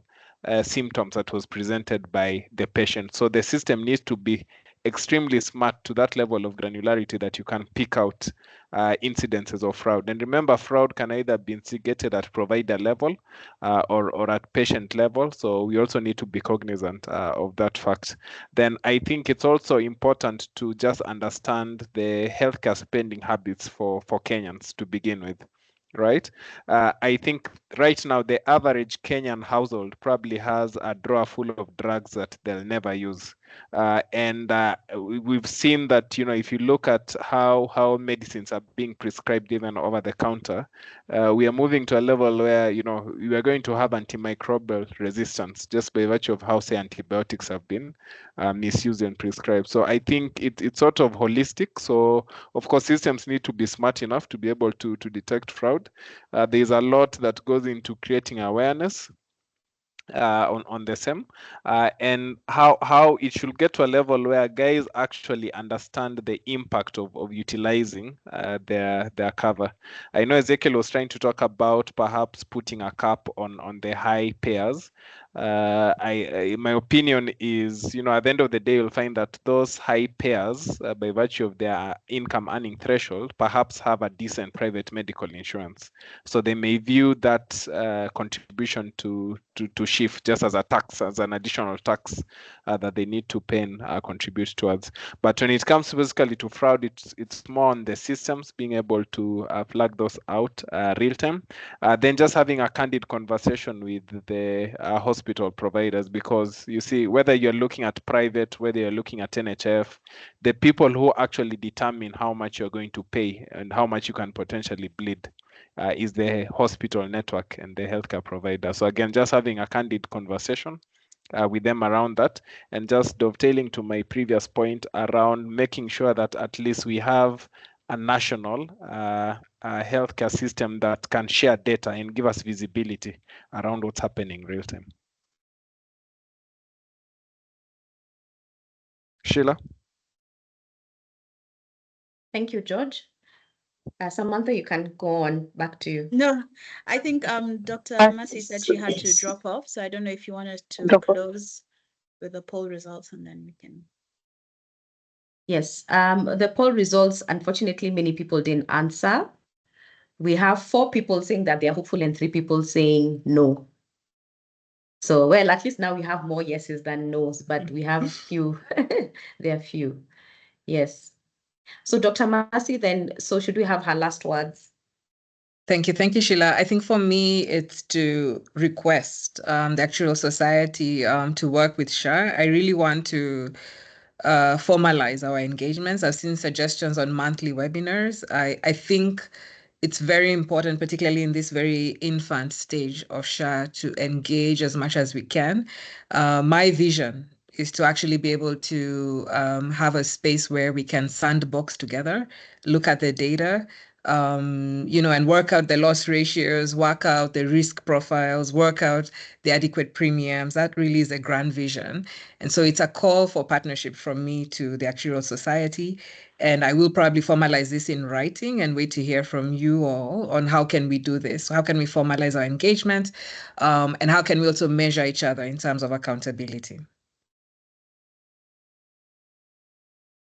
symptoms that was presented by the patient? So the system needs to be extremely smart to that level of granularity that you can pick out incidences of fraud. And remember, fraud can either be instigated at provider level or at patient level. So we also need to be cognizant of that fact. Then I think it's also important to just understand the healthcare spending habits for Kenyans to begin with. Right. I think right now the average Kenyan household probably has a drawer full of drugs that they'll never use. And we've seen that, if you look at how medicines are being prescribed even over the counter, we are moving to a level where, we are going to have antimicrobial resistance just by virtue of how, say, antibiotics have been misused and prescribed. So I think it's sort of holistic. So of course, systems need to be smart enough to be able to detect fraud. There's a lot that goes into creating awareness on the same, and how it should get to a level where guys actually understand the impact of utilizing their cover. I know Ezekiel was trying to talk about perhaps putting a cap on the high payers. My opinion is, at the end of the day, you'll find that those high payers, by virtue of their income earning threshold, perhaps have a decent private medical insurance. So they may view that contribution to shift just as a tax, as an additional tax that they need to pay and contribute towards. But when it comes basically to fraud, it's more on the systems being able to flag those out real time, then just having a candid conversation with the hospital providers, because you see, whether you're looking at private, whether you're looking at NHF, the people who actually determine how much you're going to pay and how much you can potentially bleed is the hospital network and the healthcare provider. So again, just having a candid conversation with them around that, and just dovetailing to my previous point around making sure that at least we have a national healthcare system that can share data and give us visibility around what's happening real time. Sheila? Thank you, George. Samantha, you can go on, back to you. No, I think Dr. Mercy said she had to drop off, so I don't know if you wanted to close with the poll results and then we can. Yes, the poll results, unfortunately, many people didn't answer. We have 4 people saying that they're hopeful and 3 people saying no. So, well, at least now we have more yeses than no's, but we have few, there are few. Yes. So Dr. Mercy, then, so should we have her last words? Thank you, Sheila. I think for me, it's to request the Actuarial Society to work with SHA. I really want to formalize our engagements. I've seen suggestions on monthly webinars. I think it's very important, particularly in this very infant stage of SHA, to engage as much as we can. My vision is to actually be able to have a space where we can sandbox together, look at the data, and work out the loss ratios, work out the risk profiles, work out the adequate premiums. That really is a grand vision. And so it's a call for partnership from me to the Actuarial Society. And I will probably formalize this in writing and wait to hear from you all on how can we do this? How can we formalize our engagement? And how can we also measure each other in terms of accountability?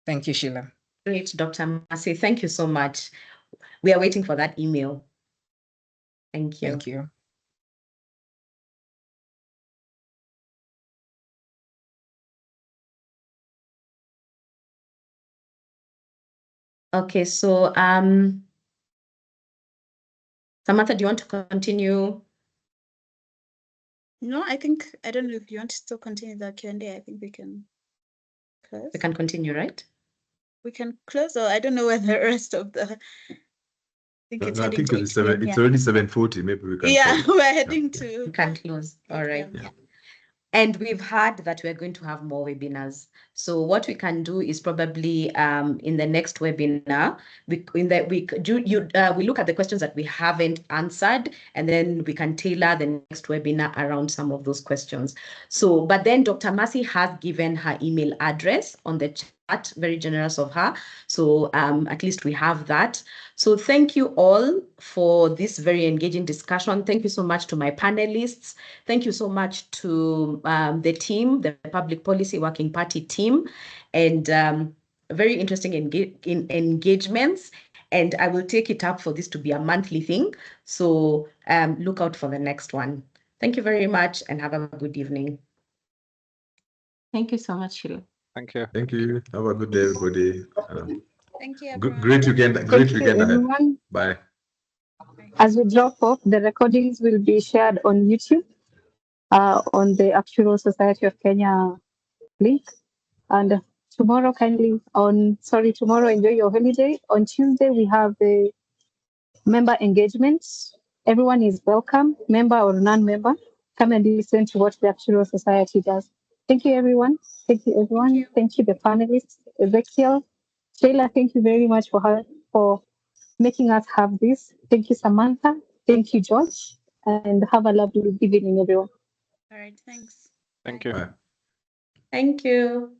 Thank you, Sheila. Great, Dr. Massey. Thank you so much. We are waiting for that email. Thank you. Thank you. Okay, so Samantha, do you want to continue? No, I don't know if you want to still continue the Q&A. I think we can close. We can continue, right? We can close, or I don't know where the rest of the. I think it's heading to it's already 7:40. Maybe we can. Yeah, close. we're heading to. We can close. All right. Yeah. And we've heard that we're going to have more webinars. So what we can do is probably in the next webinar, we look at the questions that we haven't answered, and then we can tailor the next webinar around some of those questions. So, but then Dr. Massey has given her email address on the chat, very generous of her. So at least we have that. So thank you all for this very engaging discussion. Thank you so much to my panelists. Thank you so much to the team, the Public Policy Working Party team, and very interesting engagements. And I will take it up for this to be a monthly thing. So look out for the next one. Thank you very much and have a good evening. Thank you so much, Sheila. Thank you. Thank you. Have a good day, everybody. Thank you, everyone. Great weekend. Great weekend ahead. Bye. As we drop off, the recordings will be shared on YouTube, on the Actuarial Society of Kenya link. And tomorrow, tomorrow, enjoy your holiday. On Tuesday, we have the member engagements. Everyone is welcome, member or non-member. Come and listen to what the Actuarial Society does. Thank you, everyone. Thank you, everyone. Thank you, the panelists. Ezekiel, Sheila, thank you very much for making us have this. Thank you, Samantha. Thank you, George. And have a lovely evening, everyone. All right, thanks. Thank Bye. you. Bye. Thank you.